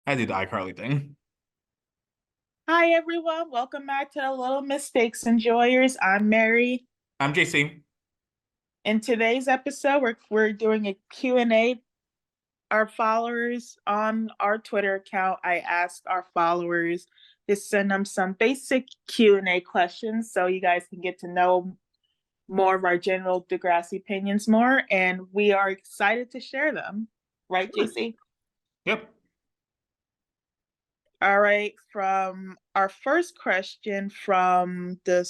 I did the iCarly thing. Hi everyone, welcome back to the Little Mistakes Enjoyers. I'm Mary. I'm JC. In today's episode, we're doing a Q&A. Our followers on our Twitter account, I asked our followers to send them some basic Q&A questions so you guys can get to know more of our general Degrassi opinions more, and we are excited to share them. Right, Sure. JC? Yep. All right, from our first question from the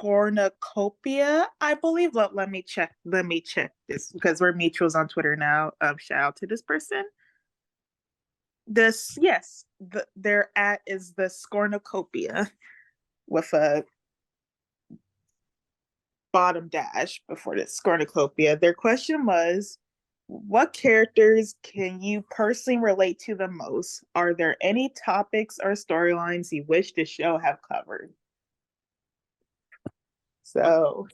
Scornucopia, I believe. Let me check. Let me check this because we're mutuals on Twitter now. Shout out to this person. This yes, their at is the Scornucopia with a bottom dash before the Scornucopia. Their question was, what characters can you personally relate to the most? Are there any topics or storylines you wish the show have covered? So,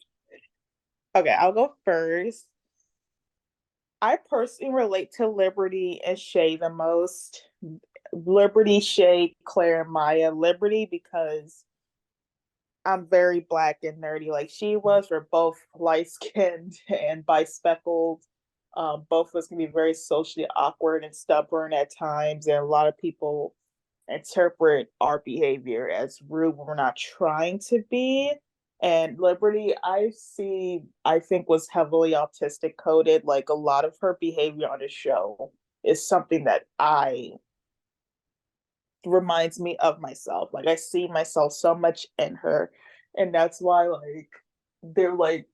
okay, I'll go first. I personally relate to Liberty and Shay the most. Liberty, Shay, Claire, and Maya. Liberty because I'm very black and nerdy like she was. We're both light skinned and bispeckled. Both of us can be very socially awkward and stubborn at times, and a lot of people interpret our behavior as rude when we're not trying to be. And Liberty, I think, was heavily autistic coded. Like a lot of her behavior on the show is something that I reminds me of myself. Like I see myself so much in her. And that's why they're like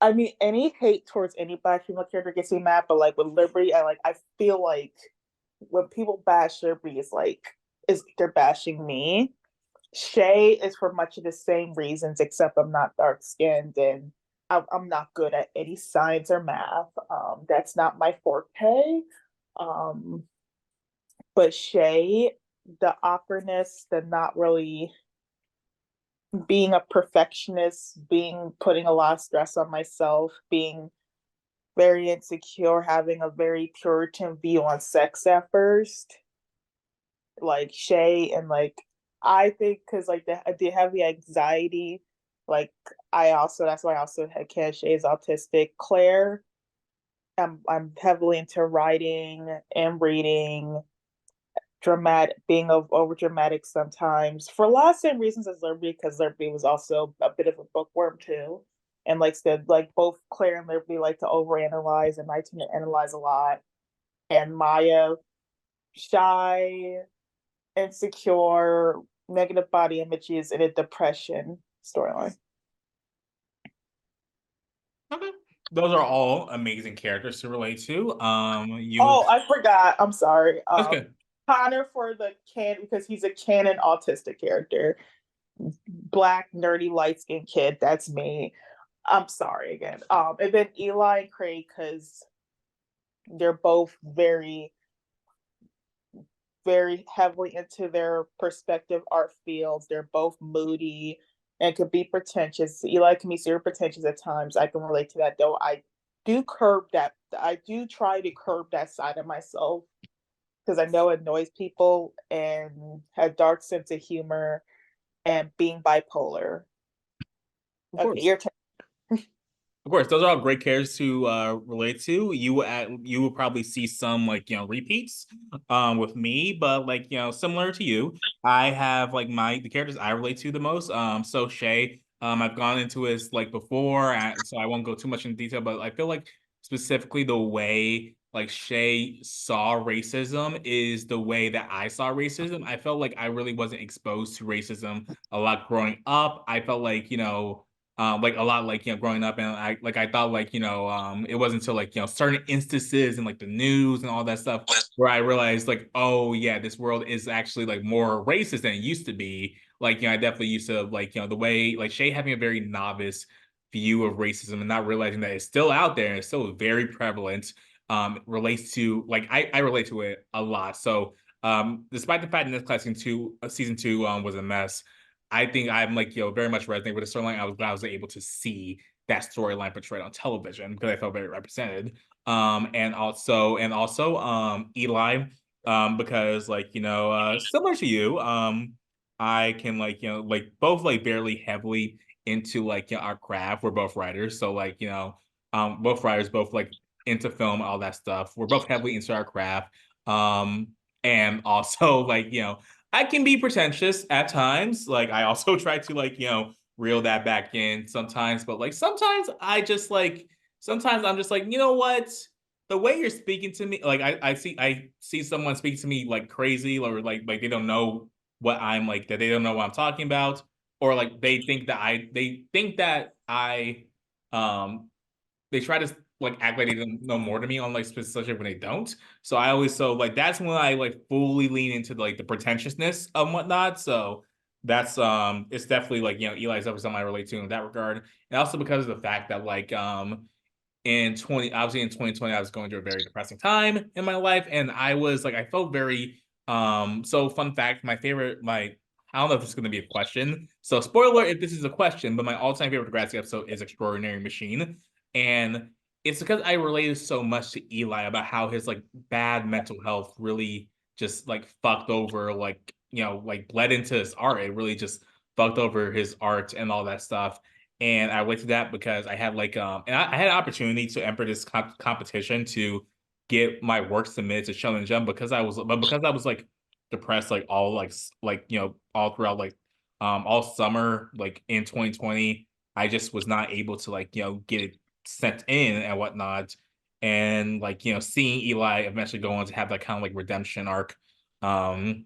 I mean any hate towards any black female character gets me mad, but like with Liberty, I feel like when people bash Liberty is they're bashing me. Shay is for much of the same reasons, except I'm not dark skinned and I'm not good at any science or math. That's not my forte. Um, but Shay, the awkwardness, the not really being a perfectionist, being putting a lot of stress on myself, being very insecure, having a very Puritan view on sex at first, like Shay, and like I think because like they have the anxiety, like I also that's why I also had Ken Shay is autistic. Claire, I'm heavily into writing and reading, dramatic, being over dramatic sometimes for a lot of same reasons as Liberty, because Liberty was also a bit of a bookworm too. And like said, like both Claire and Liberty like to overanalyze, and I tend to analyze a lot. And Maya, shy, insecure, negative body images, and a depression storyline. Okay. Those are all amazing characters to relate to. You Oh, I forgot. I'm sorry. That's good. Connor for the can because he's a canon autistic character. Black, nerdy, light skinned kid. That's me. I'm sorry again. And then Eli and Craig because they're both very, very heavily into their perspective art fields. They're both moody and could be pretentious. Eli can be super pretentious at times. I can relate to that, though. I do curb that. I do try to curb that side of myself because I know it annoys people and have dark sense of humor and being bipolar. Of Okay, course. your turn. Of course, those are all great characters to relate to. You will probably see some repeats with me, but similar to you, I have like the characters I relate to the most. So Shay, I've gone into his before, so I won't go too much in detail, but I feel like specifically the way like Shay saw racism is the way that I saw racism. I felt like I really wasn't exposed to racism a lot growing up. I felt like like a lot growing up, and I thought it wasn't until certain instances and the news and all that stuff where I realized oh yeah, this world is actually more racist than it used to be. I definitely used to the way Shay having a very novice view of racism and not realizing that it's still out there and it's still very prevalent. Relates to I relate to it a lot. So despite the fact that this class season two was a mess, I think I'm very much resonating with the storyline. I was glad I was able to see that storyline portrayed on television because I felt very represented. And also Eli. because like similar to you, I can like like both like barely heavily into like our craft. We're both writers, so like both writers, both like into film, all that stuff. We're both heavily into our craft. Um, and also like I can be pretentious at times. Like I also try to like reel that back in sometimes, but like sometimes I'm just like, you know what? The way you're speaking to me, like I see someone speaking to me like crazy, or like they don't know what I'm like, that they don't know what I'm talking about, or like they think that I they try to like act like they don't know more to me on like especially when they don't. So I always so like that's when I like fully lean into like the pretentiousness and whatnot. So that's it's definitely like Eli's ever something I relate to in that regard. And also because of the fact that like in 20 obviously in 2020 I was going through a very depressing time in my life, and I was like I felt very so fun fact, my I don't know if this is going to be a question, so spoiler if this is a question, but my all-time favorite Degrassi episode is Extraordinary Machine. And it's because I related so much to Eli about how his like bad mental health really just like fucked over like like bled into his art. It really just fucked over his art and all that stuff. And I went to that because I had like and I had an opportunity to enter this competition to get my work submitted to Shonen Jump, because I was like depressed like all like all throughout like all summer like in 2020. I just was not able to like get it sent in and whatnot. And like seeing Eli eventually go on to have that kind of like redemption arc, um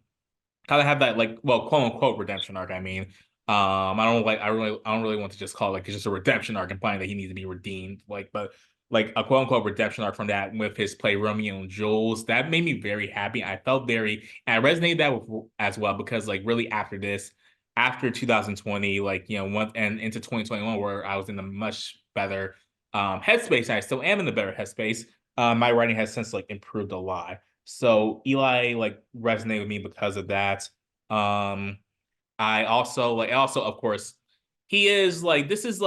kind of have that like, well, quote unquote redemption arc. I mean, I don't really want to just call it like it's just a redemption arc, implying that he needs to be redeemed. Like, but like a quote unquote redemption arc from that with his play Romeo and Jules, that made me very happy. I felt very, and I resonated that with as well, because like really after this, after 2020, like one and into 2021, where I was in a much better headspace. I still am in the better headspace. My writing has since like improved a lot. So Eli like resonated with me because of that. Um, I also of course he is like this is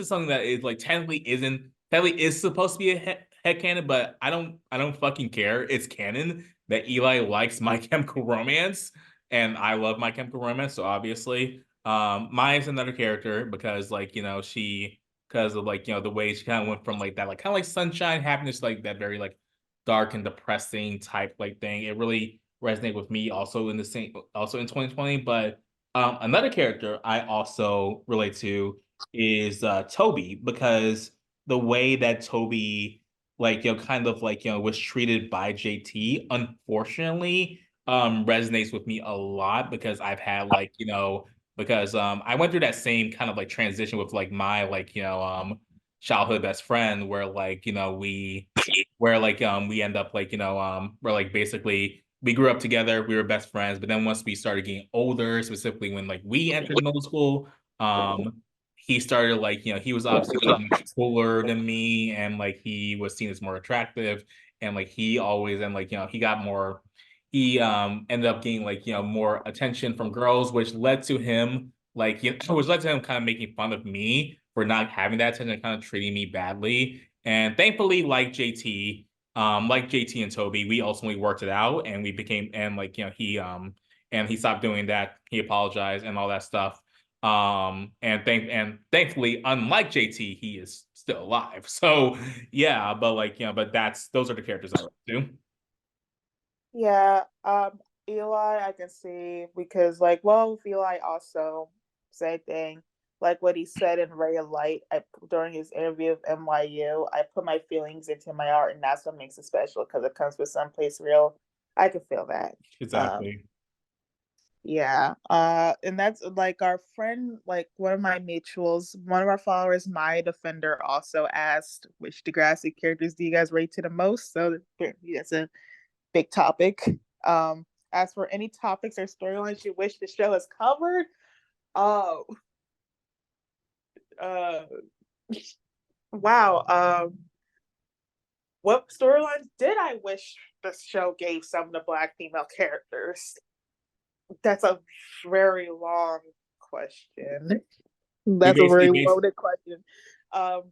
something that is like technically is supposed to be a head canon, but I don't fucking care. It's canon that Eli likes My Chemical Romance, and I love My Chemical Romance. So obviously, Maya's another character because like she because of like the way she kind of went from like that like kind of like sunshine happiness, like that very like dark and depressing type like thing. It really resonated with me also in the same also in 2020. But another character I also relate to is Toby, because the way that Toby like kind of like was treated by JT, unfortunately, resonates with me a lot, because I've had like because I went through that same kind of like transition with like my like childhood best friend, where like we end up like we're like basically we grew up together, we were best friends, but then once we started getting older, specifically when like we entered middle school, um he started like he was obviously like much cooler than me, and like he was seen as more attractive, and like he always and like he got more he ended up getting like more attention from girls, which led to him like which led to him kind of making fun of me for not having that attention, kind of treating me badly. And thankfully, like JT and Toby, we ultimately worked it out, and we became and like and he stopped doing that. He apologized and all that stuff. And thankfully, unlike JT, he is still alive. So yeah, but like but that's those are the characters I like to. Yeah, Eli, I can see because like, well, with Eli also same thing. Like what he said in Ray of Light during his interview with NYU, I put my feelings into my art, and that's what makes it special because it comes from someplace real. I can feel that. Um, Exactly. yeah, and that's like our friend, like one of my mutuals, one of our followers, my defender, also asked which Degrassi characters do you guys rate to the most. So that's a big topic. Um, as for any topics or storylines you wish the show has covered, oh, uh, wow. What storylines did I wish the show gave some of the black female characters? That's a very long question. We That's a basically very base loaded question. Um,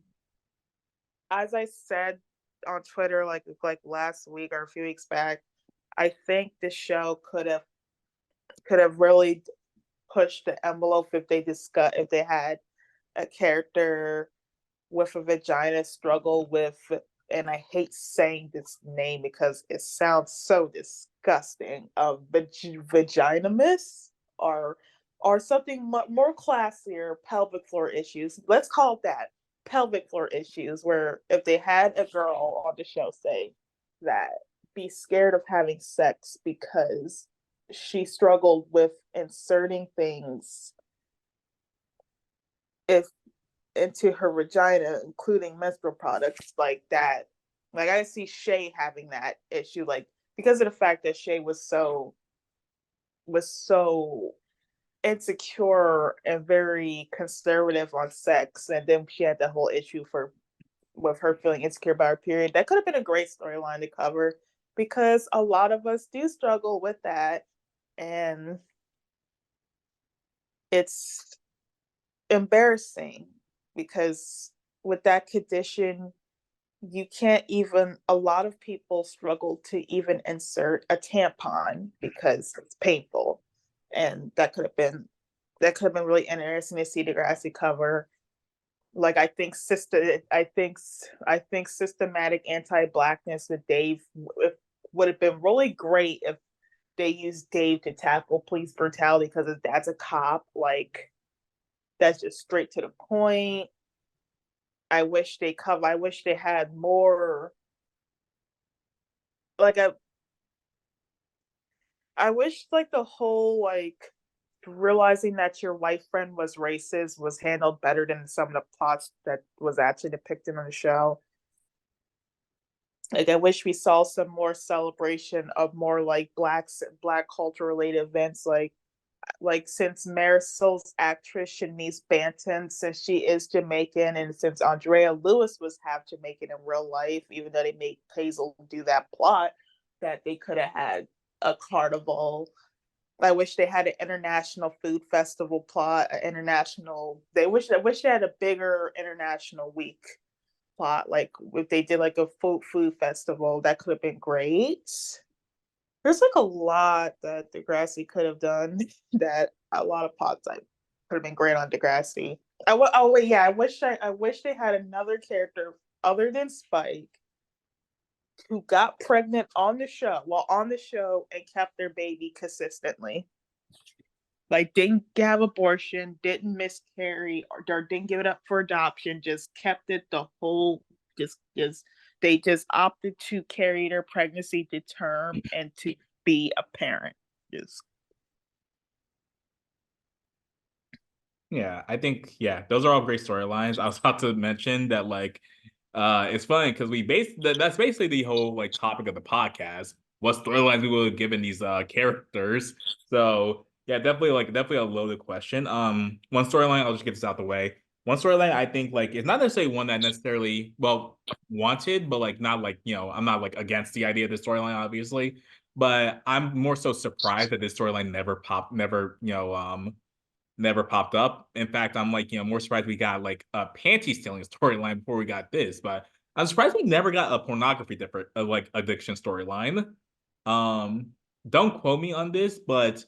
as I said on Twitter, like last week or a few weeks back, I think the show could have really pushed the envelope if they had a character with a vagina struggle with, and I hate saying this name because it sounds so disgusting, of vaginamus, or something more classier, pelvic floor issues. Let's call it that, pelvic floor issues. Where if they had a girl on the show say that, be scared of having sex because she struggled with inserting things, if into her vagina, including menstrual products like that. Like I see Shay having that issue, like because of the fact that Shay was so insecure and very conservative on sex, and then she had that whole issue for with her feeling insecure about her period. That could have been a great storyline to cover because a lot of us do struggle with that, and it's embarrassing because with that condition you can't even, a lot of people struggle to even insert a tampon because it's painful. And that could have been really interesting to see Degrassi cover. Like I think systematic anti-blackness with Dave would have been really great if they used Dave to tackle police brutality because his dad's a cop. Like that's just straight to the point. I wish they had more, like I wish like the whole like realizing that your white friend was racist was handled better than some of the plots that was actually depicted on the show. Like I wish we saw some more celebration of more like black culture related events, like since Marisol's actress Shanice Banton, since she is Jamaican, and since Andrea Lewis was half Jamaican in real life, even though they made Hazel do that plot, that they could have had a carnival. I wish they had an international food festival plot, an international. I wish they had a bigger international week plot. Like if they did like a food festival, that could have been great. There's like a lot that Degrassi could have done that a lot of pods I could have been great on Degrassi. Oh wait, yeah, I wish they had another character other than Spike who got pregnant on the show and kept their baby consistently. Like didn't have abortion, didn't miscarry, or didn't give it up for adoption, just kept it the whole, just they just opted to carry their pregnancy to term and to be a parent. Just Yeah, I think those are all great storylines. I was about to mention that it's funny because that's basically the whole like topic of the podcast. What storylines we would have given these characters. So yeah, definitely a loaded question. One storyline, I'll just get this out the way. One storyline I think like it's not necessarily one that necessarily wanted, but like not like, I'm not like against the idea of the storyline, obviously. But I'm more so surprised that this storyline never popped up. In fact, I'm like, more surprised we got like a panty stealing storyline before we got this, but I'm surprised we never got a pornography different like addiction storyline. Um, don't quote me on this, but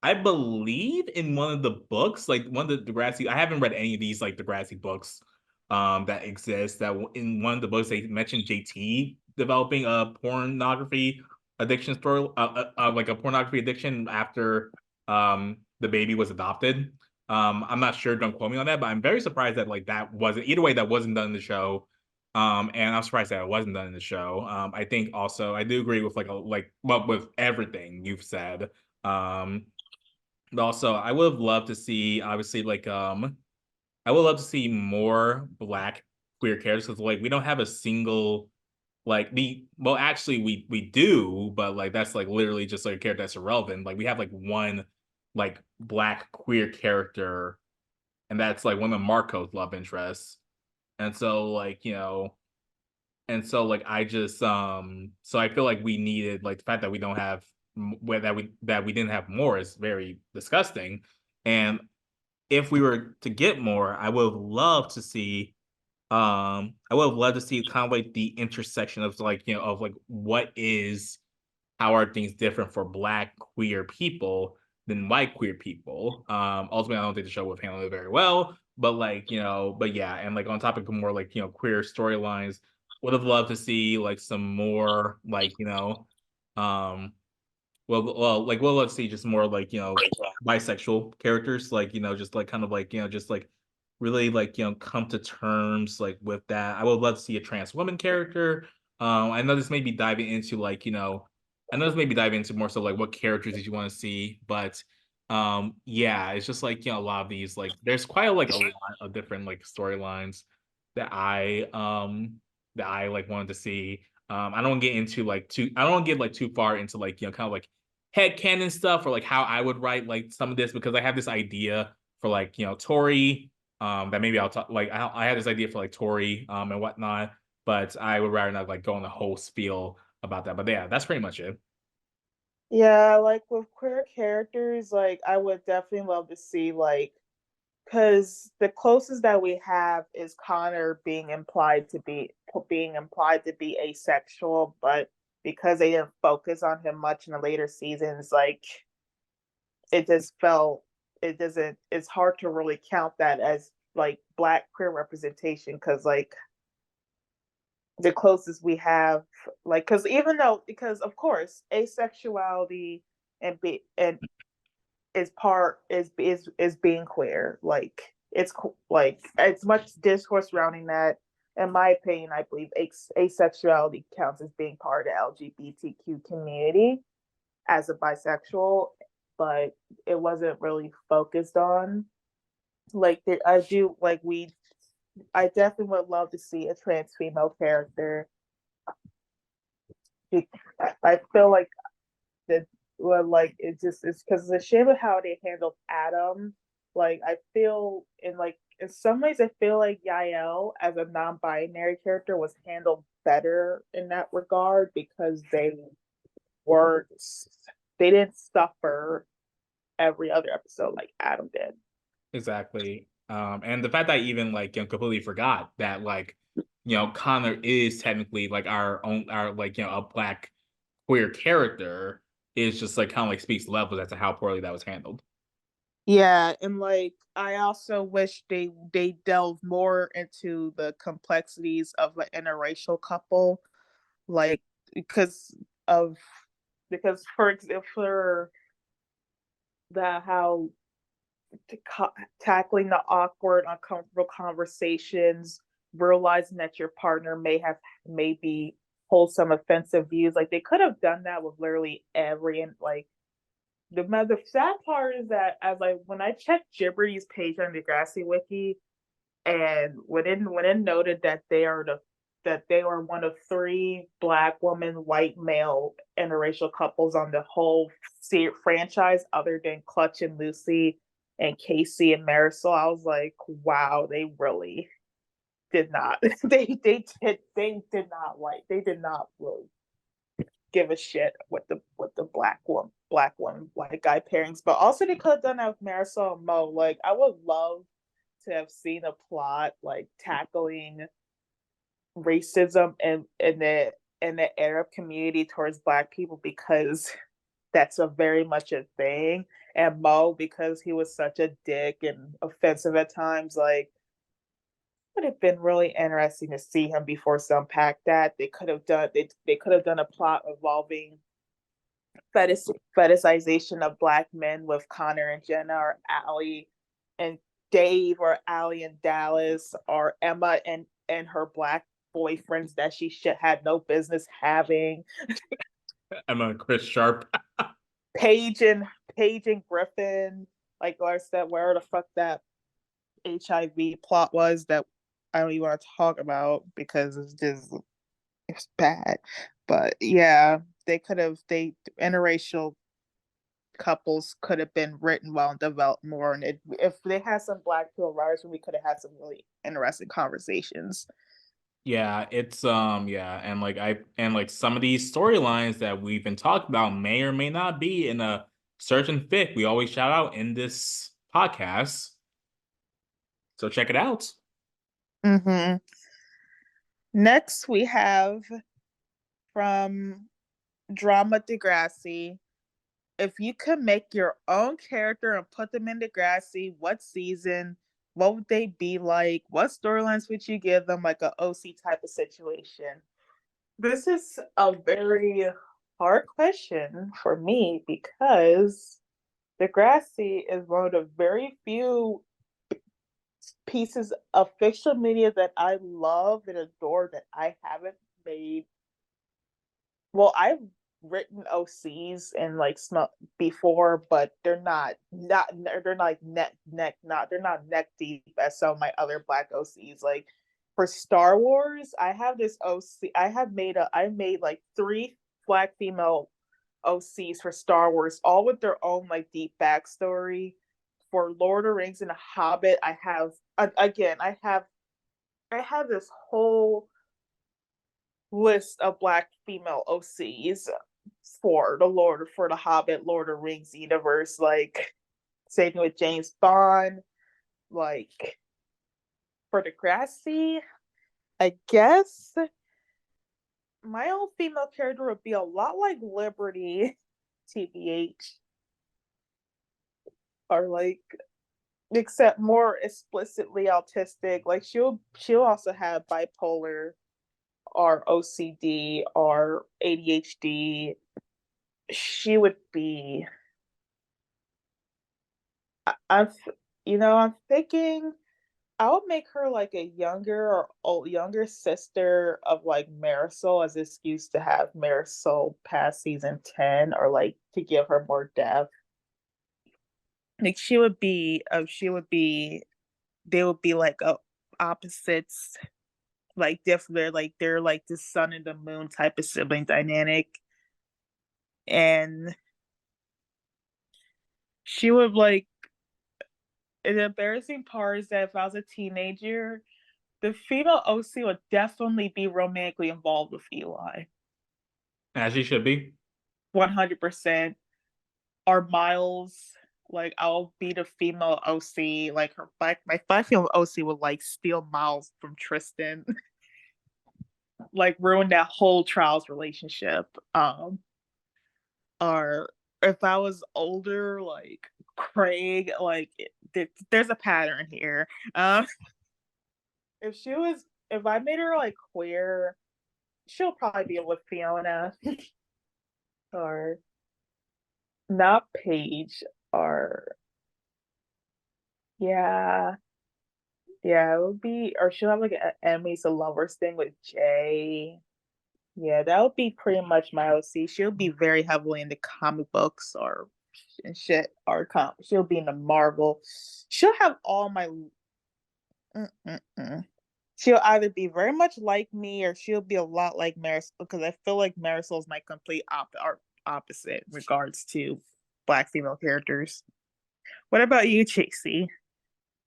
I believe in one of the books, like one of the Degrassi, I haven't read any of these like Degrassi books that exist. That in one of the books they mentioned JT developing a pornography addiction story, like a pornography addiction after the baby was adopted. I'm not sure, don't quote me on that, but I'm very surprised that like that wasn't either way that wasn't done in the show. And I'm surprised that it wasn't done in the show. I think also I do agree with with everything you've said. Um, but also I would have loved to see obviously I would love to see more black queer characters because like we don't have a single like the well actually we do, but like that's like literally just like a character that's irrelevant. Like we have like one like black queer character, and that's like one of Marco's love interests. And so I just so I feel like we needed like the fact that we don't have that we didn't have more is very disgusting. And if we were to get more, I would have loved to see kind of like the intersection of like, of like what is how are things different for Black queer people than white queer people. Ultimately, I don't think the show would handle it very well, but like but yeah, and like on topic of more like queer storylines, would have loved to see like some more like um like well, let's see, just more like bisexual characters, like just like kind of like just like really like come to terms like with that. I would love to see a trans woman character. I know this may be diving into like I know this may be diving into more so like what characters did you want to see, but yeah, it's just like a lot of these like there's quite a lot of different like storylines that I like wanted to see. I don't get into like too I don't get like too far into like kind of like head canon stuff or like how I would write like some of this because I have this idea for like Tori that maybe I'll talk like I had this idea for like Tori and whatnot, but I would rather not like go on the whole spiel about that. But yeah, that's pretty much it. Yeah, like with queer characters, like I would definitely love to see like because the closest that we have is Connor being implied to be asexual, but because they didn't focus on him much in the later seasons, like it just felt it doesn't it's hard to really count that as like Black queer representation because like the closest we have like because of course asexuality and is part is being queer. Like it's much discourse surrounding that. In my opinion, I believe asexuality counts as being part of the LGBTQ community as a bisexual, but it wasn't really focused on. Like I do like we I definitely would love to see a trans female character. I feel like that well, like it's because the shame of how they handled Adam. Like I feel in some ways I feel like Yael as a non-binary character was handled better in that regard because were they didn't suffer every other episode like Adam did. Exactly. And the fact that I even like completely forgot that like Connor is technically like our like a Black queer character is just like kind of like speaks levels as to how poorly that was handled. Yeah, and like I also wish they delve more into the complexities of an interracial couple, like because of because for example for the how to tackling the awkward, uncomfortable conversations, realizing that your partner maybe hold some offensive views. Like they could have done that with literally every and like the sad part is that as like when I checked Gibberty's page on Degrassi Wiki and when it noted that they were one of three Black woman, white male interracial couples on the whole franchise, other than Clutch and Lucy and Casey and Marisol. I was like, wow, they really did not. They did not really give a shit what the black woman, white guy pairings. But also they could have done that with Marisol and Mo. Like I would love to have seen a plot like tackling racism in the Arab community towards Black people because that's a very much a thing. And Mo, because he was such a dick and offensive at times, like would have been really interesting to see him before to unpack that. They could have done a plot involving fetish fetishization of Black men with Connor and Jenna or Allie and Dave or Allie and Dallas or Emma and her Black boyfriends that she had no business having. Emma Chris Sharp. Paige and Paige and Griffin, like I said, where the fuck that HIV plot was that I don't even want to talk about because it's bad. But yeah, they interracial couples could have been written well and developed more. And if they had some Black pill writers, we could have had some really interesting conversations. Yeah, it's yeah, and like some of these storylines that we've been talking about may or may not be in a certain fic we always shout out in this podcast. So check it out. Mm-hmm. Next, we have from drama Degrassi. If you could make your own character and put them in Degrassi, what season? What would they be like? What storylines would you give them, like a OC type of situation? This is a very hard question for me because Degrassi is one of the very few pieces of fictional media that I love and adore that I haven't made. Well, I've written OCs and like before, but they're not like neck deep as some of my other Black OCs. Like for Star Wars, I have this OC. I made like three Black female OCs for Star Wars, all with their own like deep backstory. For Lord of the Rings and The Hobbit, I have again, I have this whole list of Black female OCs for the Hobbit, Lord of the Rings universe, like same with James Bond, like for Degrassi, I guess my own female character would be a lot like Liberty, TBH, or like except more explicitly autistic. Like she'll also have bipolar or OCD or ADHD. She would be. I'm, I'm thinking I would make her like a younger or younger sister of like Marisol as excuse to have Marisol past season 10 or like to give her more depth. Like she would be, they would be like opposites, like different, like they're like the sun and the moon type of sibling dynamic. And she would like, an embarrassing part is that if I was a teenager, the female OC would definitely be romantically involved with Eli. As she should be. 100%. Or Miles, like I'll be the female OC, like my black female OC would like steal Miles from Tristan, like ruin that whole Trials relationship. Or if I was older, like Craig, like there's a pattern here. If I made her like queer, she'll probably be with Fiona or not Paige or yeah, yeah, it would be, or she'll have like an enemies to lovers thing with Jay. Yeah, that would be pretty much my OC. She'll be very heavily into comic books or and shit, or she'll be in the Marvel. She'll have all my. Mm-mm-mm. She'll either be very much like me or she'll be a lot like Marisol because I feel like Marisol's my complete opposite in regards to Black female characters. What about you, Chasey?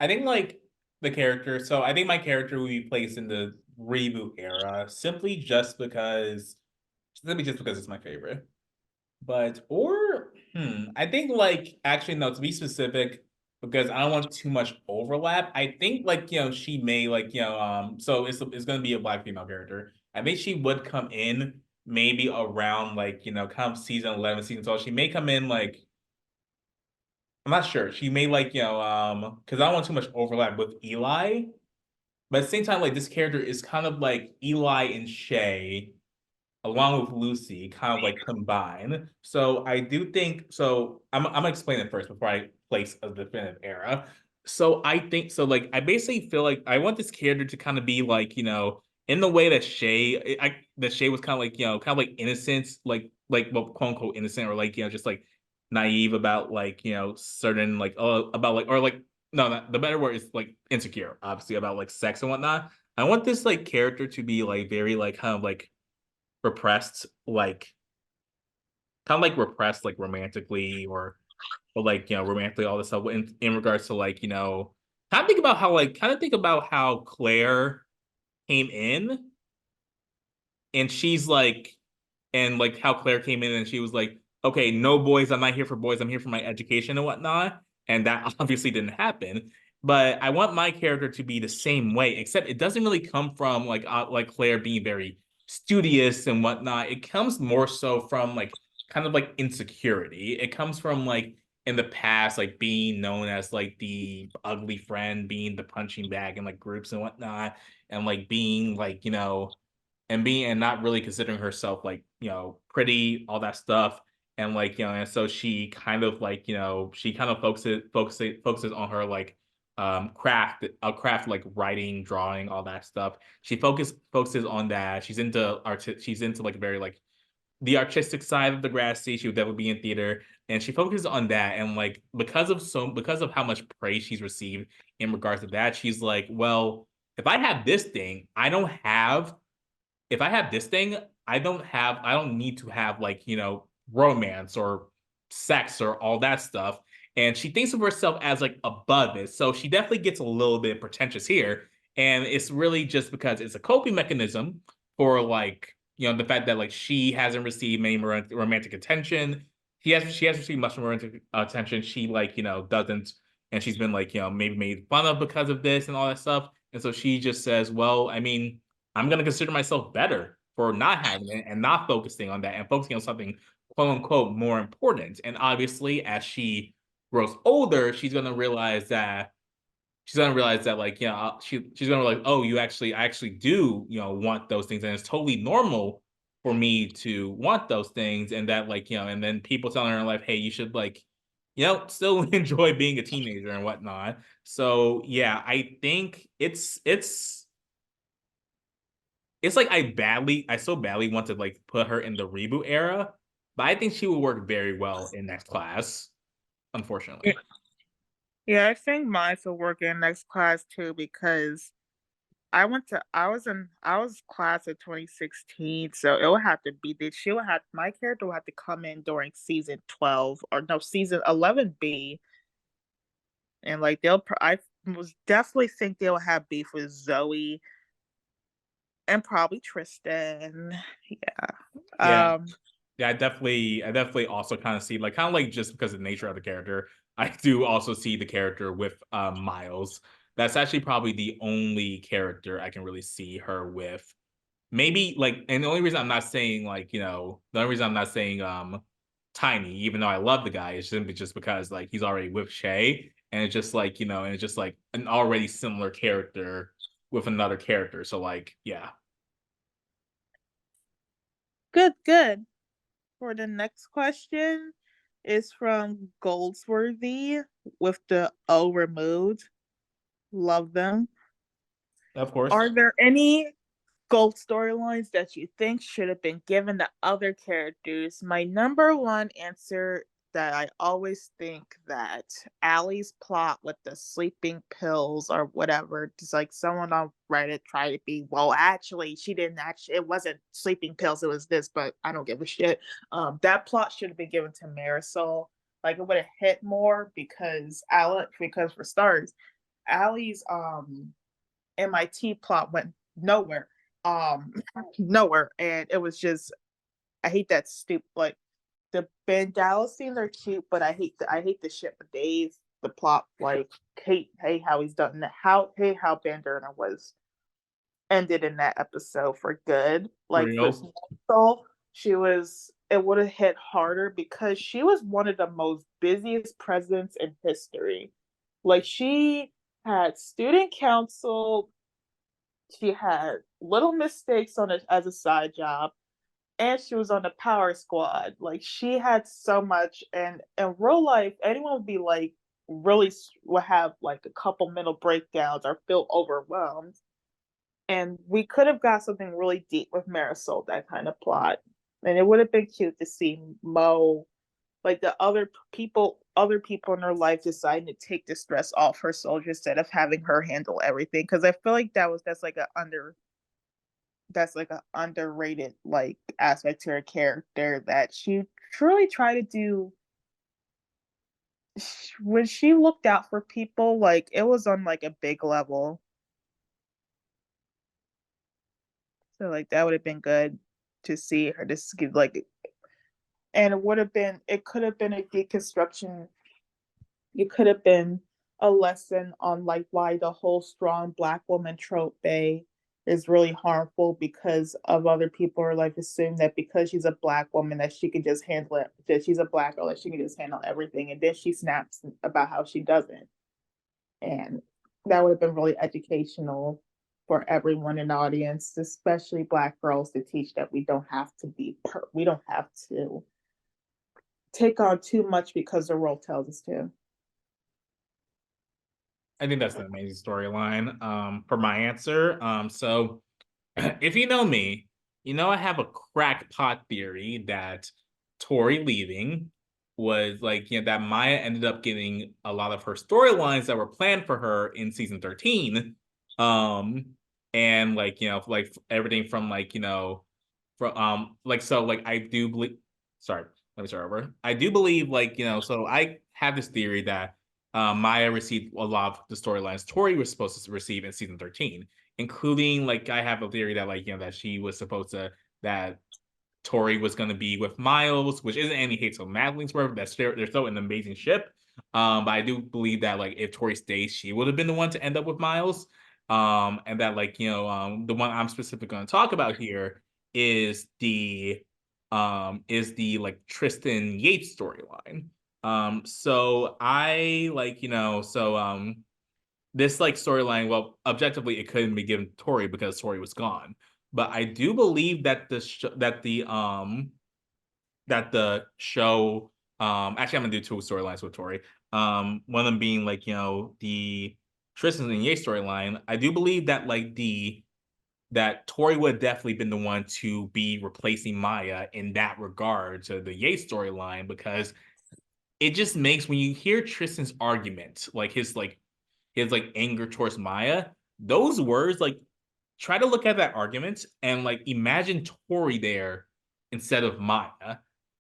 I think like the character. So I think my character would be placed in the reboot era simply just because it's my favorite. But or I think like actually no, to be specific, because I don't want too much overlap. I think like she may like so it's gonna be a Black female character. I think she would come in maybe around like kind of season 11, season 12. She may come in like I'm not sure. She may like because I don't want too much overlap with Eli, but at the same time like this character is kind of like Eli and Shay along with Lucy, kind of like combined. So I do think so. I'm gonna explain it first before I place a definitive era. So I think so. Like I basically feel like I want this character to kind of be like in the way that Shay was kind of like kind of like innocent, like well, quote unquote innocent, or like just like naive about like certain like about like or like no, not, the better word is like insecure, obviously about like sex and whatnot. I want this like character to be like very like kind of like repressed, like kind of like repressed, like romantically or like romantically all this stuff in regards to like kind of think about how Claire came in and she's like and like how Claire came in and she was like, okay, no boys, I'm not here for boys, I'm here for my education and whatnot. And that obviously didn't happen. But I want my character to be the same way, except it doesn't really come from like Claire being very studious and whatnot, it comes more so from like kind of like insecurity. It comes from like in the past, like being known as like the ugly friend, being the punching bag in like groups and whatnot, and like being like, and being and not really considering herself like, pretty, all that stuff. And like, and so she kind of like, she kind of focuses on her like craft like writing, drawing, all that stuff. She focuses on that. She's into like very like the artistic side of Degrassi. She would definitely be in theater, and she focuses on that. And like because of how much praise she's received in regards to that, she's like, well, if I have this thing, I don't have if I have this thing, I don't need to have like, romance or sex or all that stuff. And she thinks of herself as like above it. So she definitely gets a little bit pretentious here. And it's really just because it's a coping mechanism for like, the fact that like she hasn't received many romantic attention. She has received much romantic attention. She like, doesn't, and she's been like, maybe made fun of because of this and all that stuff. And so she just says, well, I mean, I'm going to consider myself better for not having it and not focusing on that and focusing on something quote unquote more important. And obviously, as she grows older, she's gonna realize that like she's gonna like, oh, I actually do want those things, and it's totally normal for me to want those things. And that like, and then people telling her in life, hey, you should like, still enjoy being a teenager and whatnot. So yeah, I think it's like I so badly want to like put her in the reboot era, but I think she would work very well in next class, Yeah, unfortunately. yeah, I think mine will work in next class too because I was class of 2016, so it would have to be that she would have my character would have to come in during season 12 or no season 11B, and like I was definitely think they'll have beef with Zoe and probably Tristan. Yeah. Yeah, Um, yeah, I definitely also kind of like just because of the nature of the character, I do also see the character with Miles. That's actually probably the only character I can really see her with. Maybe like, and the only reason I'm not saying like, the only reason I'm not saying Tiny, even though I love the guy, is simply just because like he's already with Shay, and it's just like, and it's just like an already similar character with another character. So like, yeah, good, good. For the next question is from Goldsworthy with the O removed. Love them. of course. Are there any gold storylines that you think should have been given to other characters? My number one answer that I always think that Allie's plot with the sleeping pills or whatever, just like someone on Reddit tried to be, well, actually, she didn't actually, it wasn't sleeping pills, it was this, but I don't give a shit. That plot should have been given to Marisol. Like it would have hit more because for starters, Allie's MIT plot went nowhere. Um nowhere. And it was just I hate that stupid like the Ben Dallas scenes are cute, but I hate the shit for days. The plot, like hate how he's done that. Hate how Bandana was ended in that episode for good. Like for Real. Soul, it would have hit harder because she was one of the most busiest presidents in history. Like she had student council, she had little mistakes on it as a side job, and she was on the power squad. Like she had so much, and in real life, anyone would be like really would have like a couple mental breakdowns or feel overwhelmed. And we could have got something really deep with Marisol, that kind of plot, and it would have been cute to see Mo, like the other people in her life deciding to take the stress off her soldiers instead of having her handle everything. Because I feel like that's like an underrated like aspect to her character that she truly tried to do when she looked out for people. Like it was on like a big level, so like that would have been good to see her just give like, and it could have been a deconstruction, it could have been a lesson on like why the whole strong black woman trope bay is really harmful because of other people are like assume that because she's a black woman that she can just handle it, that she's a black girl that she can just handle everything, and then she snaps about how she doesn't. And that would have been really educational for everyone in the audience, especially black girls, to teach that we don't have to we don't have to take on too much because the role tells us to. I think that's an amazing storyline. For my answer, so if you know me, you know I have a crackpot theory that Tori leaving was like, that Maya ended up getting a lot of her storylines that were planned for her in season 13. Um, and like, like everything from like, from like so like I do believe sorry, let me start over. I do believe like, so I have this theory that Maya received a lot of the storylines Tori was supposed to receive in season 13, including like I have a theory that like that she was supposed to that Tori was going to be with Miles, which isn't any hate to Madeline's work. That's they're still an amazing ship. But I do believe that like if Tori stays, she would have been the one to end up with Miles. And that like the one I'm specifically going to talk about here is the like Tristan Yates storyline. So I like this like storyline, well, objectively, it couldn't be given to Tori because Tori was gone. But I do believe that the show actually I'm gonna do two storylines with Tori. One of them being like the Tristan and Ye storyline. I do believe that like the that Tori would have definitely been the one to be replacing Maya in that regard to the Ye storyline because it just makes when you hear Tristan's argument, like his anger towards Maya, those words like try to look at that argument and like imagine Tori there instead of Maya.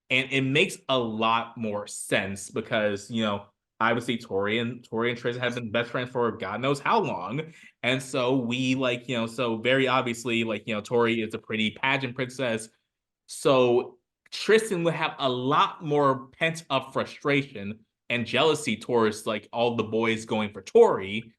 And it makes a lot more sense because, obviously Tori and Tristan have been best friends for God knows how long. And so we like, so very obviously, like, Tori is a pretty pageant princess. So Tristan would have a lot more pent up frustration and jealousy towards like all the boys going for Tori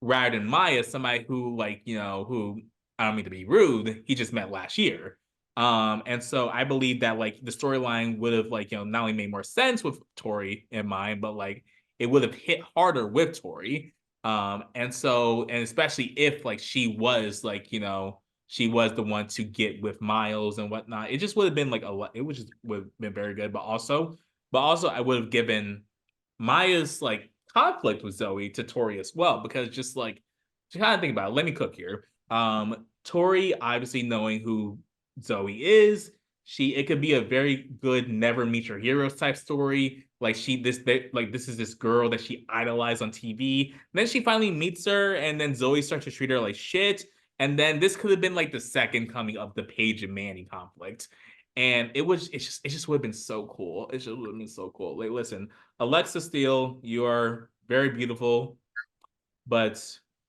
rather than Maya, somebody who like, who I don't mean to be rude, he just met last year. And so I believe that like the storyline would have like, not only made more sense with Tori in mind, but like it would have hit harder with Tori. And especially if like she was like, she was the one to get with Miles and whatnot. It just would have been like a lot. It would have been very good. But also, I would have given Maya's like conflict with Zoe to Tori as well because just kind of think about it. Let me cook here. Tori obviously knowing who Zoe is, it could be a very good never meet your heroes type story. Like this is this girl that she idolized on TV. And then she finally meets her, and then Zoe starts to treat her like shit. And then this could have been like the second coming of the Paige and Manny conflict. And it just would have been so cool. It just would have been so cool. Like, listen, Alexa Steele, you are very beautiful, but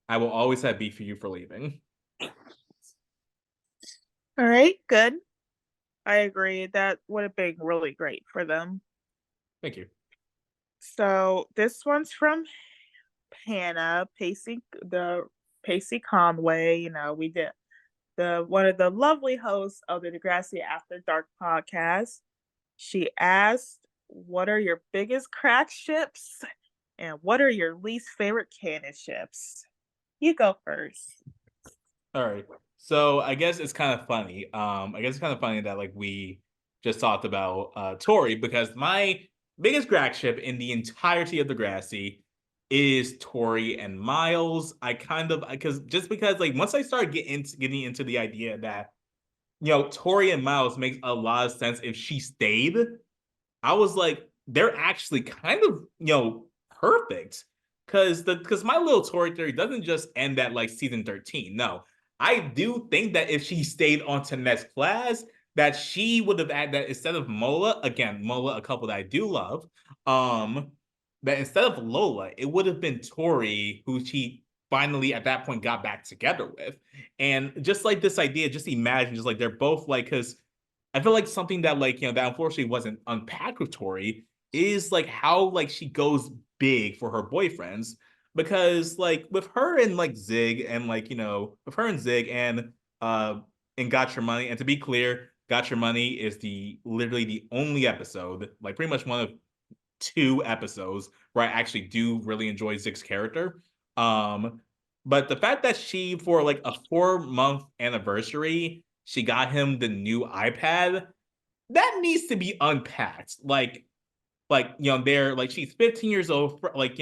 I will always have beef for you for leaving. All right, good. I agree. That would have been really great for them. Thank you. So this one's from Hannah Pacey Conway. We did the one of the lovely hosts of the Degrassi After Dark podcast. She asked, "What are your biggest crack ships, and what are your least favorite canon ships?" You go first. All right. So I guess it's kind of funny. I guess it's kind of funny that like we just talked about Tori because my biggest crack ship in the entirety of Degrassi is Tori and Miles. I kind of because like once I started getting into the idea that Tori and Miles makes a lot of sense if she stayed. I was like, they're actually kind of, perfect. Because my little Tori theory doesn't just end at like season 13. No. I do think that if she stayed on to next class, that she would have had that instead of Mola, again, Mola, a couple that I do love, um, that instead of Lola, it would have been Tori who she finally at that point got back together with. And just like this idea, just imagine just like they're both like because I feel like something that like that unfortunately wasn't unpacked with Tori is like how like she goes big for her boyfriends. because like with her and like Zig and like with her and Zig uh and Got Your Money, and to be clear, Got Your Money is the literally the only episode, like pretty much one of two episodes where I actually do really enjoy Zig's character. Um, but the fact that she, for like a 4 month anniversary, she got him the new iPad, that needs to be unpacked. They're like she's 15 years old, like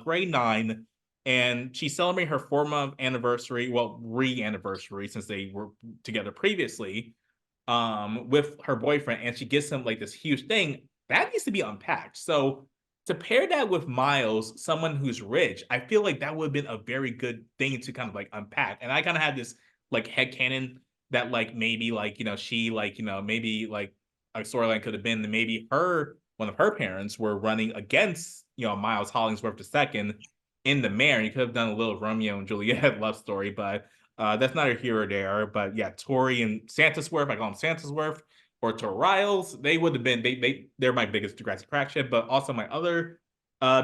grade 9, and she's celebrating her 4 month anniversary, well, re-anniversary since they were together previously, with her boyfriend, and she gets him like this huge thing that needs to be unpacked. So to pair that with Miles, someone who's rich, I feel like that would have been a very good thing to kind of like unpack. And I kind of had this like headcanon that like maybe like she like maybe like a storyline could have been that maybe one of her parents were running against Miles Hollingsworth II in the mayor. You could have done a little Romeo and Juliet love story, but that's not a here or there. But yeah, Tori and Santa's-worth, I call him Santa's-worth, or Toriles, they would have been they're my biggest Degrassi crack ship. But also my other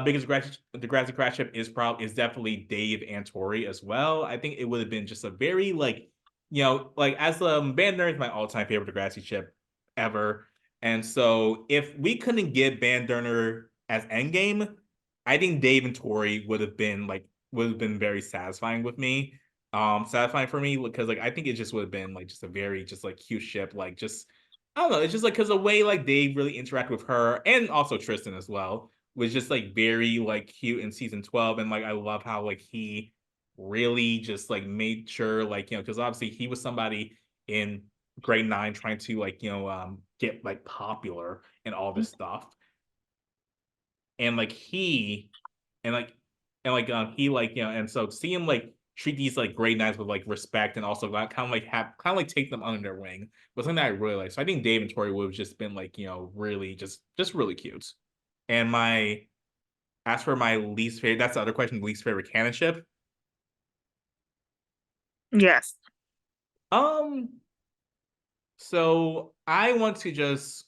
biggest Degrassi crack ship is definitely Dave and Tori as well. I think it would have been just a very like like as Band Nerd is my all-time favorite Degrassi ship ever. And so if we couldn't get Banderner as Endgame, I think Dave and Tori would have been very satisfying with me. Satisfying for me because like I think it just would have been like just a very just like cute ship, like just I don't know, it's just like because the way like Dave really interact with her and also Tristan as well was just like very like cute in season 12. And like I love how like he really just like made sure like because obviously he was somebody in grade 9 trying to like get like popular and all this stuff, and like he and like he like and so to see him like treat these like grade 9s with like respect and also like kind of like take them under their wing was something that I really like. So I think Dave and Tori would have just been like really just really cute. And my as for my least favorite, that's the other question, least favorite canon ship. Yes. um so I want to just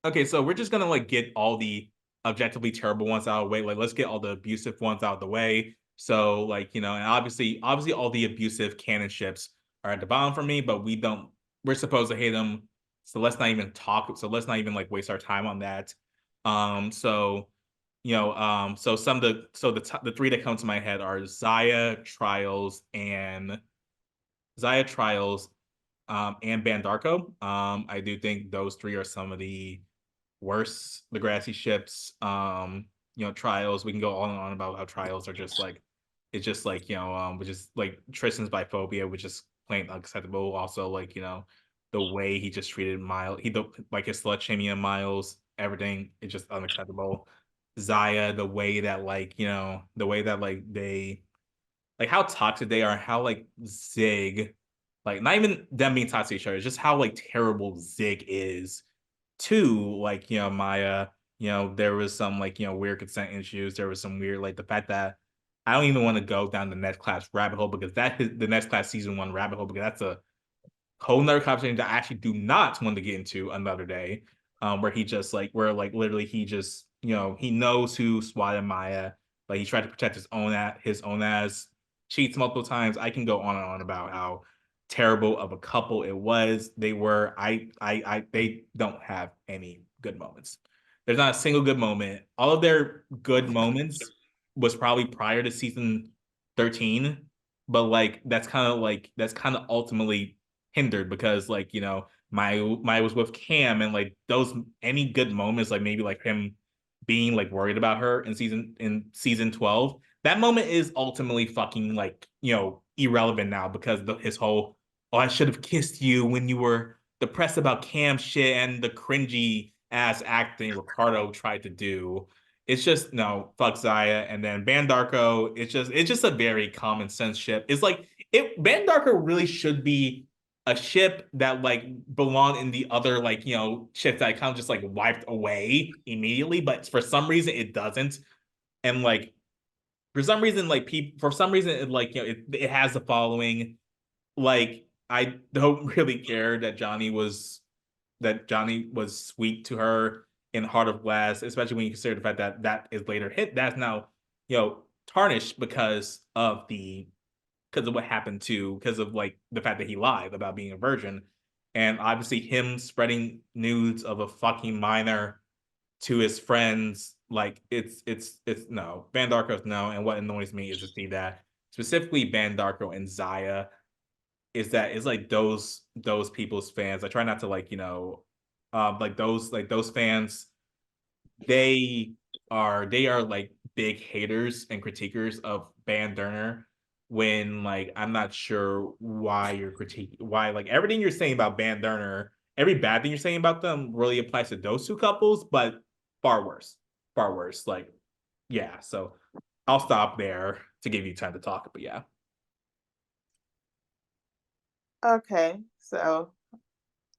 Okay, so we're just gonna like get all the objectively terrible ones out of the way. Like, let's get all the abusive ones out of the way. So, like, and obviously, all the abusive canon ships are at the bottom for me, but we don't. We're supposed to hate them, so let's not even talk. So let's not even like waste our time on that. So some of the three that come to my head are Zaya Trials, and Bandarco. I do think those three are some of the worst Degrassi ships. Trials. We can go on and on about how trials are just like it's just like which is like Tristan's biphobia, which is plain unacceptable. Also, like the way he just treated Miles, like his slut shaming of Miles, everything it's just unacceptable. Zaya, the way that like they like how toxic they are, how like Zig, like not even them being toxic to each other, just how like terrible Zig is to like Maya. There was some like weird consent issues. There was some weird like the fact that I don't even want to go down the next class rabbit hole because that is the next class season 1 rabbit hole because that's a whole nother conversation that I actually do not want to get into another day. Where he just like where like literally he just he knows who swatted Maya, but he tried to protect his own ass, cheats multiple times. I can go on and on about how terrible of a couple it was. They were they don't have any good moments. There's not a single good moment. All of their good moments was probably prior to season 13, but like that's kind of ultimately hindered because like my was with Cam, and like those any good moments like maybe like him being like worried about her in season 12, that moment is ultimately fucking like irrelevant now because his whole oh I should have kissed you when you were depressed about Cam shit and the cringy ass acting Ricardo tried to do. It's just no fuck Zaya, and then Bandarco. It's just a very common sense ship. It's like it Bandarco really should be a ship that like belonged in the other like ships that I kind of just like wiped away immediately, but for some reason it doesn't. And like for some reason like people for some reason it like it has the following. Like I don't really care that Johnny was sweet to her in Heart of Glass, especially when you consider the fact that that is later hit. That's now, tarnished because of what happened to because of like the fact that he lied about being a virgin, and obviously him spreading nudes of a fucking minor to his friends. Like it's no Bandarco's no, and what annoys me is to see that specifically Bandarco and Zaya is that it's like those people's fans. I try not to like like those fans they they are like big haters and critiquers of Bandurner when like I'm not sure why you're critiquing why like everything you're saying about Bandurner, every bad thing you're saying about them really applies to those two couples, but far worse. Far worse. Like, yeah, so I'll stop there to give you time to talk, but yeah. Okay, so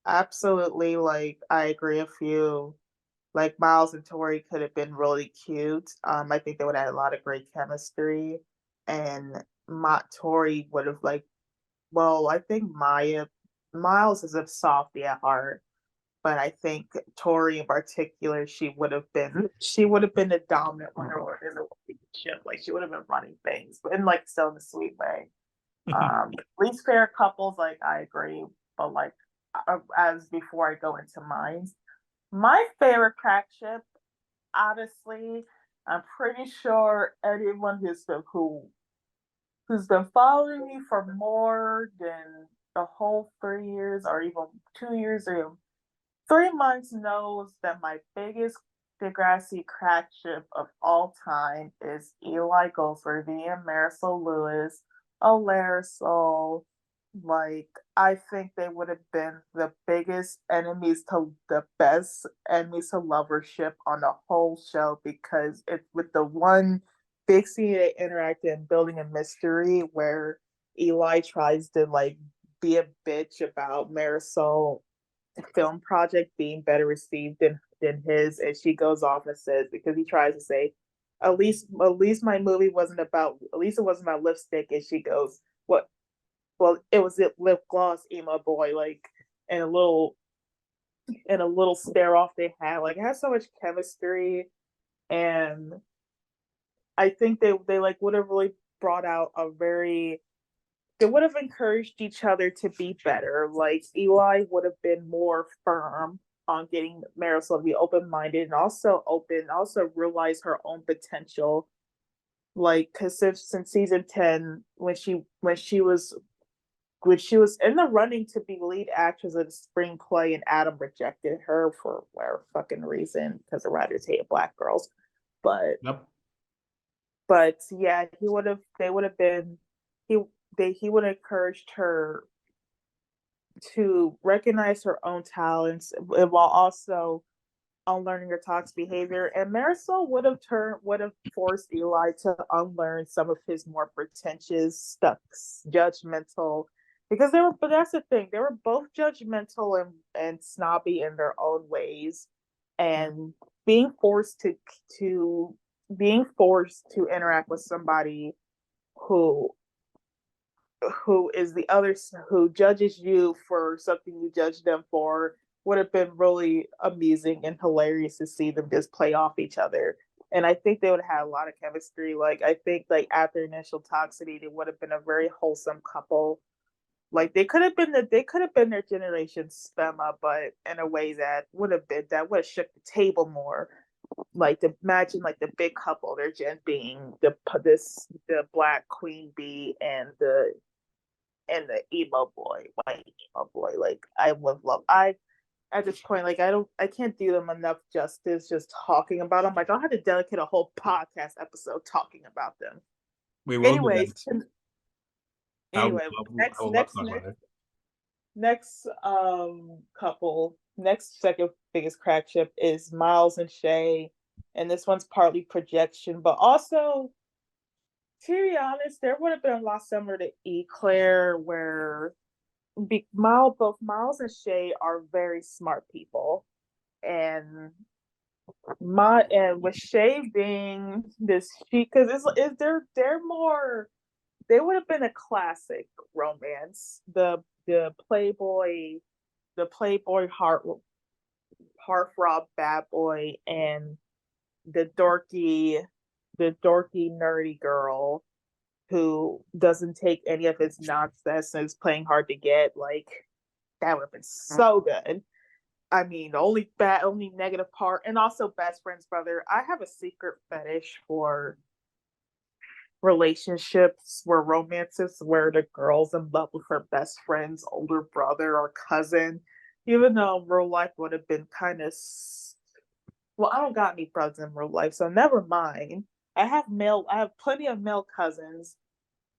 absolutely, like I agree with you. Like Miles and Tori could have been really cute. I think they would have had a lot of great chemistry, and Tori would have like. Well, I think Miles is a softie at heart, but I think Tori in particular, she would have been the dominant one in the relationship. Like she would have been running things, but in like still in a sweet way. Least fair couples, like I agree, but like as before I go into mine, my favorite crack ship, honestly, I'm pretty sure anyone who's been following me for more than the whole 3 years or even 2 years or 3 months knows that my biggest Degrassi crack ship of all time is Eli Goldsworthy and Marisol Lewis, Alarisol. Like, I think they would have been the best enemies to lovership on the whole show because it's with the one big scene they interact in building a mystery where Eli tries to like be a bitch about Marisol film project being better received than his, and she goes off and says because he tries to say, at least my movie wasn't about at least it wasn't about lipstick, and she goes, what? Well, it was lip gloss, emo boy, like, and a little stare off they had. Like it has so much chemistry, and I think they like would have really brought out a very they would have encouraged each other to be better. Like Eli would have been more firm on getting Marisol to be open minded and also realize her own potential. Like, because since season 10, when she was in the running to be lead actress of the spring play, and Adam rejected her for whatever fucking reason because the writers hated black girls. But Yep. yeah, he would have. They would have been. He he would have encouraged her to recognize her own talents while also unlearning her toxic behavior. And Marisol would have forced Eli to unlearn some of his more pretentious, stuck, judgmental. Because but that's the thing. They were both judgmental and snobby in their own ways, and being forced to interact with somebody who who is the other who judges you for something you judge them for would have been really amusing and hilarious to see them just play off each other. And I think they would have had a lot of chemistry. Like I think like after initial toxicity, they would have been a very wholesome couple. Like they could have been their generation's Spema, but in a way that would have shook the table more. Like to imagine like the big couple, their gen being the black queen bee and the emo boy, white emo boy. Like I would love. I at this point, like I can't do them enough justice just talking about them. Like I'll have to dedicate a whole podcast episode talking about them. We will do Anyways, that. anyway, I next would love to next talk about next it. next couple, next second biggest crack ship is Miles and Shay, and this one's partly projection, but also to be honest, there would have been a lot similar to Eclair where both Miles and Shay are very smart people, and with Shay being this she because it's they're more they would have been a classic romance, the playboy heartthrob bad boy, and the dorky the dorky, nerdy girl who doesn't take any of his nonsense and is playing hard to get. Like that would have been so good. I mean, the only negative part, and also best friend's brother. I have a secret fetish for relationships where romances where the girl's in love with her best friend's older brother or cousin, even though real life would have been kind of. Well, I don't got any brothers in real life, so never mind. I have plenty of male cousins,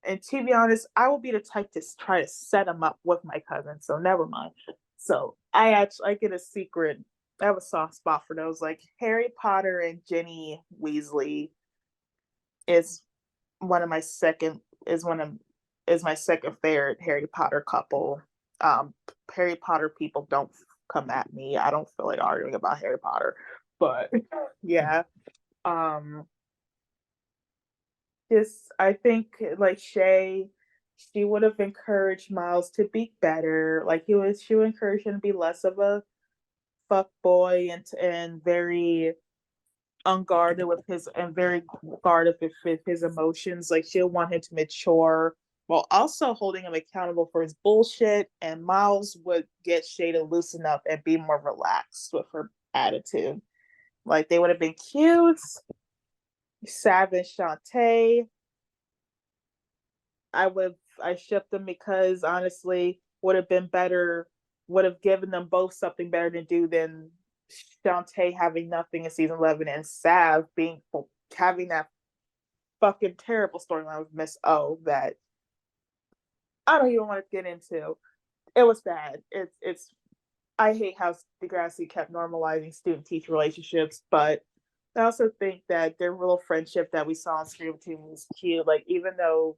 and to be honest, I will be the type to try to set them up with my cousins. So never mind. So I get a secret. I have a soft spot for those. Like Harry Potter and Ginny Weasley is one of my second is one of is my second favorite Harry Potter couple. Um, Harry Potter people don't come at me. I don't feel like arguing about Harry Potter, but yeah. Um, just I think like she would have encouraged Miles to be better. Like she would encourage him to be less of a fuck boy and very unguarded with his and very guarded with his emotions. Like she'll want him to mature while also holding him accountable for his bullshit. And Miles would get Shay to loosen up and be more relaxed with her attitude. Like they would have been cute. Sav and Shantae. I shipped them because honestly would have been better, would have given them both something better to do than Shantae having nothing in season 11 and Sav being having that fucking terrible storyline with Miss O that I don't even want to get into. It was bad. It's I hate how Degrassi kept normalizing student teacher relationships, but I also think that their real friendship that we saw on Scream Team was cute. Like even though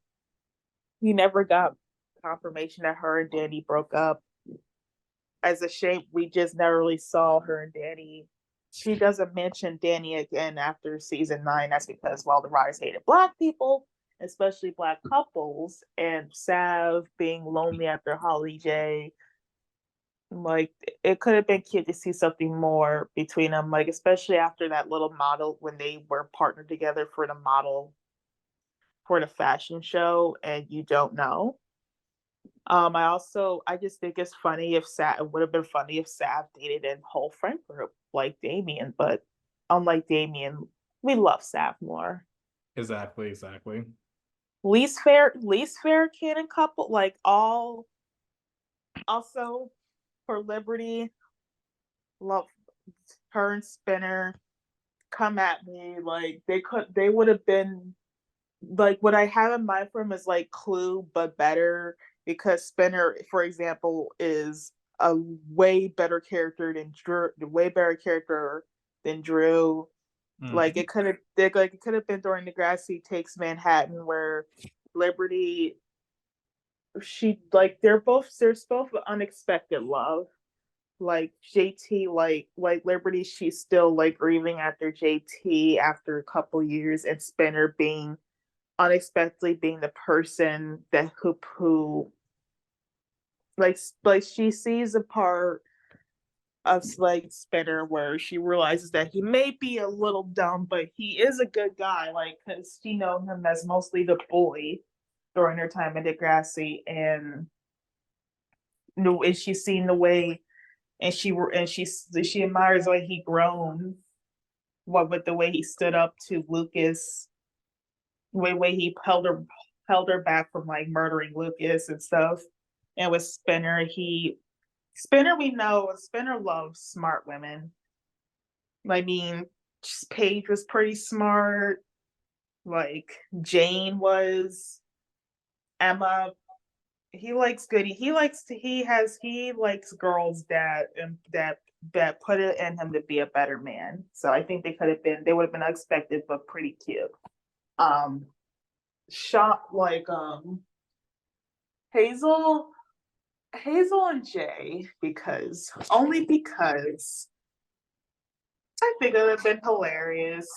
we never got confirmation that her and Danny broke up, as a shame we just never really saw her and Danny. She doesn't mention Danny again after season 9. That's because while the writers hated black people, especially black couples, and Sav being lonely after Holly J. Like it could have been cute to see something more between them, like especially after that little model when they were partnered together for the model for the fashion show, and you don't know. I just think it's funny if Sav it would have been funny if Sav dated a whole friend group like Damien, but unlike Damien, we love Sav more. Exactly, exactly. Least fair canon couple, like all also for Liberty, love her and Spinner come at me like they would have been like what I have in mind for him is like Clue but better because Spinner, for example, is a way better character than Drew, way better character than Drew. Like Mhm. it could have been during Degrassi Takes Manhattan where Liberty she like there's both unexpected love. Like JT, like Liberty, she's still like grieving after JT after a couple years, and Spinner being unexpectedly being the person that who like she sees a part of like Spinner where she realizes that he may be a little dumb, but he is a good guy. Like because she knows him as mostly the bully during her time in Degrassi, and she's seen the way and she admires the way he grown, what with the way he stood up to Lucas, way he held her back from like murdering Lucas and stuff. And with Spinner, Spinner we know Spinner loves smart women. I mean, Paige was pretty smart. Like Jane was. Emma. He likes goody. He likes girls that put it in him to be a better man. So I think they would have been unexpected but pretty cute. Um, shot like Hazel, Hazel and Jay because I think it would have been hilarious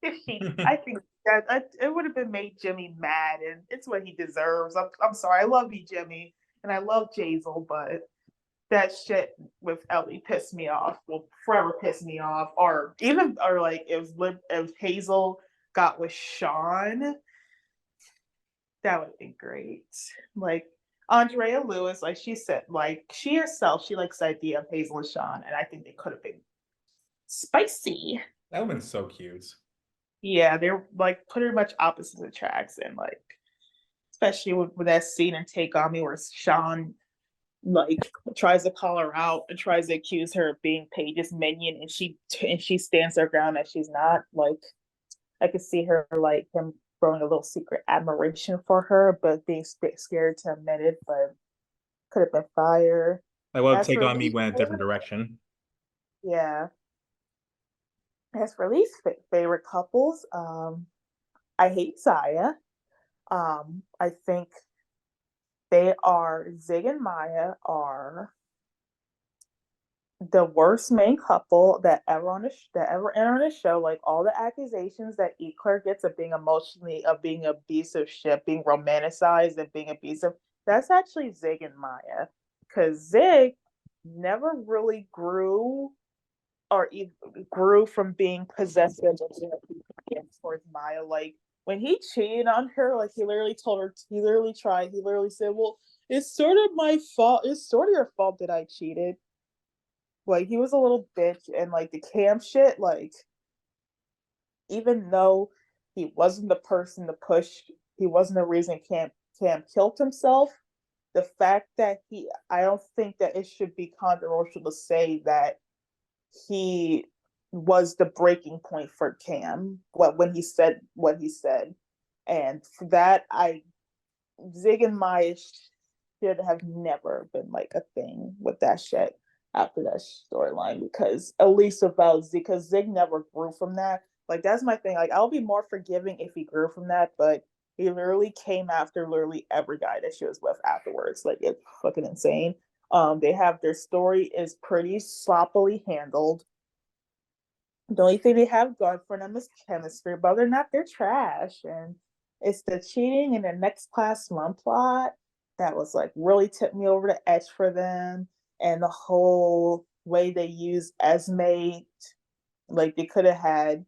if I think that it would have been made Jimmy mad, and it's what he deserves. I'm sorry, I love you, Jimmy, and I love Jazel, but that shit with Ellie pissed me off. Will forever piss me off. Or even or like if Hazel got with Sean, that would have been great. Like Andrea Lewis, like she said, like she herself, she likes the idea of Hazel and Sean, and I think they could have been spicy. That would have been so cute. Yeah, they're like pretty much opposites attracts, and like especially with that scene in Take On Me where Sean like tries to call her out and tries to accuse her of being Paige's minion, and she stands her ground that she's not. Like I could see her like him growing a little secret admiration for her, but being scared to admit it. But could have been fire. Like, what As Take for On Me least went a different favorite, direction. yeah. As for least favorite couples, I hate Zaya. I think they are Zig and Maya are the worst main couple that ever that ever entered on the show. Like all the accusations that Eclair gets of being emotionally of being abusive shit, being romanticized and being abusive, that's actually Zig and Maya. Because Zig never really grew or grew from being possessive towards Maya. Like when he cheated on her, like he literally told her, he literally tried, he literally said, well, it's sort of my fault. It's sort of your fault that I cheated. Like he was a little bitch, and like the Cam shit, like even though he wasn't the person to push, he wasn't the reason Cam killed himself. The fact that I don't think that it should be controversial to say that he was the breaking point for Cam. When he said what he said, and for that, Zig and Maya should have never been like a thing with that shit after that storyline, because at least about Zig, because Zig never grew from that. Like that's my thing. Like I'll be more forgiving if he grew from that, but he literally came after literally every guy that she was with afterwards. Like it's fucking insane. They have their story is pretty sloppily handled. The only thing they have going for them is chemistry, but other than that, they're trash. And it's the cheating and the next class slum plot that was like really tipped me over the edge for them. And the whole way they use Esme, like they could have had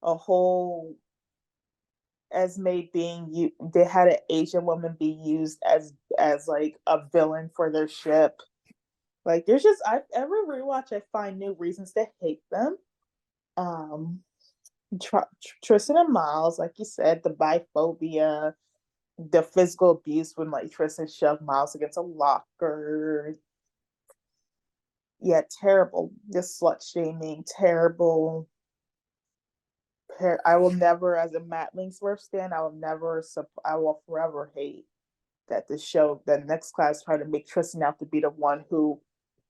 a whole Esme being you. They had an Asian woman be used as like a villain for their ship. Like there's just I every rewatch I find new reasons to hate them. Um, Tristan and Miles, like you said, the biphobia, the physical abuse when like Tristan shoved Miles against a locker. Yeah, terrible. The slut shaming, terrible. I will never, as a Matt Linksworth stan, I will forever hate that the show, that next class tried to make Tristan out to be the one who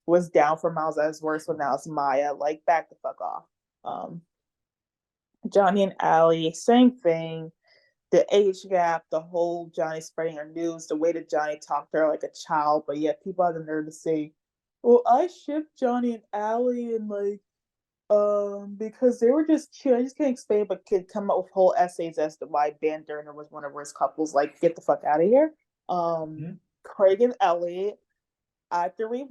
was down for Miles at his worst when now it's Maya. Like, back the fuck off. Um, Johnny and Allie, same thing. The age gap, the whole Johnny spreading her news, the way that Johnny talked to her like a child, but yet people have the nerve to say, "Well, I shipped Johnny and Allie, and like, because they were just cute." I just can't explain, but could come up with whole essays as to why Van Durner was one of his couples. Like, get the fuck out of here. Mm-hmm. Craig and Ellie, after binge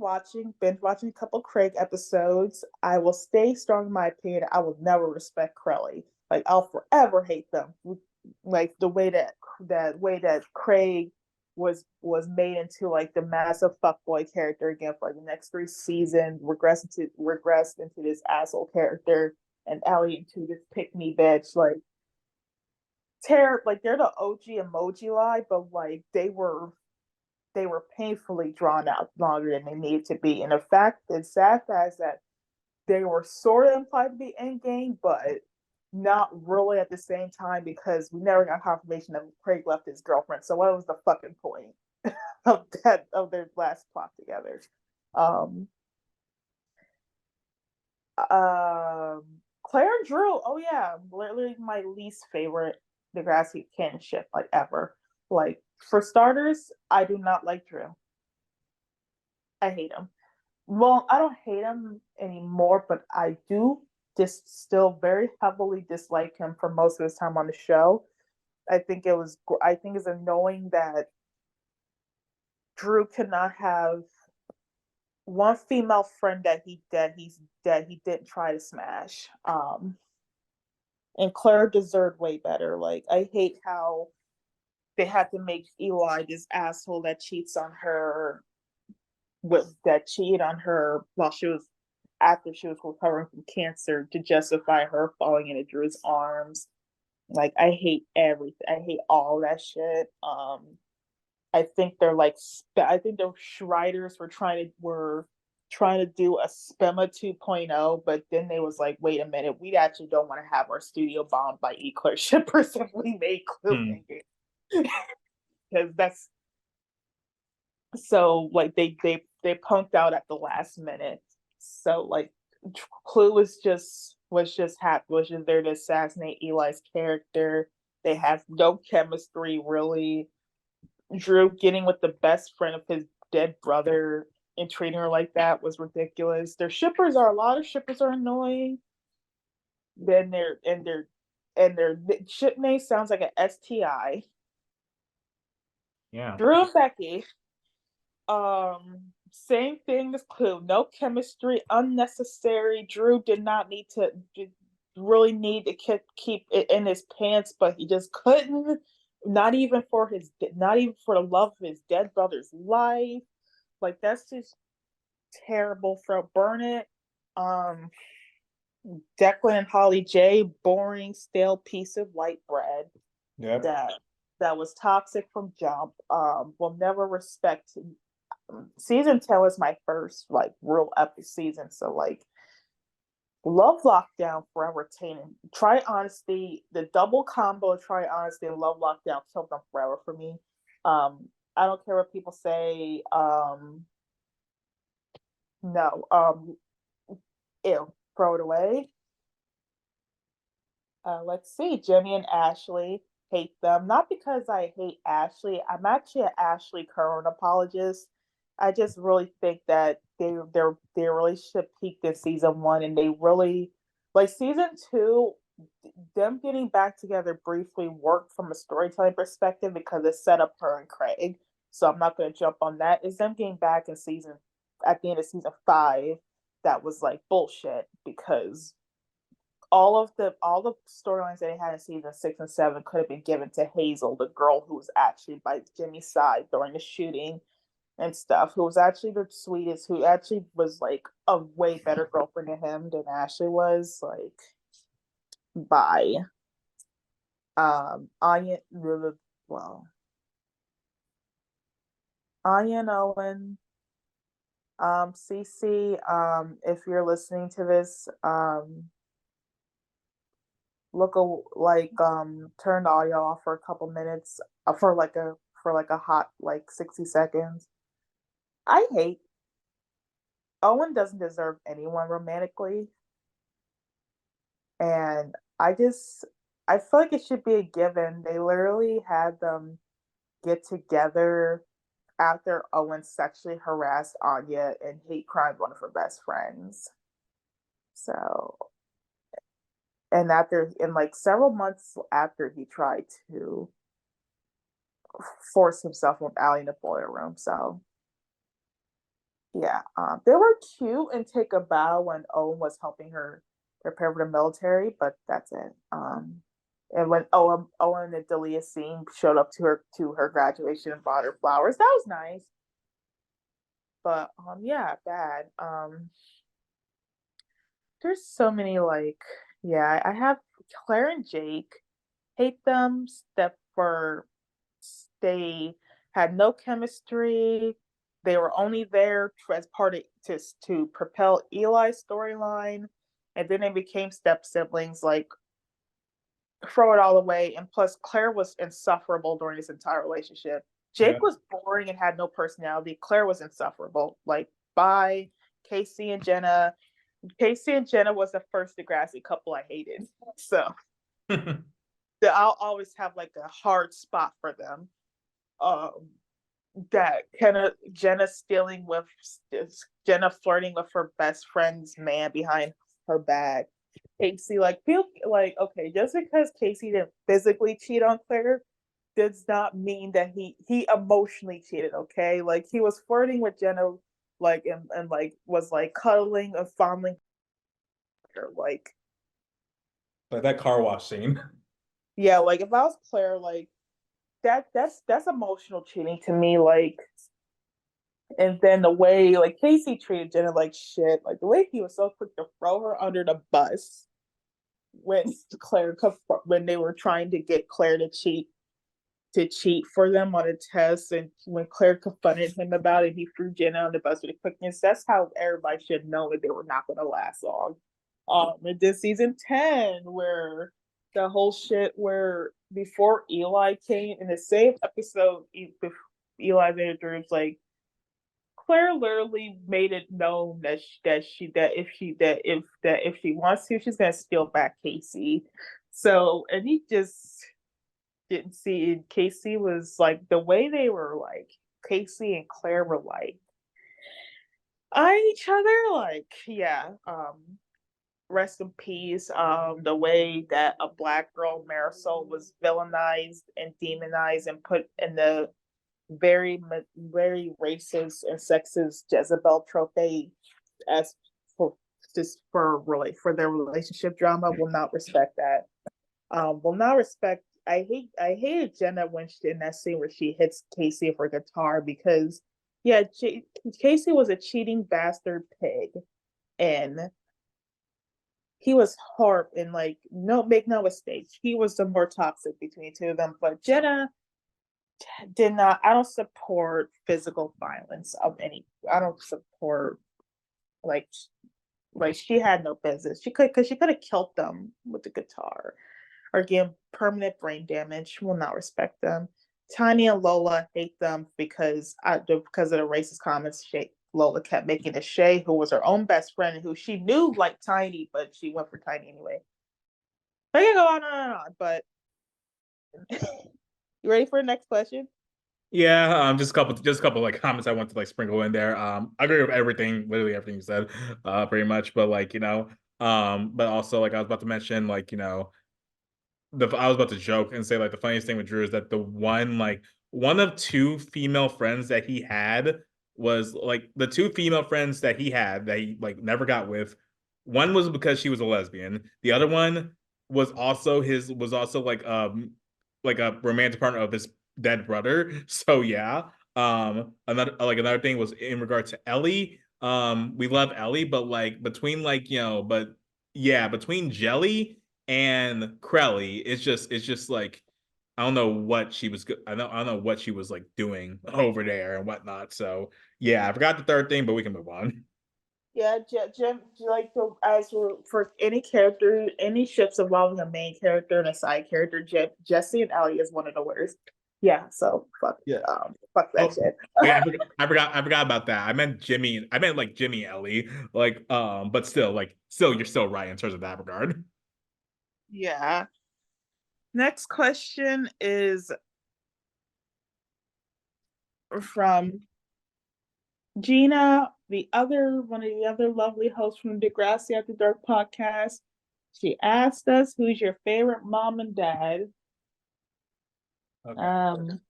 watching a couple Craig episodes, I will stay strong in my opinion. I will never respect Crowley. Like I'll forever hate them. Like the way that Craig was made into like the massive fuckboy character again for like, the next 3 seasons, regressed into this asshole character, and Ellie into this pick me bitch. Like like they're the OG emoji lie, but like they were painfully drawn out longer than they needed to be. And the sad fact is that they were sort of implied to be endgame, but not really at the same time, because we never got confirmation that Craig left his girlfriend. So what was the fucking point of their last plot together? Um, um, Claire and Drew. Oh yeah, literally my least favorite Degrassi kinship like ever. Like for starters, I do not like Drew. I hate him. Well, I don't hate him anymore, but I do just still very heavily dislike him for most of his time on the show. I think it's annoying that Drew could not have one female friend that he didn't try to smash. And Claire deserved way better. Like, I hate how they had to make Eli this asshole that cheats on her, with that cheated on her while she was, after she was recovering from cancer, to justify her falling into Drew's arms. Like, I hate everything. I hate all that shit. I think they're like, I think the writers were trying to do a Spema 2.0, but then they was like, wait a minute, we actually don't want to have our studio bombed by Eclair shippers if we make Clue Hmm. because that's so like they punked out at the last minute. So like Clue was just there to assassinate Eli's character. They have no chemistry really. Drew getting with the best friend of his dead brother and treating her like that was ridiculous. A lot of shippers are annoying. Then their ship name sounds like an STI. Yeah. Drew and Becky, same thing as Clue. No chemistry, unnecessary. Drew did not need to really need to keep it in his pants, but he just couldn't. Not even for the love of his dead brother's life. Like, that's just terrible. For Burn It. Um, Declan and Holly J, boring, stale piece of white bread Yep. that that was toxic from jump. Will never respect. Season 10 was my first like real epic season, so like Love Lockdown forever tainted. Try Honesty, the double combo of Try Honesty and Love Lockdown killed them forever for me. I don't care what people say. No, ew, throw it away. Let's see, Jimmy and Ashley, hate them. Not because I hate Ashley. I'm actually an Ashley Curran apologist. I just really think that their relationship peaked in season one, and they really like season two. Them getting back together briefly worked from a storytelling perspective because it set up her and Craig. So I'm not going to jump on that. Is them getting back in season at the end of season five that was like bullshit because all the storylines that they had in season 6 and 7 could have been given to Hazel, the girl who was actually by Jimmy's side during the shooting and stuff, who was actually the sweetest, who actually was like a way better girlfriend to him than Ashley was. Like, bye. Anya, well, Anya and Owen, Cece, if you're listening to this, look like turn the audio off for a couple minutes for like a hot like 60 seconds. I hate Owen doesn't deserve anyone romantically, and I feel like it should be a given. They literally had them get together after Owen sexually harassed Anya and hate crimed one of her best friends. So, and like several months after he tried to force himself on Allie in the boiler room. So yeah, they were cute and take a bow when Owen was helping her prepare for the military, but that's it. And when Owen and Delia scene showed up to her graduation and bought her flowers, that was nice. But yeah, bad. There's so many like yeah, I have Claire and Jake, hate them. Step for they had no chemistry. They were only there as part of to propel Eli's storyline, and then they became step siblings. Like, throw it all away. And plus, Claire was insufferable during this entire relationship. Yeah. Jake was boring and had no personality. Claire was insufferable. Like, bye, Casey and Jenna. Casey and Jenna was the first Degrassi couple I hated. So I'll always have like a hard spot for them. Um, that kind of Jenna flirting with her best friend's man behind her back. Casey, like, feel like, okay, just because Casey didn't physically cheat on Claire does not mean that he emotionally cheated. Okay, like, he was flirting with Jenna, like, and like was like cuddling and fondling her. Like, Like that car wash scene. Yeah, like if I was Claire, like that's emotional cheating to me. Like, and then the way like Casey treated Jenna like shit, like the way he was so quick to throw her under the bus when when they were trying to get Claire to cheat for them on a test, and when Claire confronted him about it, he threw Jenna on the bus with the quickness. That's how everybody should know that they were not going to last long. And then season 10, where the whole shit where before Eli came in the same episode, Eli Vander's like Claire literally made it known that if she wants to, she's gonna steal back Casey. So, and he just didn't see Casey was like the way they were like Casey and Claire were like eyeing each other, like yeah. Rest in peace. The way that a black girl Marisol was villainized and demonized and put in the very racist and sexist Jezebel trophy as for just for really for their relationship drama will not respect that. Will not respect. I hated Jenna when she in that scene where she hits Casey with her guitar because yeah, Casey was a cheating bastard pig and he was horrible and like no make no mistake, he was the more toxic between the two of them. But Jenna did not. I don't support physical violence of any. I don't support like she had no business. She could have killed them with the guitar or give permanent brain damage. Will not respect them. Tiny and Lola hate them because of the racist comments. Lola kept making to Shay, who was her own best friend and who she knew like Tiny, but she went for Tiny anyway. I can go on and on, but you ready for the next question? Yeah, just a couple like comments I want to like sprinkle in there. I agree with everything, literally everything you said, pretty much. But like, but also like I was about to mention, like, the I was about to joke and say like the funniest thing with Drew is that the one of two female friends that he had was like the two female friends that he had that he like never got with. One was because she was a lesbian. The other one was also like a romantic partner of his dead brother. So yeah. Another thing was in regard to Ellie. We love Ellie, but like between like but yeah, between Jelly and Crowley, it's just like I don't know what she was I don't know what she was like doing over there and whatnot. So yeah, I forgot the third thing, but we can move on. Yeah, Jim, like as for any character, any ships involving a main character and a side character, Jesse and Ellie is one of the worst. Yeah, so Yeah. fuck that Oh, shit. oh yeah, I forgot about that. I meant Jimmy. I meant like Jimmy Ellie. Like, but still, you're still right in terms of that regard. Yeah. Next question is from Gina, the other one of the other lovely hosts from Degrassi After Dark podcast. She asked us, "Who's your favorite mom and dad?" Okay. Um,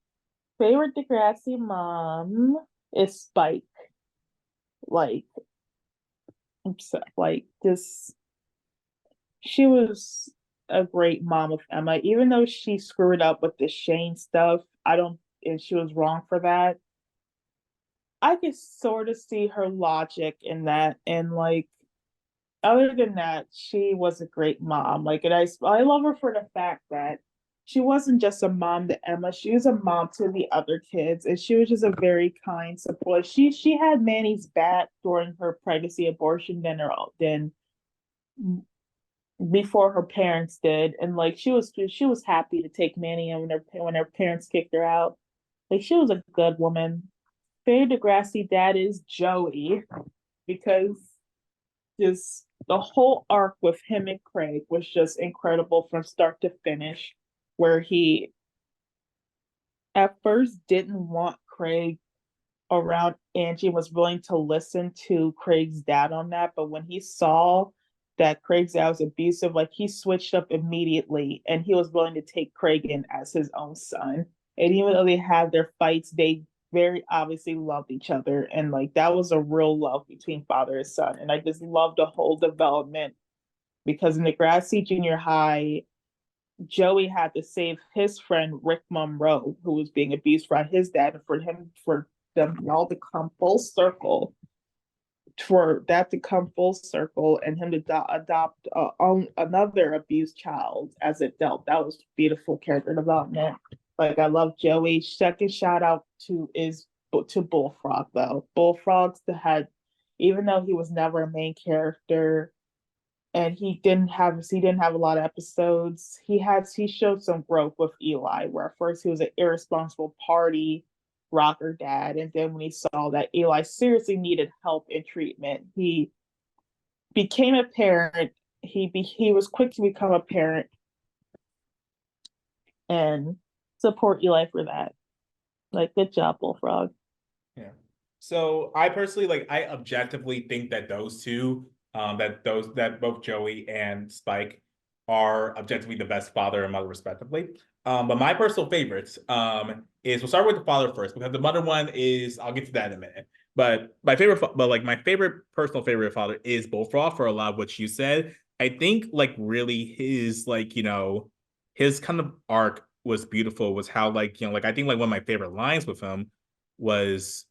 favorite Degrassi mom is Spike. Like, like this, she was a great mom of Emma, even though she screwed up with the Shane stuff. I don't, and she was wrong for that. I could sort of see her logic in that, and like other than that, she was a great mom. Like, and I love her for the fact that she wasn't just a mom to Emma; she was a mom to the other kids, and she was just a very kind support. She had Manny's back during her pregnancy abortion than before her parents did, and like she was happy to take Manny in when her parents kicked her out. Like she was a good woman. Favorite Degrassi dad is Joey because just the whole arc with him and Craig was just incredible from start to finish, where he at first didn't want Craig around Angie, was willing to listen to Craig's dad on that, but when he saw that Craig's dad was abusive, like he switched up immediately and he was willing to take Craig in as his own son. And even though they had their fights, they very obviously loved each other. And like that was a real love between father and son. And I just love the whole development because in Degrassi Junior High, Joey had to save his friend Rick Monroe, who was being abused by his dad, and for them all to come full circle, for that to come full circle, and him to adopt another abused child as it dealt. That was beautiful character development. Like I love Joey. Second shout out to Bullfrog though. Bullfrog's the head, even though he was never a main character and he didn't have a lot of episodes. He showed some growth with Eli, where at first he was an irresponsible party rocker dad, and then when he saw that Eli seriously needed help and treatment, he became a parent. He was quick to become a parent and support Eli for that. Like, good job, Bullfrog. Yeah. So I personally like I objectively think that those two, that both Joey and Spike are objectively the best father and mother respectively. But my personal favorites is we'll start with the father first because the mother one is I'll get to that in a minute. But my favorite personal favorite father is Bullfrog for a lot of what you said. I think like really his like his kind of arc was beautiful was how like like I think like one of my favorite lines with him was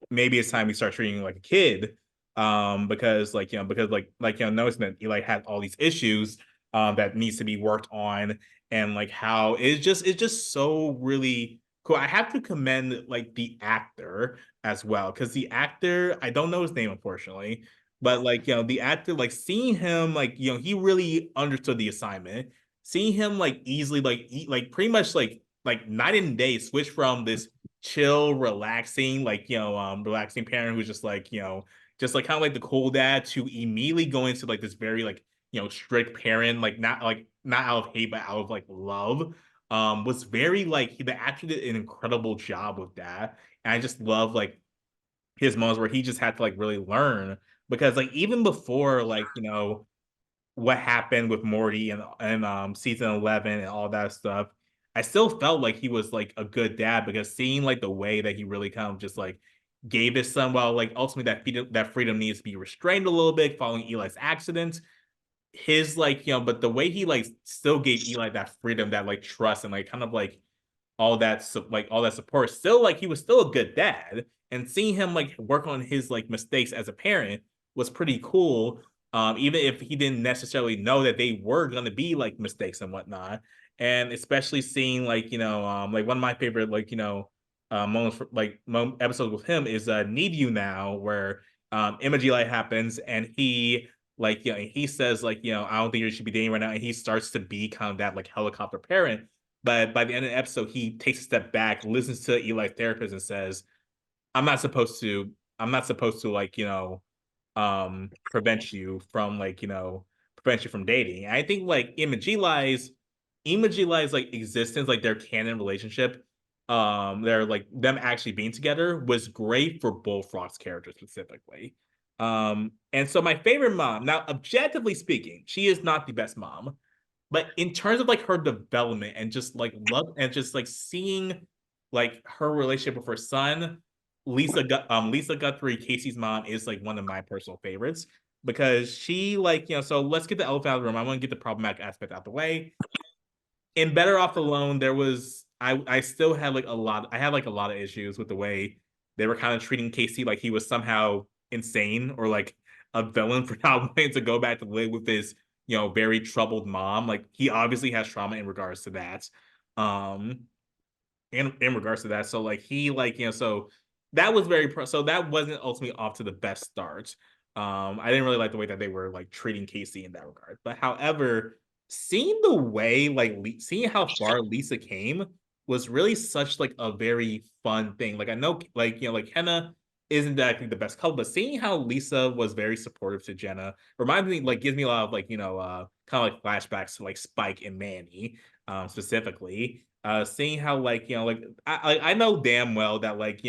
maybe it's time we start treating you like a kid. Because noticing that Eli had all these issues that needs to be worked on, and like how it's just so really cool. I have to commend like the actor as well, because the actor, I don't know his name unfortunately, but like the actor, like seeing him like he really understood the assignment. Seeing him like easily like eat like pretty much like night and day switch from this chill, relaxing, like relaxing parent who's just like just like kind of like the cool dad to immediately going to like this very like strict parent, like not out of hate but out of like love. Was very like the actor did an incredible job with that, and I just love like his moments where he just had to like really learn, because like even before like what happened with Morty and season 11 and all that stuff, I still felt like he was like a good dad, because seeing like the way that he really kind of just like gave his son, while like ultimately that freedom needs to be restrained a little bit following Eli's accident, his like but the way he like still gave Eli that freedom, that like trust, and like kind of like all that support, still like he was still a good dad, and seeing him like work on his like mistakes as a parent was pretty cool. Even if he didn't necessarily know that they were going to be like mistakes and whatnot, and especially seeing like one of my favorite moments for, episodes with him is Need You Now, where Image Eli happens, and he he says like I don't think you should be dating right now, and he starts to be kind of that like helicopter parent. But by the end of the episode, he takes a step back, listens to Eli's therapist, and says, "I'm not supposed to. I'm not supposed to prevent you from prevent you from dating." And I think like Image Eli's like existence, like their canon relationship, they're like them actually being together was great for Bullfrog's character specifically. And so my favorite mom, now objectively speaking, she is not the best mom, but in terms of like her development and just like love and just like seeing like her relationship with her son, Lisa Guthrie, Casey's mom, is like one of my personal favorites, because she like so let's get the elephant out of the room. I want to get the problematic aspect out of the way. In Better Off Alone, there was I still had like a lot. I had like a lot of issues with the way they were kind of treating Casey like he was somehow insane or like a villain for not wanting to go back to live with his very troubled mom. Like he obviously has trauma in regards to that. Um, in regards to that, so like he like so that was so that wasn't ultimately off to the best start. I didn't really like the way that they were like treating Casey in that regard, but however, seeing the way seeing how far Lisa came was really such like a very fun thing. Like I know like like Henna isn't that I think the best couple, but seeing how Lisa was very supportive to Jenna reminds me, like gives me a lot of like kind of like flashbacks to like Spike and Manny, specifically. Seeing how like I know damn well that like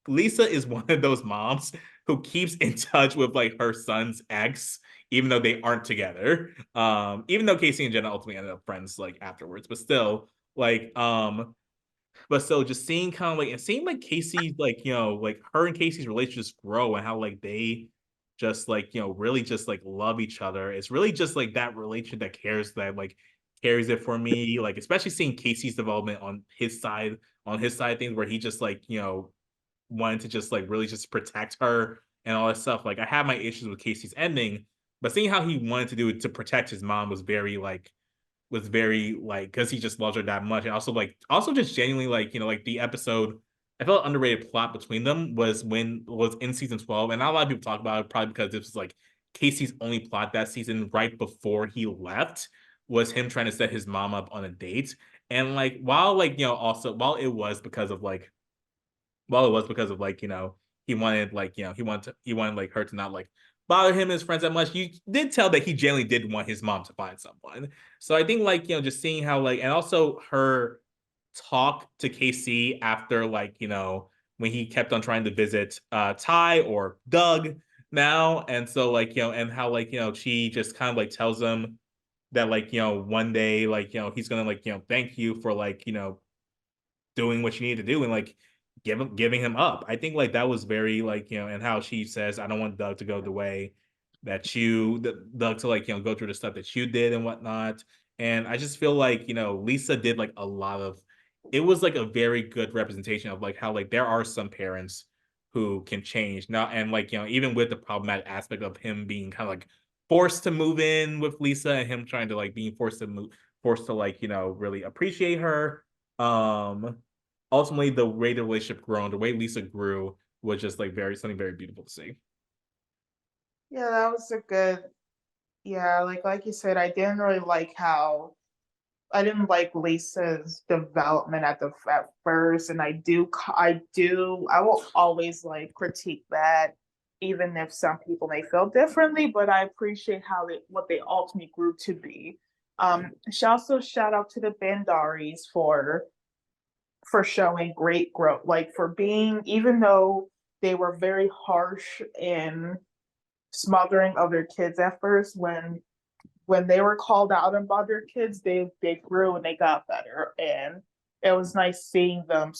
Lisa is one of those moms who keeps in touch with like her son's ex, even though they aren't together. Even though Casey and Jenna ultimately ended up friends like afterwards, but still like just seeing kind of like and seeing like Casey like like her and Casey's relationships grow, and how like they just like really just like love each other. It's really just like that relation that cares, that like carries it for me. Like especially seeing Casey's development on his side of things, where he just like wanted to just like really just protect her and all that stuff. Like I have my issues with Casey's ending, but seeing how he wanted to do it to protect his mom was very like, because he just loves her that much. And also just genuinely like like the episode, I felt underrated plot between them was in season 12, and not a lot of people talk about it, probably because this was like Casey's only plot that season. Right before he left was him trying to set his mom up on a date. And like while like also while it was because of like he wanted like he wanted like her to not like bother him and his friends that much, you did tell that he genuinely did want his mom to find someone. So I think like just seeing how like, and also her talk to KC after like when he kept on trying to visit Ty or Doug now. And so like and how like she just kind of like tells him that like one day like he's gonna like thank you for like doing what you need to do, and like giving him up. I think like that was very like and how she says, I don't want Doug to go the way Doug to like go through the stuff that you did and whatnot. And I just feel like Lisa did like a lot of, it was like a very good representation of like how like there are some parents who can change now, and like even with the problematic aspect of him being kind of like forced to move in with Lisa, and him trying to like being forced to like really appreciate her. um Ultimately the way the relationship grown, the way Lisa grew was just like something very beautiful to see. Yeah, that was a good. Yeah, like you said, I didn't like Lisa's development at first, and I will always like critique that, even if some people may feel differently. But I appreciate what they ultimately grew to be. Also shout out to the Bandaris for showing great growth, like for being, even though they were very harsh in smothering of their kids at first, when they were called out about their kids, they grew and they got better. And it was nice seeing them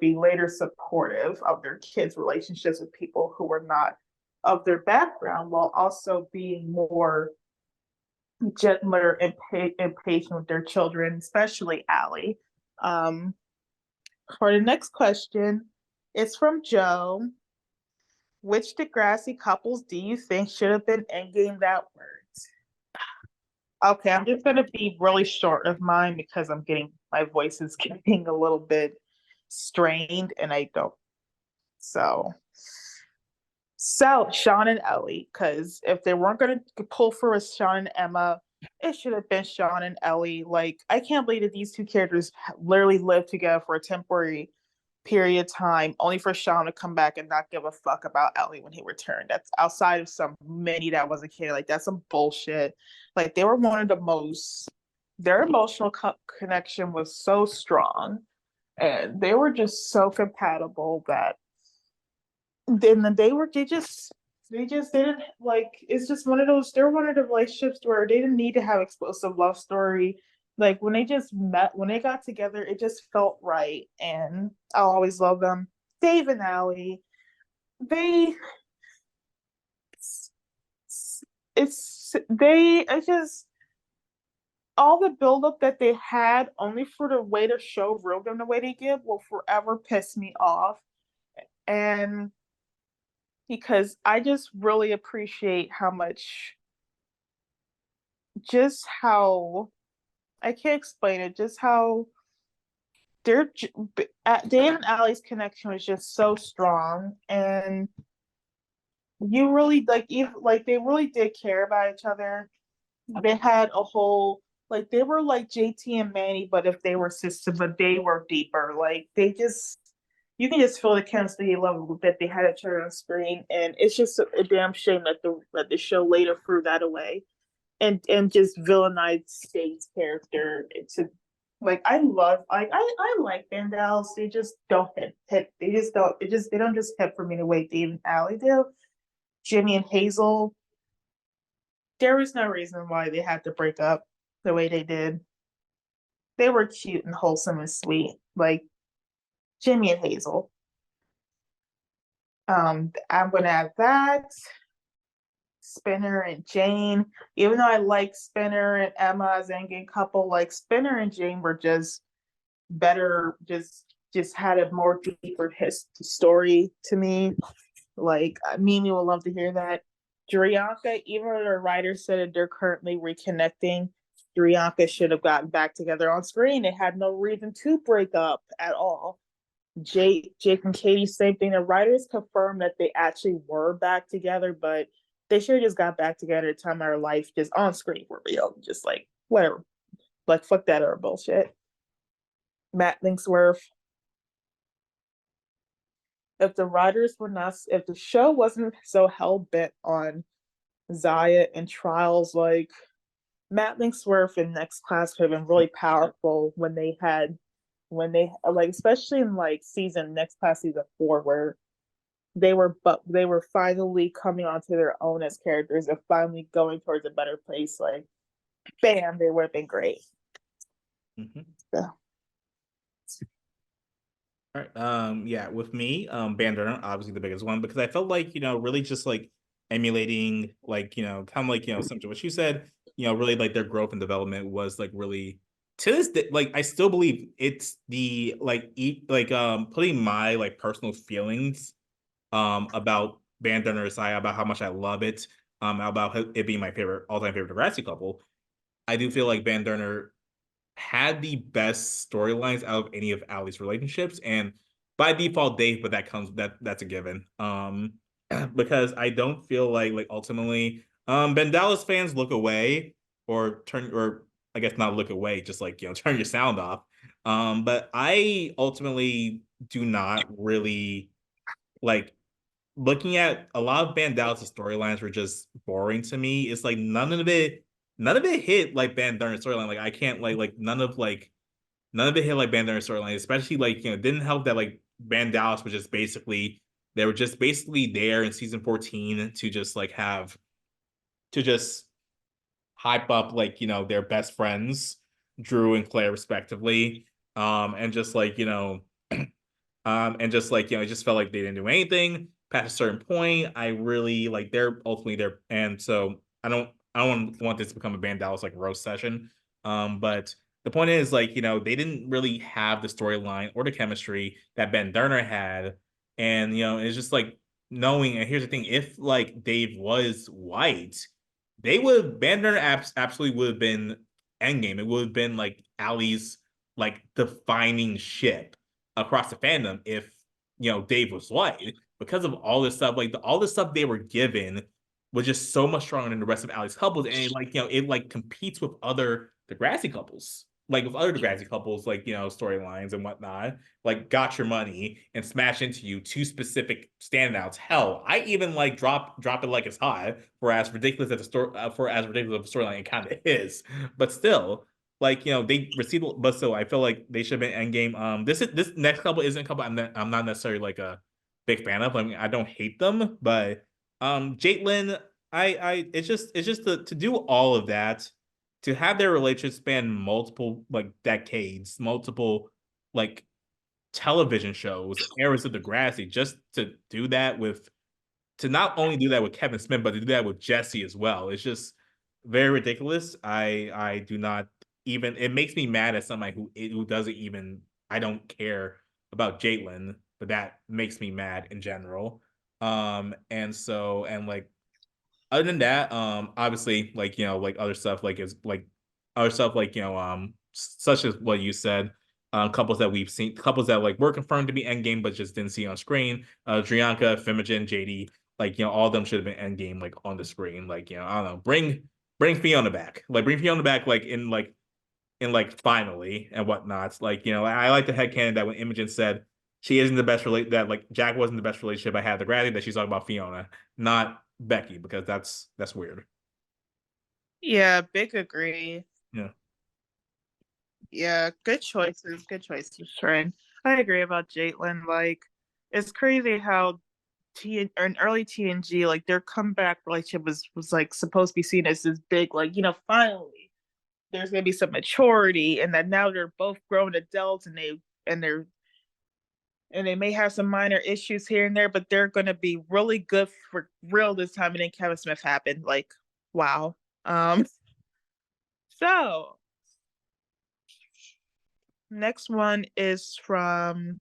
be later supportive of their kids' relationships with people who were not of their background, while also being more gentler and patient with their children, especially Allie. Um, for the next question, it's from Joe. Which Degrassi couples do you think should have been endgame that words? Okay, I'm just gonna be really short of mine because my voice is getting a little bit strained and I don't. So, so Sean and Ellie, because if they weren't gonna pull for a Sean and Emma, it should have been Sean and Ellie. Like, I can't believe that these two characters literally lived together for a temporary period of time, only for Sean to come back and not give a fuck about Ellie when he returned. That's outside of some many that was a kid. Like, that's some bullshit. Like, they were one of the most, their emotional connection was so strong, and they were just so compatible that then they didn't, like, it's just one of those, they're one of the relationships where they didn't need to have explosive love story. Like when they just met, when they got together, it just felt right. And I'll always love them. Dave and Allie, they it's just all the buildup that they had, only for the way the show wrote them the way they did, will forever piss me off. And because I just really appreciate how much, just how, I can't explain it, just how they're Dave and Allie's connection was just so strong, and you really like, even like they really did care about each other. They had a whole, like, they were like JT and Manny, but if they were sisters, but they were deeper. Like they just, you can just feel the chemistry level that they had each other on screen, and it's just a damn shame that the show later threw that away and just villainized State's character. It's a, like, I like Vandals. They just don't hit. They just don't. They don't just hit for me the way Dave and Allie do. Jimmy and Hazel. There was no reason why they had to break up the way they did. They were cute and wholesome and sweet, like Jimmy and Hazel. I'm gonna add that. Spinner and Jane. Even though I like Spinner and Emma as endgame couple, like Spinner and Jane were just better, just had a more deeper story to me. Like Mimi would love to hear that. Drianka, even though the writers said that they're currently reconnecting, Drianka should have gotten back together on screen. They had no reason to break up at all. Jake and Katie, same thing. The writers confirmed that they actually were back together, but they should have just got back together at the time of their life, just on screen for real. Just like whatever. Like fuck that or bullshit. Matt Linksworth. If the writers were not, if the show wasn't so hell bent on Zaya and trials, like Matt Linksworth in Next Class could have been really powerful when they like, especially in like season Next Class season 4, where they were finally coming onto their own as characters and finally going towards a better place. Like, bam, they would have been great. Mm-hmm. So. All right. Yeah, with me, Bandana, obviously the biggest one, because I felt like, really just like emulating, like, kind of like, similar to what you said, really like their growth and development was like really to this day, like I still believe it's the like putting my like personal feelings about Bandana and Saya, about how much I love it, about it being my favorite all-time favorite Degrassi couple. I do feel like Bandana had the best storylines out of any of Ali's relationships, and by default, Dave, but that's a given. Because I don't feel like ultimately, Ben Dallas fans look away or I guess not look away, just like turn your sound off. But I ultimately do not really like looking at a lot of Van Dallas' storylines were just boring to me. It's like none of it hit like Van Darren's storyline. Like I can't none of it hit like Van Darren's storyline, especially like it didn't help that like Van Dallas was just basically they were just basically there in season 14 to just like have to just hype up like their best friends, Drew and Claire respectively. And just like and just like, it just felt like they didn't do anything past a certain point. I really like they're ultimately there. And so I don't want this to become a Band Dallas like roast session. But the point is like, they didn't really have the storyline or the chemistry that Ben Derner had. And it's just like knowing, and here's the thing, if like Dave was white, they would Ben Derner absolutely would have been endgame. It would have been like Ali's like defining ship across the fandom if Dave was white, because of all this stuff. Like all the stuff they were given was just so much stronger than the rest of Ali's couples, and like it like competes with other Degrassi couples, like with other Degrassi couples, like storylines and whatnot. Like Got Your Money and Smash Into You, two specific standouts. Hell, I even like drop it like it's hot for as ridiculous as the story for as ridiculous of a storyline it kind of is, but still like they received, but still I feel like they should have been endgame. This next couple isn't a couple I'm not necessarily like a big fan of. I mean, I don't hate them, but Jaitlyn, I it's just to do all of that, to have their relationship span multiple like decades, multiple like television shows, eras of Degrassi, just to do that with to not only do that with Kevin Smith, but to do that with Jesse as well. It's just very ridiculous. I do not even. It makes me mad as somebody who doesn't even. I don't care about Jaitlyn, but that makes me mad in general. And so and like other than that, obviously like like other stuff like is like other stuff like such as what you said, couples that we've seen, couples that like were confirmed to be endgame but just didn't see on screen. Drianka, Fimogen, JD, like all of them should have been endgame like on the screen. Like I don't know, bring Fiona back, like bring Fiona back in like finally and whatnot. Like I like the headcanon that when Imogen said she isn't the best relate that like Jack wasn't the best relationship I had the gravity, that she's talking about Fiona, not Becky, because that's weird. Yeah, big agree. Yeah. Yeah, good choices. Good choices, Trent. I agree about Jaitlyn. Like, it's crazy how or an early TNG, like their comeback relationship was like supposed to be seen as this big, like, finally there's gonna be some maturity, and that now they're both grown adults and they're and they may have some minor issues here and there, but they're going to be really good for real this time. And then Kevin Smith happened. Like, wow. Um, so next one is from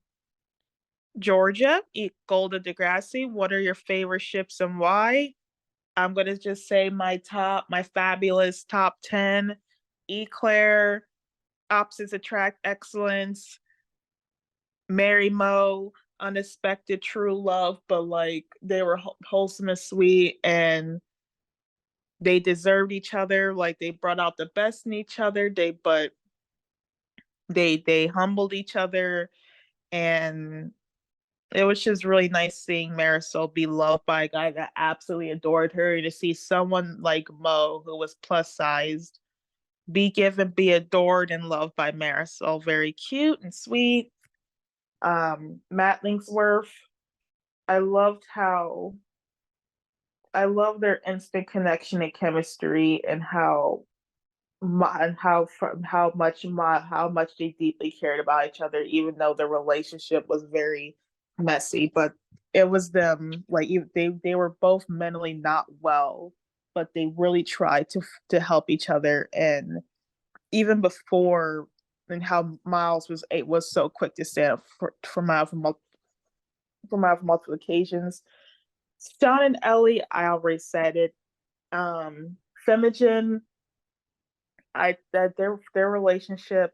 Georgia. Golda Degrassi. What are your favorite ships and why? I'm gonna just say my fabulous top 10. Eclair, Opposites Attract Excellence, Mary Mo, Unexpected True Love, but like they were wholesome and sweet, and they deserved each other. Like they brought out the best in each other. They humbled each other, and it was just really nice seeing Marisol be loved by a guy that absolutely adored her. To see someone like Mo, who was plus sized, be given, be adored, and loved by Marisol. Very cute and sweet. Matt Linksworth, I loved how I love their instant connection and chemistry, and how much they deeply cared about each other, even though the relationship was very messy. But it was them, like they were both mentally not well, but they really tried to help each other. And even before, and how Miles was so quick to stand up for Miles for multiple occasions. Sean and Ellie, I already said it. Femigen, I that their relationship,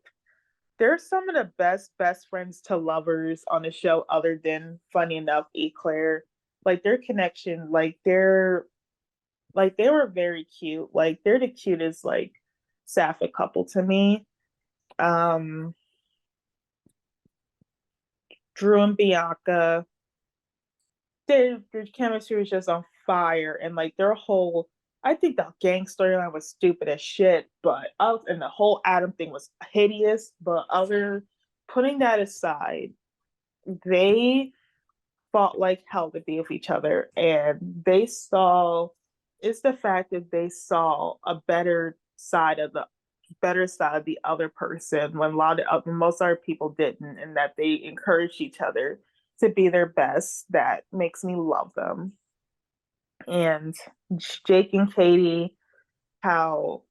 they're some of the best friends to lovers on the show, other than funny enough Eclair. Like their connection, they were very cute. Like they're the cutest like sapphic couple to me. Um Drew and Bianca, their chemistry was just on fire, and like their whole, I think the gang storyline was stupid as shit, but and the whole Adam thing was hideous. But other putting that aside, they fought like hell to be with each other, and they saw, it's the fact that they saw a better side of the other person when most other people didn't, and that they encouraged each other to be their best. That makes me love them. And Jake and Katie, how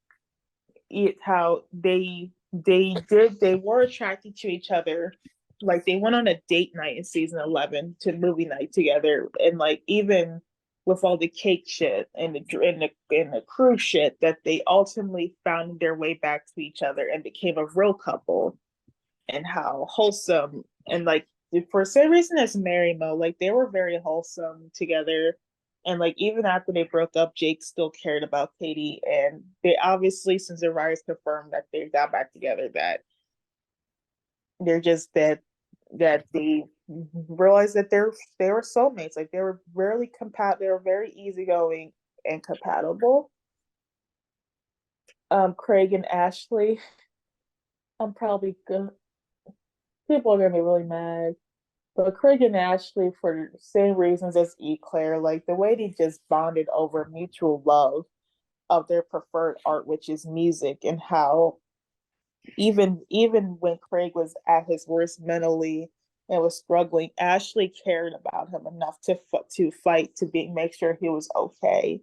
how they were attracted to each other. Like they went on a date night in season 11 to movie night together, and like even with all the cake shit and the cruise shit, that they ultimately found their way back to each other and became a real couple. And how wholesome, and like for some reason as Mary Mo, like they were very wholesome together. And like even after they broke up, Jake still cared about Katie, and they obviously, since the writers confirmed that they got back together, that they're just that they realized that they were soulmates. Like they were really they were very easygoing and compatible. Craig and Ashley, I'm probably good. People are gonna be really mad. But Craig and Ashley, for the same reasons as Eclair, like the way they just bonded over mutual love of their preferred art, which is music, and how even when Craig was at his worst mentally and was struggling, Ashley cared about him enough to fight to make sure he was okay,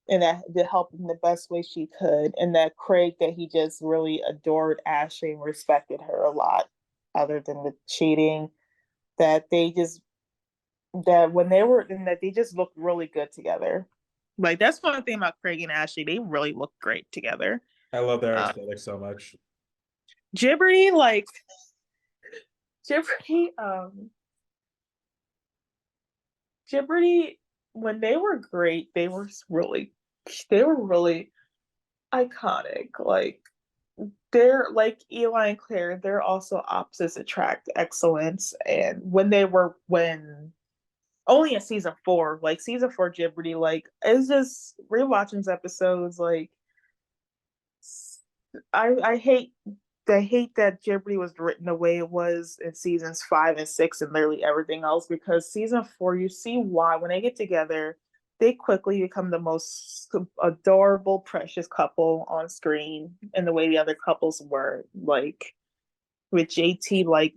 and that to help him the best way she could. And that Craig, that he just really adored Ashley and respected her a lot, other than the cheating. That they just that when they were and that they just looked really good together. Like that's one thing about Craig and Ashley; they really look great together. I love their Uh, aesthetic so much. Gibberty, like Gibberty, Gibberty, when they were great, they were really iconic. Like they're like Eli and Claire, they're also opposites attract excellence. And when only in season 4, like season 4 Gibberty, like it's just rewatching episodes, like I hate that Jeopardy was written the way it was in seasons 5 and 6 and literally everything else, because season 4, you see why when they get together, they quickly become the most adorable, precious couple on screen, and the way the other couples were. Like with JT like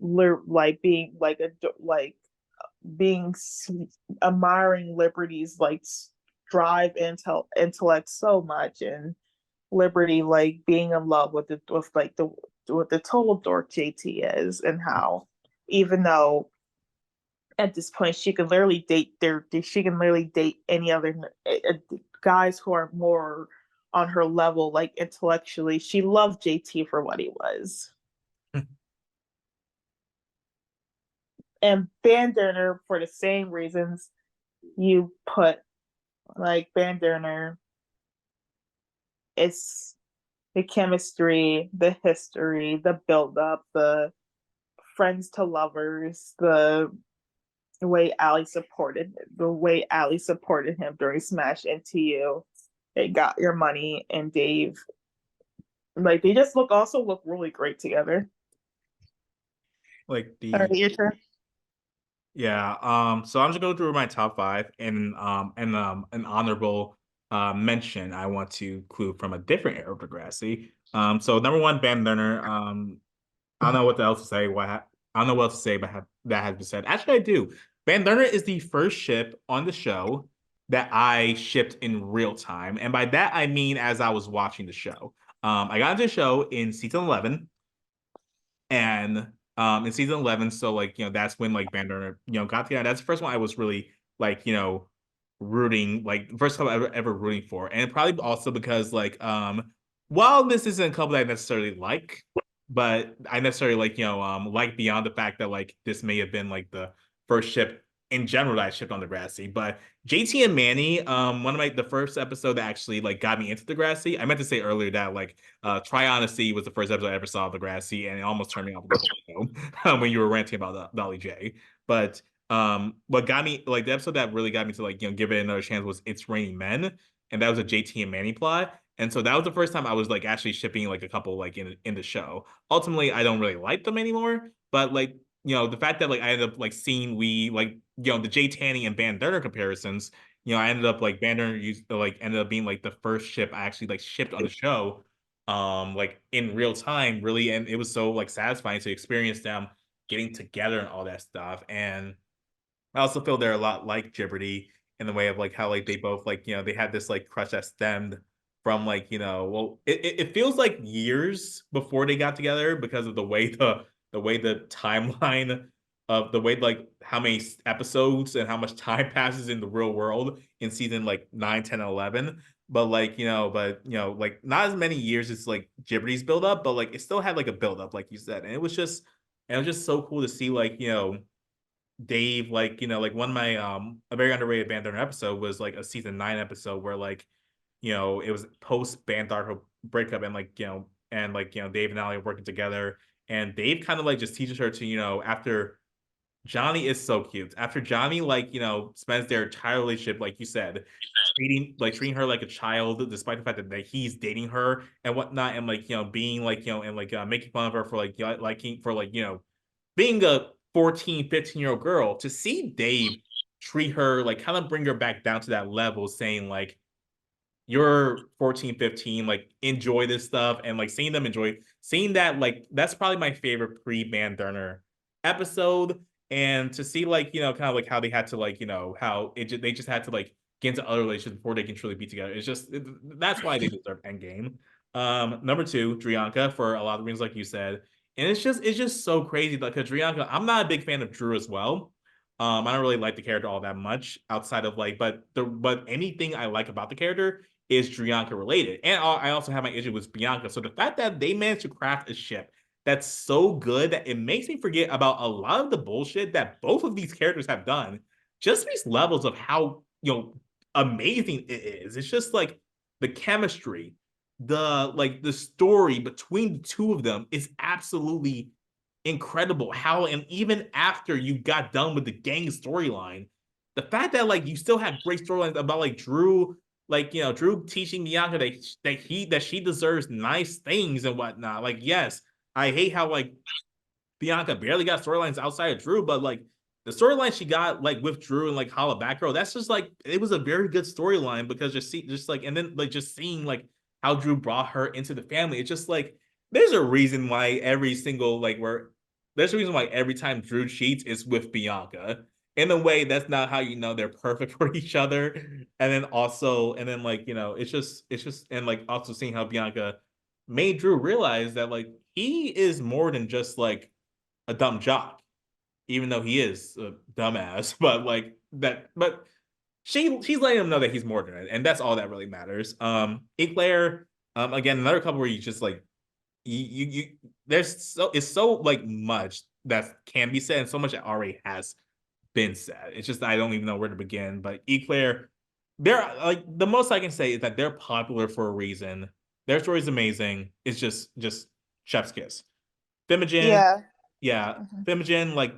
being like a like being admiring Liberty's like drive intellect so much, and Liberty like being in love with the total dork JT is, and how even though at this point she can literally date any other guys who are more on her level like intellectually. She loved JT for what he was. And Bandurner for the same reasons you put like Bandurner. It's the chemistry, the history, the build up, the friends to lovers, the way Ali supported him during Smash Into You. They got your money and Dave. Like they just look really great together. Like All right, the your turn. Yeah, so I'm just going through my top five and an honorable mention I want to include from a different era of Degrassi. So number one, Bam Turner. I don't know what else to say. I don't know what else to say, but that has been said. Actually, I do. Van Turner is the first ship on the show that I shipped in real time, and by that I mean as I was watching the show. I got into the show in season 11, and in season 11, so like that's when like Bandurner got together. That's the first one I was really like rooting, like first time ever rooting for. And probably also because like while this isn't a couple that I necessarily like, but I necessarily like beyond the fact that like this may have been like the first ship in general that I shipped on Degrassi. But JT and Manny, one of the first episode that actually like got me into Degrassi. I meant to say earlier that like Try Honesty was the first episode I ever saw of Degrassi, and it almost turned me off the whole show when you were ranting about Dolly J. But what got me like the episode that really got me to like give it another chance was It's Raining Men, and that was a JT and Manny plot. And so that was the first time I was like actually shipping like a couple like in the show. Ultimately, I don't really like them anymore, but like the fact that like I ended up like seeing we like the Jay Tanny and Bandurner comparisons. I ended up like Bandurner used like ended up being like the first ship I actually like shipped on the show, like in real time, really, and it was so like satisfying to experience them getting together and all that stuff. And I also feel they're a lot like Jeopardy in the way of like how like they both like they had this like crush that stemmed from like well it feels like years before they got together because of the way the timeline of the way like how many episodes and how much time passes in the real world in season like 9, 10, and 11. But like like not as many years as like Jeopardy's build up, but like it still had like a build up like you said, and it was just so cool to see like Dave, like, like one of my a very underrated Bandana episode was like a season 9 episode where like, it was post Bandar breakup and like, and like, Dave and Ali are working together. And Dave kind of like just teaches her to, after Johnny is so cute. After Johnny, like, spends their entire relationship, like you said, treating her like a child, despite the fact that he's dating her and whatnot, and like, being like, and like making fun of her for like liking for like, being a 14, 15-year-old girl, to see Dave treat her, like kind of bring her back down to that level, saying like, you're 14, 15, like enjoy this stuff, and like seeing that, like that's probably my favorite pre-Van Durner episode. And to see like, kind of like how they had to like, how they just had to like get into other relationships before they can truly be together. That's why they deserve Endgame. Number two, Drianka, for a lot of reasons, like you said. And it's just so crazy because Drianka, I'm not a big fan of Drew as well. I don't really like the character all that much outside of like, but anything I like about the character is Drianka related. And I also have my issue with Bianca. So the fact that they managed to craft a ship that's so good that it makes me forget about a lot of the bullshit that both of these characters have done. Just these levels of how amazing it is. It's just like the chemistry, the story between the two of them is absolutely incredible. How, and even after you got done with the gang storyline, the fact that like you still have great storylines about like Drew, like Drew teaching Bianca that she deserves nice things and whatnot. Like, yes, I hate how like Bianca barely got storylines outside of Drew, but like the storyline she got like with Drew and like Holla Back Row, that's just like it was a very good storyline because just like, and then like just seeing like how Drew brought her into the family, it's just like there's a reason why every single like where there's a reason why every time Drew cheats is with Bianca. In a way, that's not how you know they're perfect for each other. And then also, and then like, it's just and like also seeing how Bianca made Drew realize that like he is more than just like a dumb jock, even though he is a dumbass, but like that but she's letting him know that he's more than it, and that's all that really matters. Eclair, again, another couple where you just like you there's so it's so like much that can be said and so much that already has been said. It's just I don't even know where to begin. But Eclair, they're like the most I can say is that they're popular for a reason. Their story is amazing. It's just chef's kiss. Fimogen, Yeah. yeah, Mhm. Fimogen, like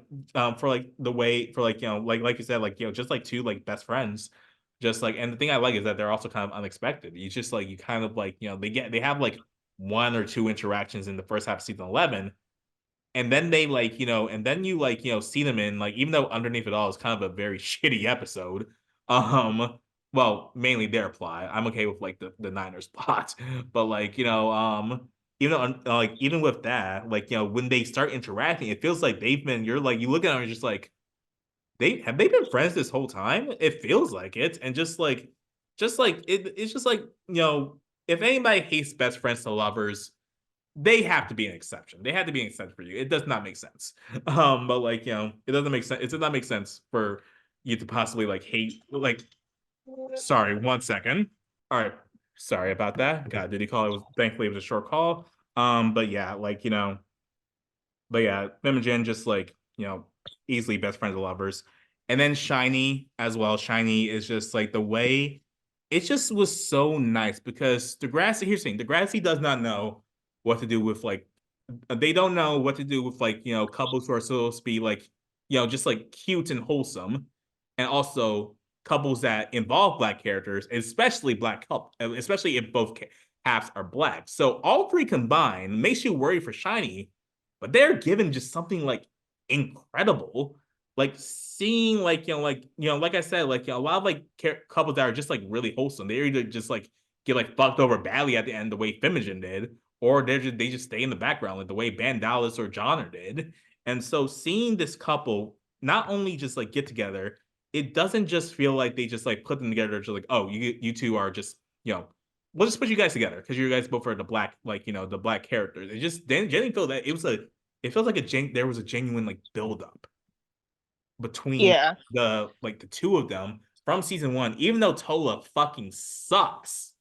for like the way for like like you said, like just like two like best friends. Just like and the thing I like is that they're also kind of unexpected. You just like you kind of like they have like one or two interactions in the first half of season 11, and then they like and then you like see them in like even though underneath it all is kind of a very shitty episode. um well, mainly their plot. I'm okay with like the Niners plot, but like even though like even with that, like when they start interacting, it feels like they've been you're like you look at them and just like they been friends this whole time. It feels like it. And just like it's just like if anybody hates best friends to lovers, they have to be an exception. They have to be an exception for you. It does not make sense. But like it doesn't make sense. It does not make sense for you to possibly like hate. Like, sorry, 1 second. All right, sorry about that. God, did he call? It was thankfully it was a short call. But yeah, like but yeah, Imogen just like easily best friends of lovers, and then Shiny as well. Shiny is just like the way it just was so nice because Degrassi. Here's the thing: Degrassi does not know what to do with like they don't know what to do with like couples who are supposed to be like just like cute and wholesome, and also couples that involve black characters, especially black couple, especially if both halves are black. So all three combined makes you worry for Shiny, but they're given just something like incredible. Like seeing like like I said, like a lot of like couples that are just like really wholesome. They either just like get like fucked over badly at the end the way Fimogen did, or they just stay in the background like the way Bandalis or Johnner did. And so seeing this couple not only just like get together, it doesn't just feel like they just like put them together just like, oh, you two are just we'll just put you guys together because you guys both are the black like the black characters. It just then Jenny felt that it feels like there was a genuine like build up between Yeah. the two of them from season one, even though Tola fucking sucks.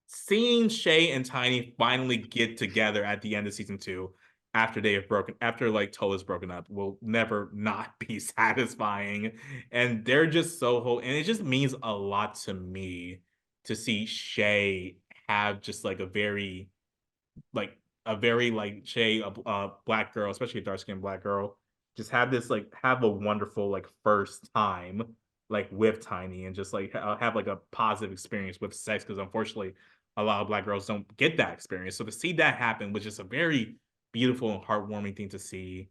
Seeing Shay and Tiny finally get together at the end of season two after like Tola's broken up will never not be satisfying. And they're just so whole and it just means a lot to me to see Shay have just like a very like Shay, a black girl, especially a dark skinned black girl, just have this like have a wonderful like first time like with Tiny and just like have like a positive experience with sex because unfortunately a lot of black girls don't get that experience. So to see that happen was just a very beautiful and heartwarming thing to see.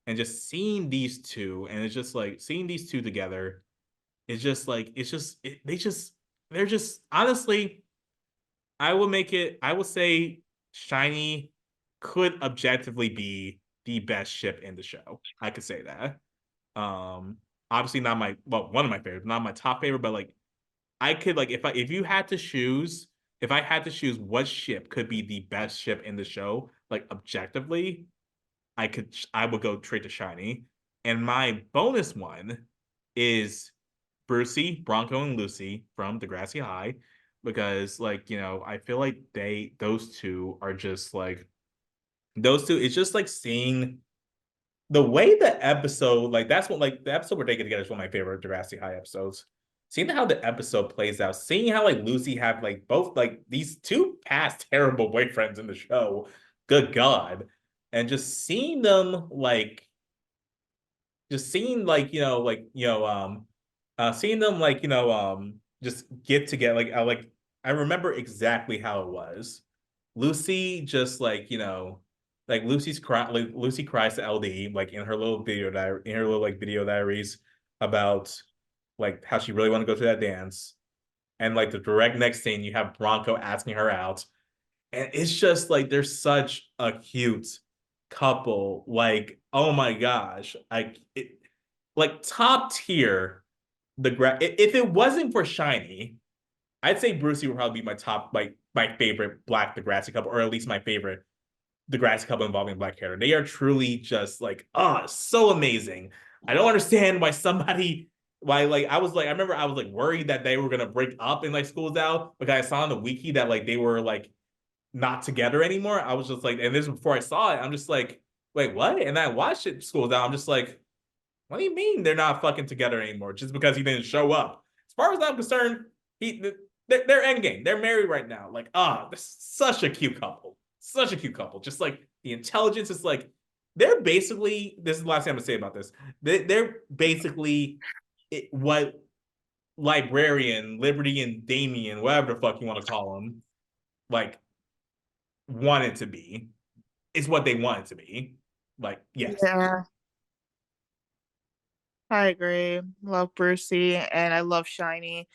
And just seeing these two, and it's just like seeing these two together, it's just like they're just honestly I will say Shiny could objectively be the best ship in the show. I could say that. Um, Obviously not one of my favorites, not my top favorite, but like I could like if you had to choose if I had to choose what ship could be the best ship in the show, like objectively, I would go trade to Shiny. And my bonus one is Brucey, Bronco, and Lucy from Degrassi High, because like I feel like those two are just like those two. It's just like seeing the way the episode like that's what like the episode where they get together is one of my favorite Degrassi High episodes. Seeing how the episode plays out, seeing how like Lucy have like both like these two past terrible boyfriends in the show, good God, and just seeing them like just seeing like seeing them like just get together like I remember exactly how it was. Lucy just like Lucy cries to LD like in her little video diary in her little like video diaries about like how she really want to go to that dance, and like the direct next thing you have Bronco asking her out, And it's just like they're such a cute couple. Like, oh my gosh. Like top tier if it wasn't for Shiny, I'd say Brucey would probably be my top like my favorite Black Degrassi couple, or at least my favorite Degrassi couple involving Black hair. They are truly just like, oh, so amazing. I don't understand why like I remember I was like worried that they were gonna break up in like Schools Out because I saw on the wiki that like they were like not together anymore. I was just like, and this was before I saw it, I'm just like, wait, what? And I watched it Schools Out. I'm just like, what do you mean they're not fucking together anymore? Just because he didn't show up? As far as I'm concerned, they're endgame. They're married right now. Like, such a cute couple. Such a cute couple. Just like the intelligence is like they're basically. This is the last thing I'm gonna say about this. They're basically what librarian Liberty and Damien, whatever the fuck you want to call them, like wanted to be. Is what they wanted to be. Like, yes. Yeah, I agree. Love Brucey and I love Shiny.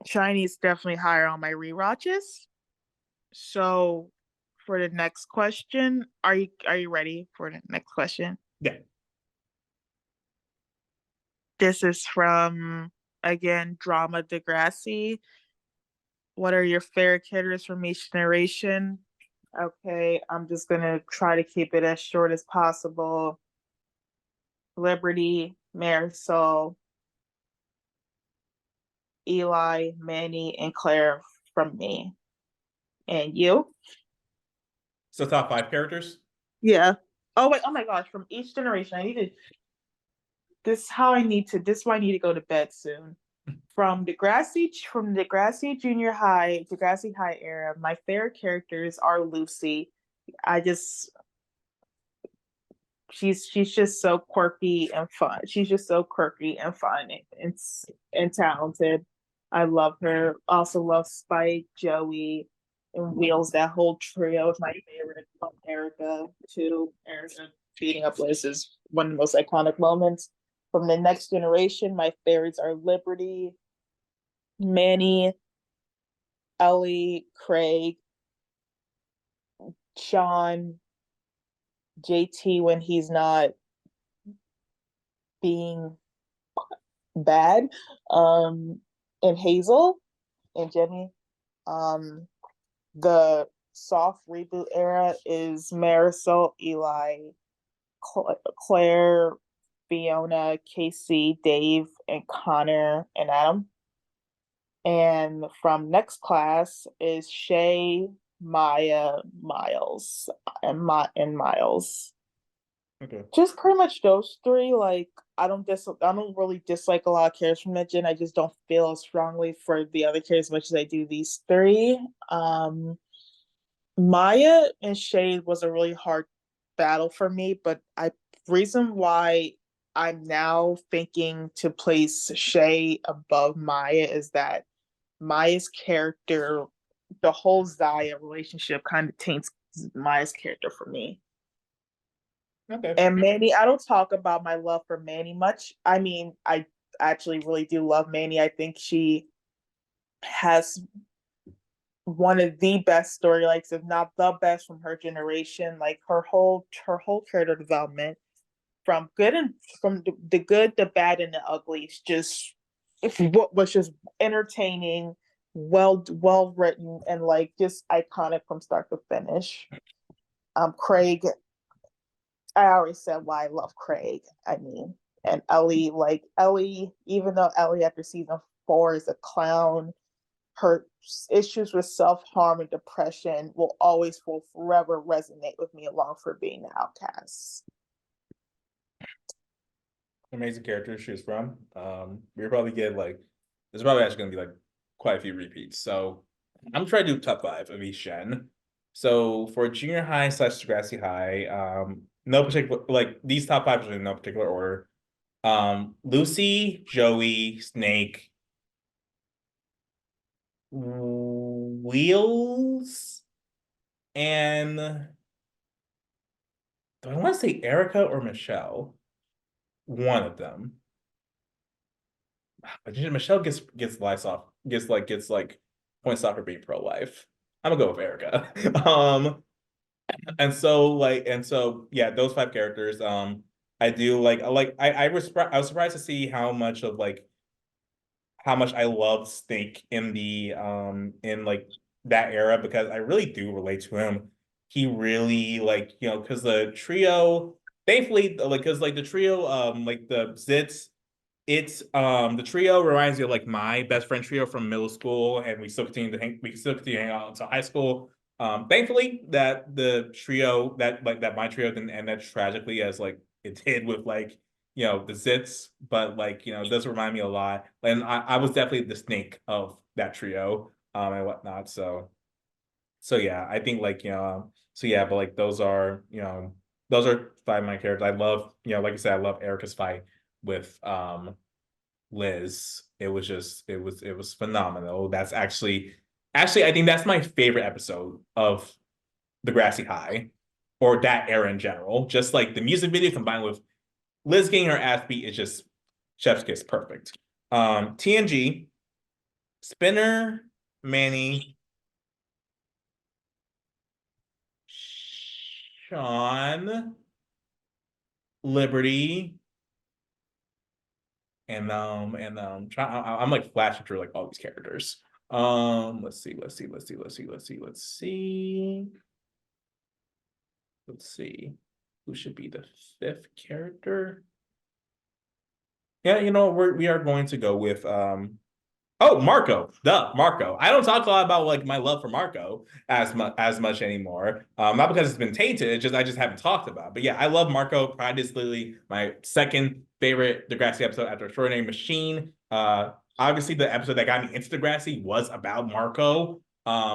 Shiny's definitely higher on my rewatches. So for the next question, are you ready for the next question? Yeah. This is from again Drama Degrassi. What are your favorite characters from each generation? Okay, I'm just gonna try to keep it as short as possible. Liberty, Marisol, Eli, Manny, and Claire from me. And you? So top five characters. Yeah. Oh wait, oh my gosh, from each generation. I need to this is why I need to go to bed soon. From Degrassi Junior High, Degrassi High era, my favorite characters are Lucy. I just she's just so quirky and fun. She's just so quirky and fun and talented. I love her. Also love Spike, Joey, and Wheels. That whole trio is my favorite. I love Erica too. Erica beating up Liz is one of the most iconic moments. From the next generation, my favorites are Liberty, Manny, Ellie, Craig, Sean, JT when he's not being bad, and Hazel and Jenny. Um, the soft reboot era is Marisol, Eli, Claire, Fiona, Casey, Dave, and Connor and Adam. And from next class is Shay, Maya, Miles, and Miles. Okay. Just pretty much those three. Like I don't really dislike a lot of characters from that gen. I just don't feel as strongly for the other characters as much as I do these three. Maya and Shade was a really hard battle for me, but I reason why I'm now thinking to place Shay above Maya is that Maya's character, the whole Zaya relationship kind of taints Maya's character for me. Okay. And Manny, I don't talk about my love for Manny much. I mean, I actually really do love Manny. I think she has one of the best storylines, if not the best from her generation. Like her whole character development from good and from the good, the bad, and the ugly is just what was just entertaining, well written, and like just iconic from start to finish. Craig, I already said why I love Craig. I mean, and Ellie, like Ellie, even though Ellie after season 4 is a clown, her issues with self-harm and depression will forever resonate with me along for being an outcast. Amazing character to choose from. We're probably get like there's probably actually gonna be like quite a few repeats. So I'm trying to do top five of each gen. So for junior high slash Degrassi High, no particular like these top five are in no particular order. Lucy, Joey, Snake, Wheels, and do I want to say Erica or Michelle? One of them. But Michelle gets life off gets like points off for being pro life. I'm gonna go with Erica. And so yeah, those five characters. I do I was surprised to see how much of like how much I love Snake in the in like that era because I really do relate to him. He really like because the trio, thankfully like because like the trio like the Zits, it's the trio reminds me of like my best friend trio from middle school, and we still continue to hang out until high school. Thankfully that the trio that my trio didn't end as tragically as like it did with like the Zits, but like it does remind me a lot. And I was definitely the snake of that trio and whatnot. So yeah, I think like so yeah, but like those are five of my characters. I love like I said, I love Erica's fight with Liz. It was phenomenal. That's actually I think that's my favorite episode of Degrassi High or that era in general. Just like the music video combined with Liz getting her ass beat is just chef's kiss perfect. TNG, Spinner, Manny, Sean, Liberty, I'm like flashing through like all these characters. Let's see who should be the fifth character. Yeah, we are going to go with oh, Marco. Duh, Marco. I don't talk a lot about like my love for Marco as much anymore. Not because it's been tainted, it's just I just haven't talked about it. But yeah, I love Marco. Pride is literally my second favorite Degrassi episode after Extraordinary Machine. Obviously the episode that got me into Degrassi was about Marco.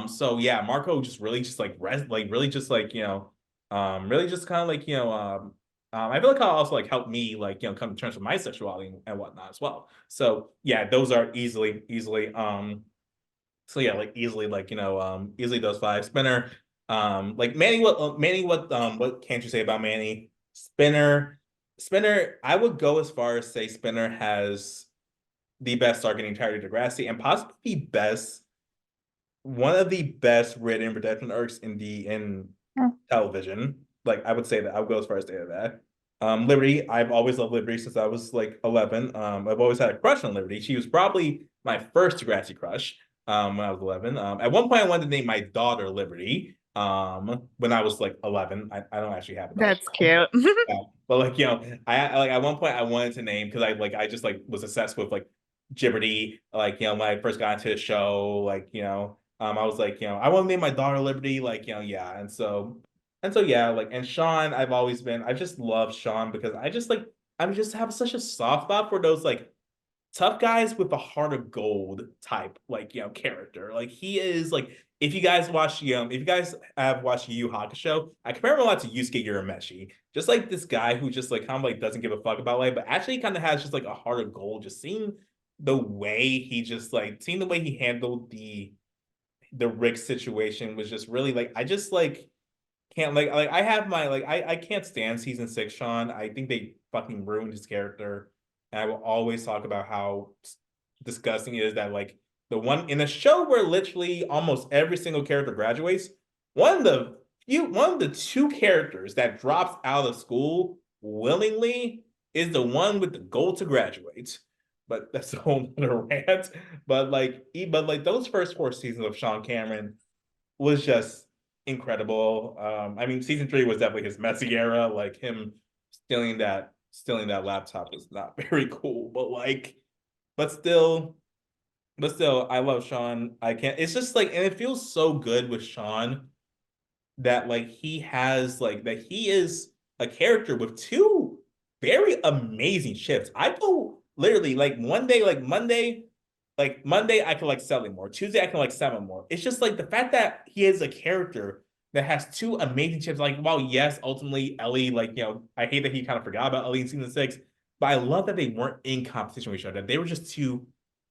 So yeah, Marco just really just like really just like, really just kind of like, I feel like it also like helped me like come to terms with my sexuality and whatnot as well. So yeah, those are easily so yeah, like easily like easily those five. Spinner, like Manny, what can't you say about Manny? Spinner, I would go as far as say Spinner has the best arc in the entirety of Degrassi and possibly the best one of the best written redemption arcs in television. Like I would say that I would go as far as to say that. Liberty, I've always loved Liberty since I was like 11. I've always had a crush on Liberty. She was probably my first Degrassi crush when I was 11. At one point, I wanted to name my daughter Liberty when I was like 11. I don't actually have a daughter. That's cute. Yeah. But like I like at one point I wanted to name because I just like was obsessed with like Gibberty. Like when I first got into the show, like I was like I want to name my daughter Liberty. Like yeah, and so yeah, like and Sean, I've just loved Sean because I just have such a soft spot for those like tough guys with a heart of gold type like character. Like he is like if you guys have watched Yu Yu Hakusho, I compare him a lot to Yusuke Urameshi. Just like this guy who just like kind of like doesn't give a fuck about life, but actually kind of has just like a heart of gold. Just seeing the way he handled the Rick situation was just really like I just like can't like I have my like I can't stand season six Sean. I think they fucking ruined his character. And I will always talk about how disgusting it is that like the one in a show where literally almost every single character graduates, one of the two characters that drops out of school willingly is the one with the goal to graduate. But that's a whole other rant. But like those first four seasons of Sean Cameron was just incredible. I mean, season three was definitely his messy era. Like him stealing that laptop was not very cool. But still, I love Sean. I can't. It's just like, and it feels so good with Sean that like he is a character with two very amazing shifts. I go literally like Monday I can like sell him more. Tuesday I can like sell him more. It's just like the fact that he is a character that has two amazing shifts. Like, while yes, ultimately Ellie, like I hate that he kind of forgot about Ellie in season six, but I love that they weren't in competition with each other. They were just two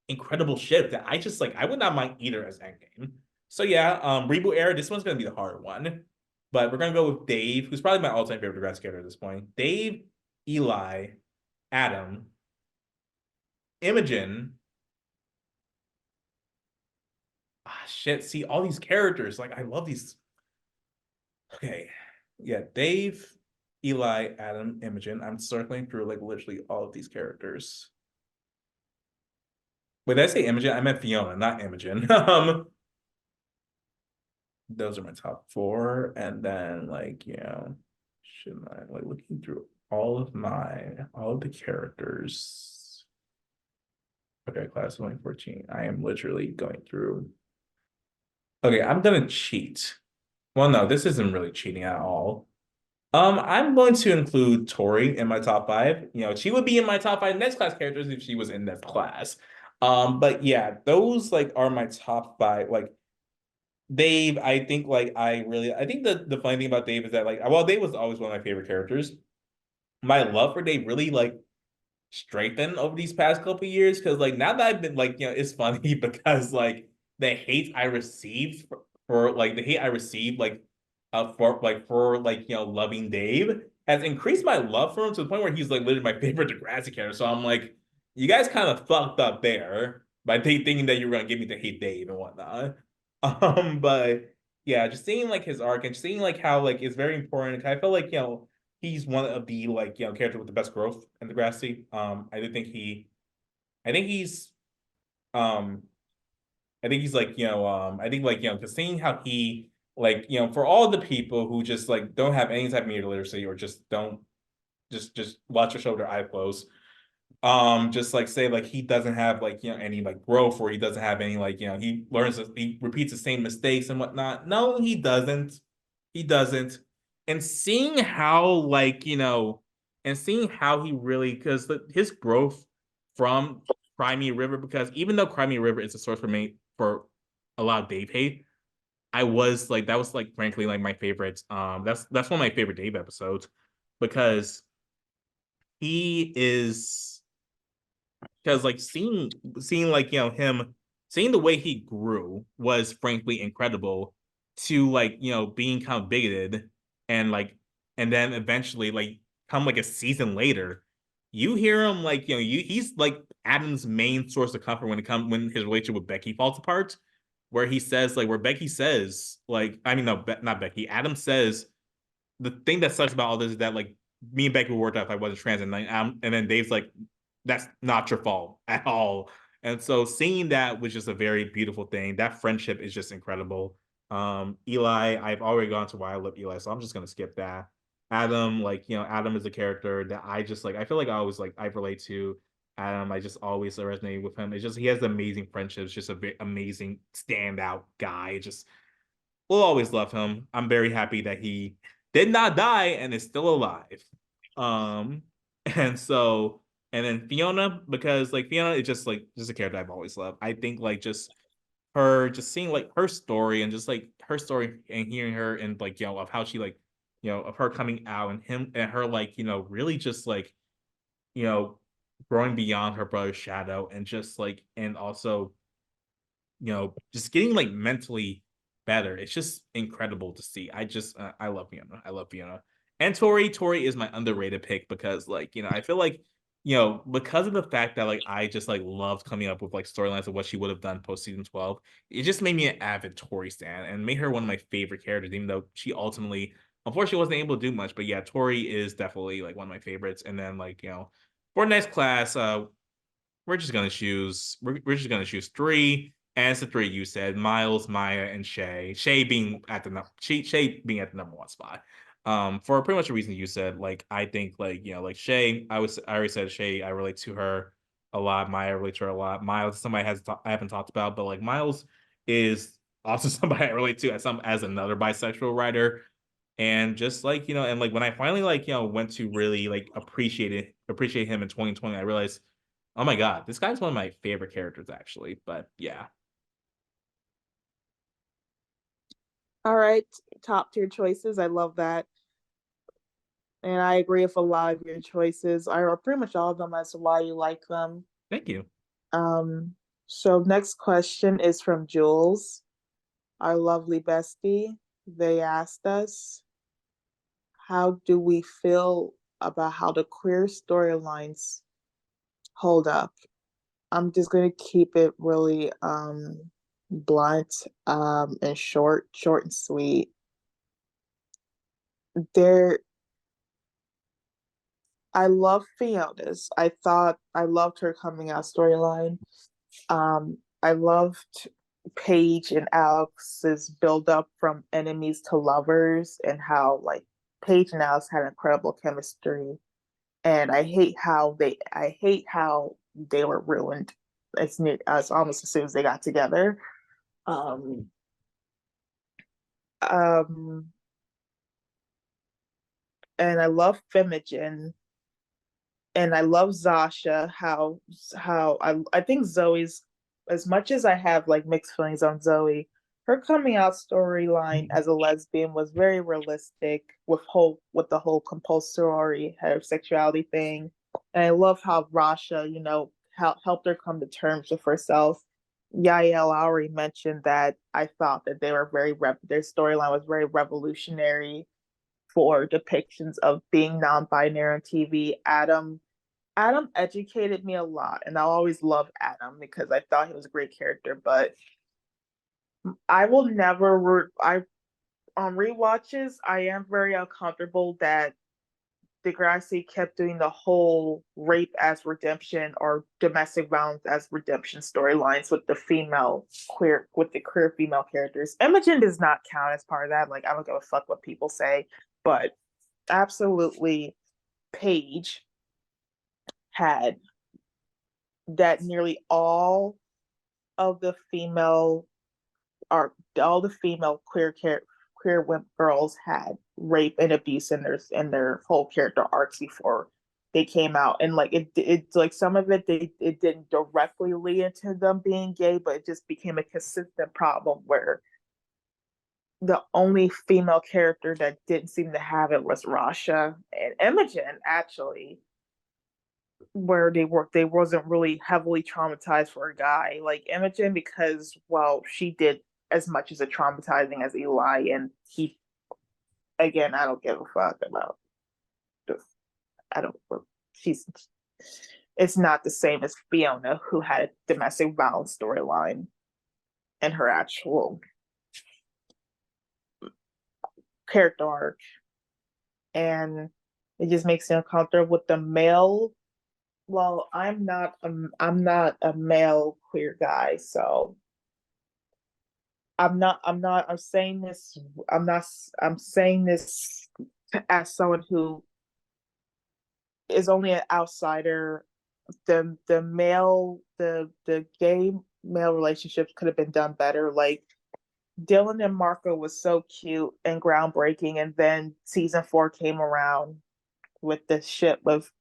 incredible shifts that I just like I would not mind either as endgame. So yeah, reboot era. This one's gonna be the hard one, but we're gonna go with Dave, who's probably my all-time favorite Degrassi character at this point. Dave, Eli, Adam, Imogen. shit. See all these characters. Like I love these. Okay, yeah, Dave, Eli, Adam, Imogen. I'm circling through like literally all of these characters. Wait, did I say Imogen? I meant Fiona, not Imogen. Those are my top four, and then like should I like looking through all of the characters? Okay, class of 2014. I am literally going through. Okay, I'm gonna cheat. Well, no, this isn't really cheating at all. I'm going to include Tori in my top five. She would be in my top five next class characters if she was in that class. But yeah, those like are my top five. Like Dave, I think like I think the funny thing about Dave is that like well, Dave was always one of my favorite characters. My love for Dave really like strengthened over these past couple of years because like now that I've been like it's funny because like the hate I received for like the hate I received like for like loving Dave has increased my love for him to the point where he's like literally my favorite Degrassi character. So I'm like, you guys kind of fucked up there by thinking that you were gonna get me to hate Dave and whatnot. But yeah, just seeing like his arc and seeing like how like it's very important. I feel like he's one of the like character with the best growth in Degrassi. I do think I think he's um I think he's like I think like just seeing how he like for all the people who just like don't have any type of media literacy or just don't just watch a show with their eye closed. Just like say like he doesn't have like any like growth or he doesn't have any like he repeats the same mistakes and whatnot. No, he doesn't. He doesn't. And seeing how like and seeing how he really because his growth from Crimea River, because even though Crimea River is a source for me for a lot of Dave hate, I was like that was like frankly like my favorite. That's one of my favorite Dave episodes because he is because like seeing like him seeing the way he grew was frankly incredible to like being kind of bigoted and like and then eventually like come like a season later you hear him like he's like Adam's main source of comfort when his relationship with Becky falls apart where he says like where Becky says like I mean no not Becky Adam says the thing that sucks about all this is that like me and Becky worked out if I wasn't trans, and then Dave's like, "That's not your fault at all." And so seeing that was just a very beautiful thing. That friendship is just incredible. Eli, I've already gone to why I love Eli, so I'm just gonna skip that. Adam, like Adam is a character that I just like. I feel like I always like I relate to Adam. I just always resonate with him. It's just he has amazing friendships, just a very amazing standout guy. Just we'll always love him. I'm very happy that he did not die and is still alive. Um, and so and then Fiona, because like Fiona is just a character I've always loved. I think like just her just seeing like her story and just like her story and hearing her and like of how she like of her coming out and him and her like really just like you know growing beyond her brother's shadow and just like and also just getting like mentally better. It's just incredible to see. I love Fiona. I love Fiona. And Tori. Tori is my underrated pick because like, I feel like, because of the fact that like I just like loved coming up with like storylines of what she would have done post season 12, it just made me an avid Tori stan and made her one of my favorite characters, even though she ultimately unfortunately wasn't able to do much. But yeah, Tori is definitely like one of my favorites. And then like, for next class, we're just gonna choose three. And it's the three you said: Miles, Maya, and Shay. Shay being at the number one spot. For pretty much the reason you said. Like I think like like Shay. I already said Shay. I relate to her a lot. Maya I relate to her a lot. Miles somebody I haven't talked about, but like Miles is also somebody I relate to as another bisexual writer. And just like and like when I finally like went to really like appreciate him in 2020, I realized, oh my God, this guy's one of my favorite characters, actually. But yeah, All right, top tier choices. I love that. And I agree with a lot of your choices. I or pretty much all of them as to why you like them. thank you. Um, so next question is from Jules, our lovely bestie. They asked us, how do we feel about how the queer storylines hold up? I'm just gonna keep it really blunt, and short and sweet. There, I love Fiona's. I loved her coming out storyline. I loved Paige and Alex's build up from enemies to lovers and how like Paige and Alex had incredible chemistry. And I hate how they were ruined as almost as soon as they got together. Um, um, and I love Fimogen, and I love Zasha. How I think Zoe's, as much as I have like mixed feelings on Zoe, her coming out storyline as a lesbian was very realistic with the whole compulsory heterosexuality thing. And I love how Rasha, helped her come to terms with herself. Yael already mentioned that I thought that their storyline was very revolutionary for depictions of being non-binary on TV. Adam educated me a lot, and I always love Adam because I thought he was a great character. But I will never. I on rewatches, I am very uncomfortable that Degrassi kept doing the whole rape as redemption or domestic violence as redemption storylines with the queer female characters. Imogen does not count as part of that. Like I don't give a fuck what people say, but absolutely, Paige had that nearly of the female all the female queer girls had rape and abuse in their whole character arcs before they came out, and like it like some of it didn't directly lead into them being gay, but it just became a consistent problem where the only female character that didn't seem to have it was Rasha and Imogen, actually, where they wasn't really heavily traumatized for a guy like Imogen, because well, she did as much as a traumatizing as Eli, and he, again, I don't give a fuck about this. I don't. She's. It's not the same as Fiona, who had a domestic violence storyline and her actual character arc, and it just makes me uncomfortable with the male. Well, I'm not a male queer guy, so I'm saying this. I'm saying this as someone who is only an outsider. The gay male relationships could have been done better. Like Dylan and Marco was so cute and groundbreaking, and then season 4 came around with this shit with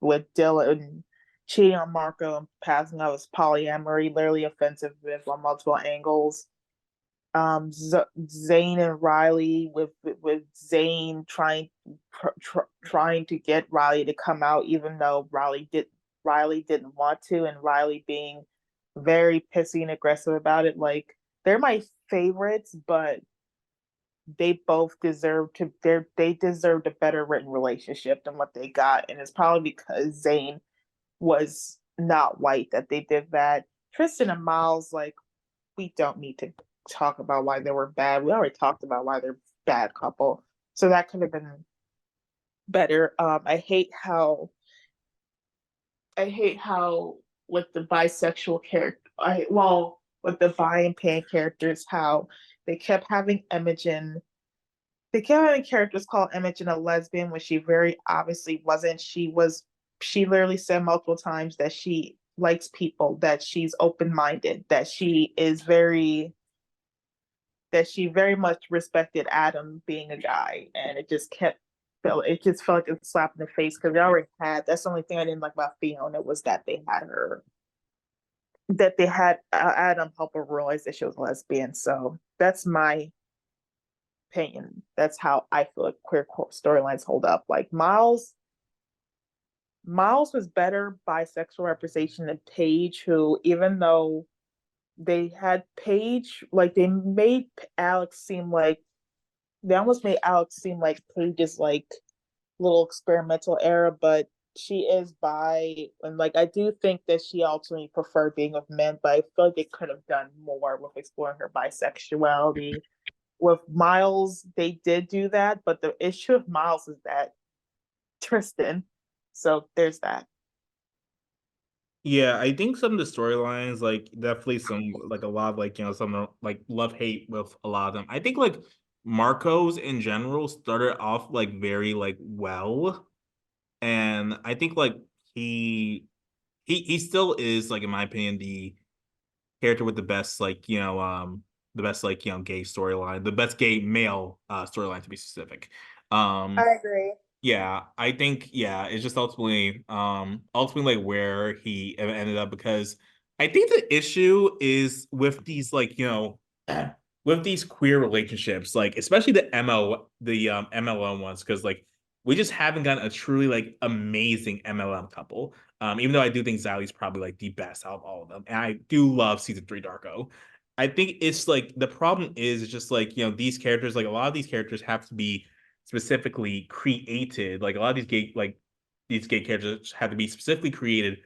Dylan cheating on Marco and passing out his polyamory, literally offensive on multiple angles. Zane and Riley with Zane trying to get Riley to come out, even though Riley didn't want to, and Riley being very pissy and aggressive about it. Like they're my favorites, but they both they deserved a better written relationship than what they got, and it's probably because Zane was not white that they did that. Tristan and Miles, like, we don't need to talk about why they were bad. We already talked about why they're bad couple. So that could have been better. I hate how with the bisexual character with the bi and pan characters, how they kept having Imogen they kept having characters call Imogen a lesbian when she very obviously wasn't. She literally said multiple times that she likes people, that she's open minded, that she very much respected Adam being a guy, and it just felt like a slap in the face because they already had. That's the only thing I didn't like about Fiona was that they had Adam help her realize that she was lesbian. So that's my opinion. That's how I feel like queer storylines hold up. Like Miles was better bisexual representation than Paige, who, even though they had Paige, like they almost made Alex seem like Paige's like little experimental era, but she is bi, and like I do think that she ultimately preferred being with men, but I feel like they could have done more with exploring her bisexuality. With Miles, they did do that, but the issue of Miles is that Tristan. So there's that. Yeah, I think some of the storylines, like definitely some like a lot of like some like love hate with a lot of them. I think like Marcos in general started off like very like well, and I think like he he still is like in my opinion the character with the best like the best like gay storyline, the best gay male storyline to be specific. Um I agree. yeah, I think yeah, it's just ultimately like where he ended up because I think the issue is with these like, with these queer relationships, like especially the MLM ones, because like we just haven't gotten a truly like amazing MLM couple. Even though I do think Zali's probably like the best out of all of them. And I do love season three Darko. I think it's like the problem is just like, these characters, like a lot of these characters have to be specifically created. Like a lot of these gay characters have to be specifically created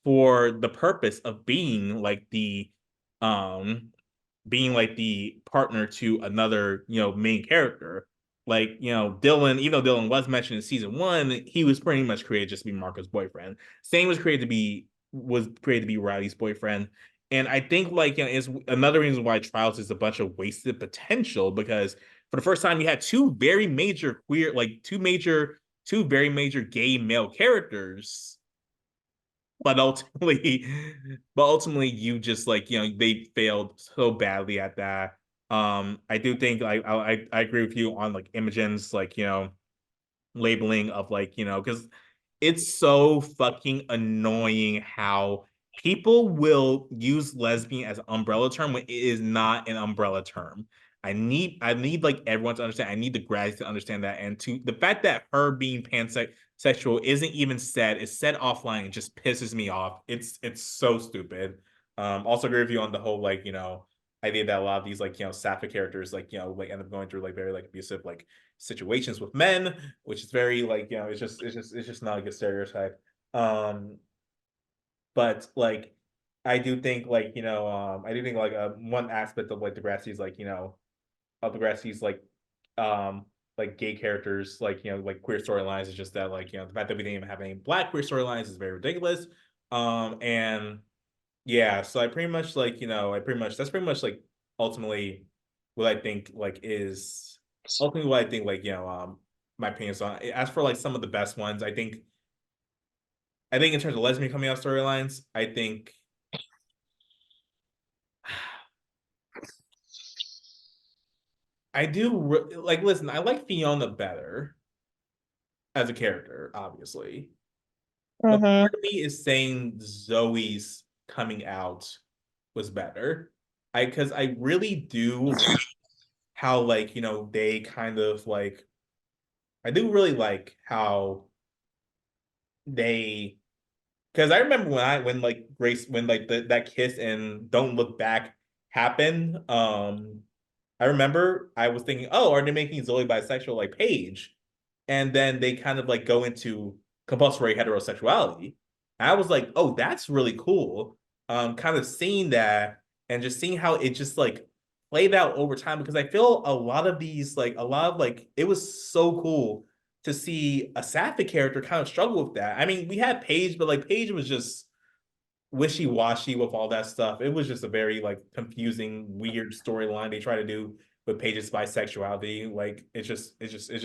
for the purpose of um being like the partner to another, main character. Like, Dylan, even though Dylan was mentioned in season one, he was pretty much created just to be Marco's boyfriend. Same was created to be Riley's boyfriend. And I think like is another reason why Trials is a bunch of wasted potential because for the first time you had two very major gay male characters, but ultimately you just like they failed so badly at that. I do think I agree with you on like Imogen's like labeling of like because it's so fucking annoying how people will use lesbian as an umbrella term when it is not an umbrella term. I need like everyone to understand. I need the grads to understand that, and to the fact that her being pansexual isn't even said, it's said offline. It just pisses me off. It's so stupid. Also agree with you on the whole like idea that a lot of these like sapphic characters like like end up going through like very like abusive like situations with men, which is very like it's just not a good stereotype. Um, but like I do think like I do think like one aspect of like Degrassi's like of Degrassi's like gay characters like like queer storylines is just that like the fact that we didn't even have any black queer storylines is very ridiculous. And yeah, so I pretty much that's pretty much like ultimately what I think like is ultimately what I think like my opinions on. As for like some of the best ones, I think in terms of lesbian coming out storylines, I think I do like listen, I like Fiona better as a character, obviously. But Mm-hmm. part of me is saying Zoe's coming out was better. I because I really do like how like they kind of like I do really like how they because I remember when like Grace when like that kiss and Don't Look Back happened. I remember I was thinking, oh, are they making Zoe bisexual like Paige? And then they kind of like go into compulsory heterosexuality. I was like, oh, that's really cool. Kind of seeing that and just seeing how it just like played out over time because I feel a lot of like it was so cool to see a sapphic character kind of struggle with that. I mean, we had Paige, but like Paige was just wishy-washy with all that stuff. It was just a very like confusing, weird storyline they try to do with Paige's bisexuality. Like it's just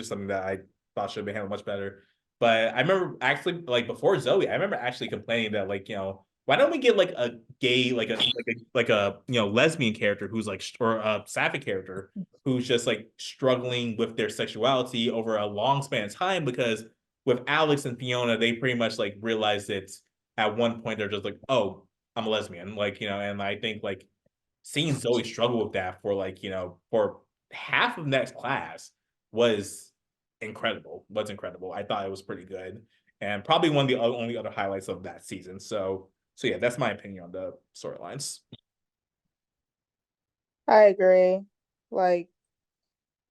something that I thought should have been handled much better. But I remember actually like before Zoe, I remember actually complaining that like why don't we get like a gay like a lesbian character who's like or a sapphic character who's just like struggling with their sexuality over a long span of time because with Alex and Fiona they pretty much like realized it's at one point they're just like, oh, I'm a lesbian. Like, and I think like seeing Zoe struggle with that for like, for half of next class was incredible. Was incredible. I thought it was pretty good. And probably one of the only other highlights of that season. So yeah, that's my opinion on the storylines. I agree. Like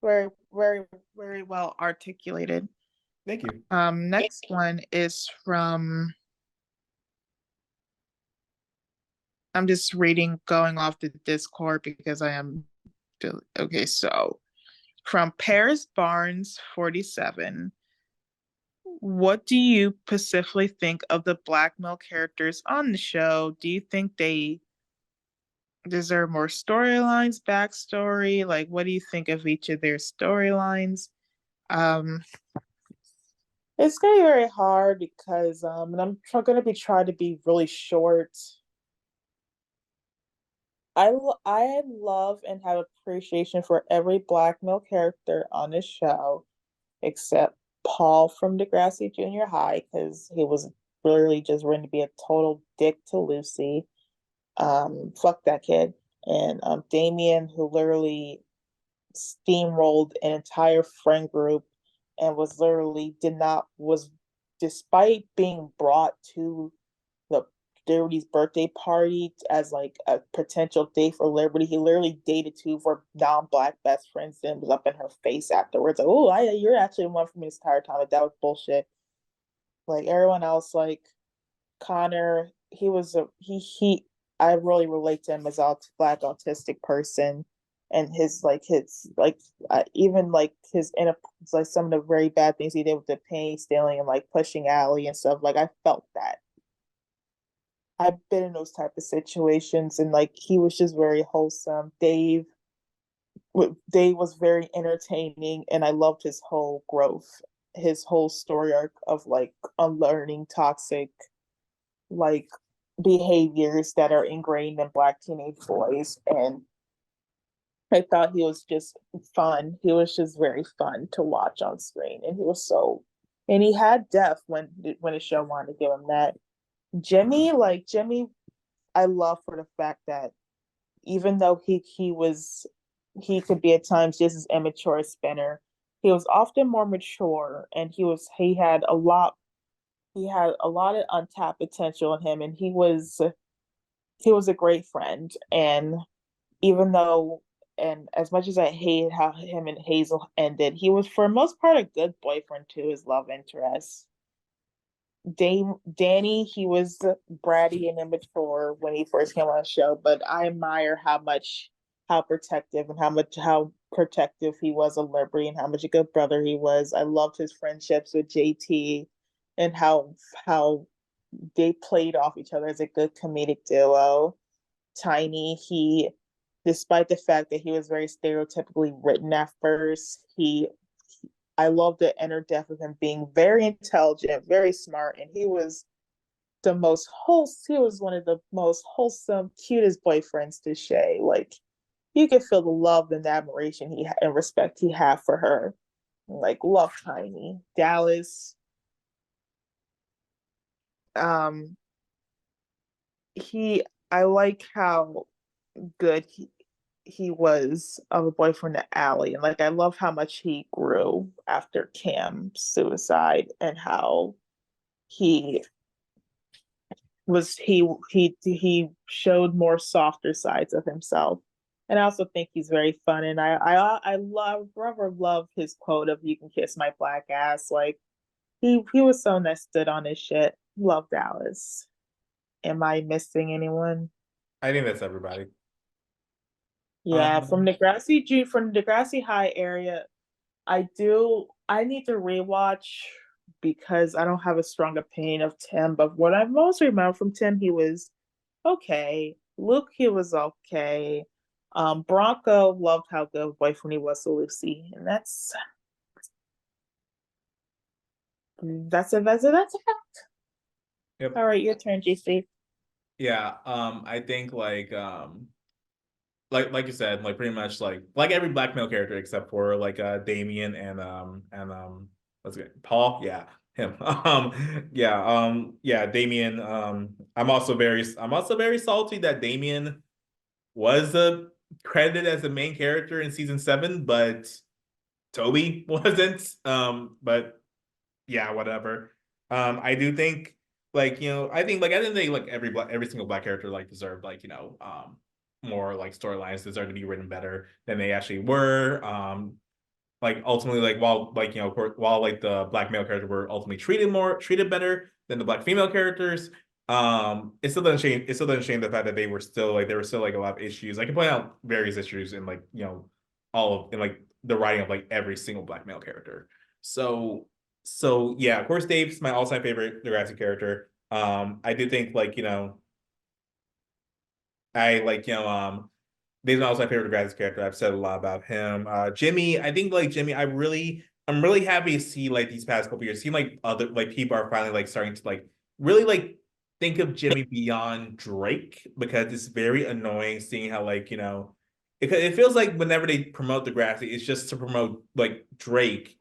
very, very, very well articulated. Thank you. Next one is from, I'm just reading, going off the Discord because I am, okay, so from Paris Barnes 47. What do you specifically think of the black male characters on the show? Do you think they deserve more storylines, backstory? Like, what do you think of each of their storylines? Um, it's gonna be very hard because and I'm gonna be trying to be really short. I love and have appreciation for every black male character on this show, except Paul from Degrassi Junior High, because he was literally just written to be a total dick to Lucy. Fuck that kid. And Damien, who literally steamrolled an entire friend group and was literally did not was despite being brought to the Liberty's birthday party as like a potential date for Liberty. He literally dated two of her non-black best friends and was up in her face afterwards. Like, oh, you're actually the one for me this entire time. Like, that was bullshit. Like everyone else, like Connor, he was a he. I really relate to him as a black autistic person, and his even like his in like some of the very bad things he did with the pain stealing and like pushing Allie and stuff. Like I felt that. I've been in those type of situations, and like he was just very wholesome. Dave was very entertaining, and I loved his whole growth, his whole story arc of like unlearning toxic like behaviors that are ingrained in black teenage boys. And I thought he was just fun. He was just very fun to watch on screen, and he was so, and he had depth when the show wanted to give him that. Jimmy, I love for the fact that even though he could be at times just as immature as Spinner, he was often more mature, and he had a lot of untapped potential in him, and he was a great friend. And even though, and as much as I hated how him and Hazel ended, he was for the most part a good boyfriend to his love interest. Danny, he was bratty and immature when he first came on the show, but I admire how protective and how protective he was of Liberty and how much a good brother he was. I loved his friendships with JT and how they played off each other as a good comedic duo. Tiny, he despite the fact that he was very stereotypically written at first, I love the inner depth of him being very intelligent, very smart, and he was one of the most wholesome, cutest boyfriends to Shay. Like you could feel the love and admiration and respect he had for her. Like love Tiny. Dallas, um, he I like how good he was of a boyfriend to Allie. And like I love how much he grew after Cam's suicide and how he he showed more softer sides of himself. And I also think he's very fun. And I love his quote of "You can kiss my black ass." Like he was someone that stood on his shit. Love Dallas. Am I missing anyone? I think that's everybody. Yeah, Um, From the Degrassi High area, I need to rewatch because I don't have a strong opinion of Tim, but what I most remember from Tim, he was okay. Luke, he was okay. Bronco loved how good of boyfriend he was to Lucy, and that's a fact. yep. All right, your turn, GC. Yeah. I think like you said, like pretty much like every black male character except for like Damien and what's it Paul, yeah, him. Yeah, Damien. I'm also very salty that Damien was credited as the main character in season 7, but Toby wasn't. But yeah, whatever. I do think I think like I didn't think like every single black character like deserved more like storylines deserve to be written better than they actually were. like ultimately like while like while like the black male characters were ultimately treated better than the black female characters, it still doesn't shame the fact that they were still like there were still like a lot of issues. I can point out various issues in like all of in like the writing of like every single black male character. So yeah, of course Dave's my all-time favorite Degrassi character. I do think like I like Dave's also my favorite Degrassi character. I've said a lot about him. Jimmy, I think like Jimmy, I'm really happy to see like these past couple years, seem like other like people are finally like starting to like really like think of Jimmy beyond Drake because it's very annoying seeing how like it feels like whenever they promote Degrassi, it's just to promote like Drake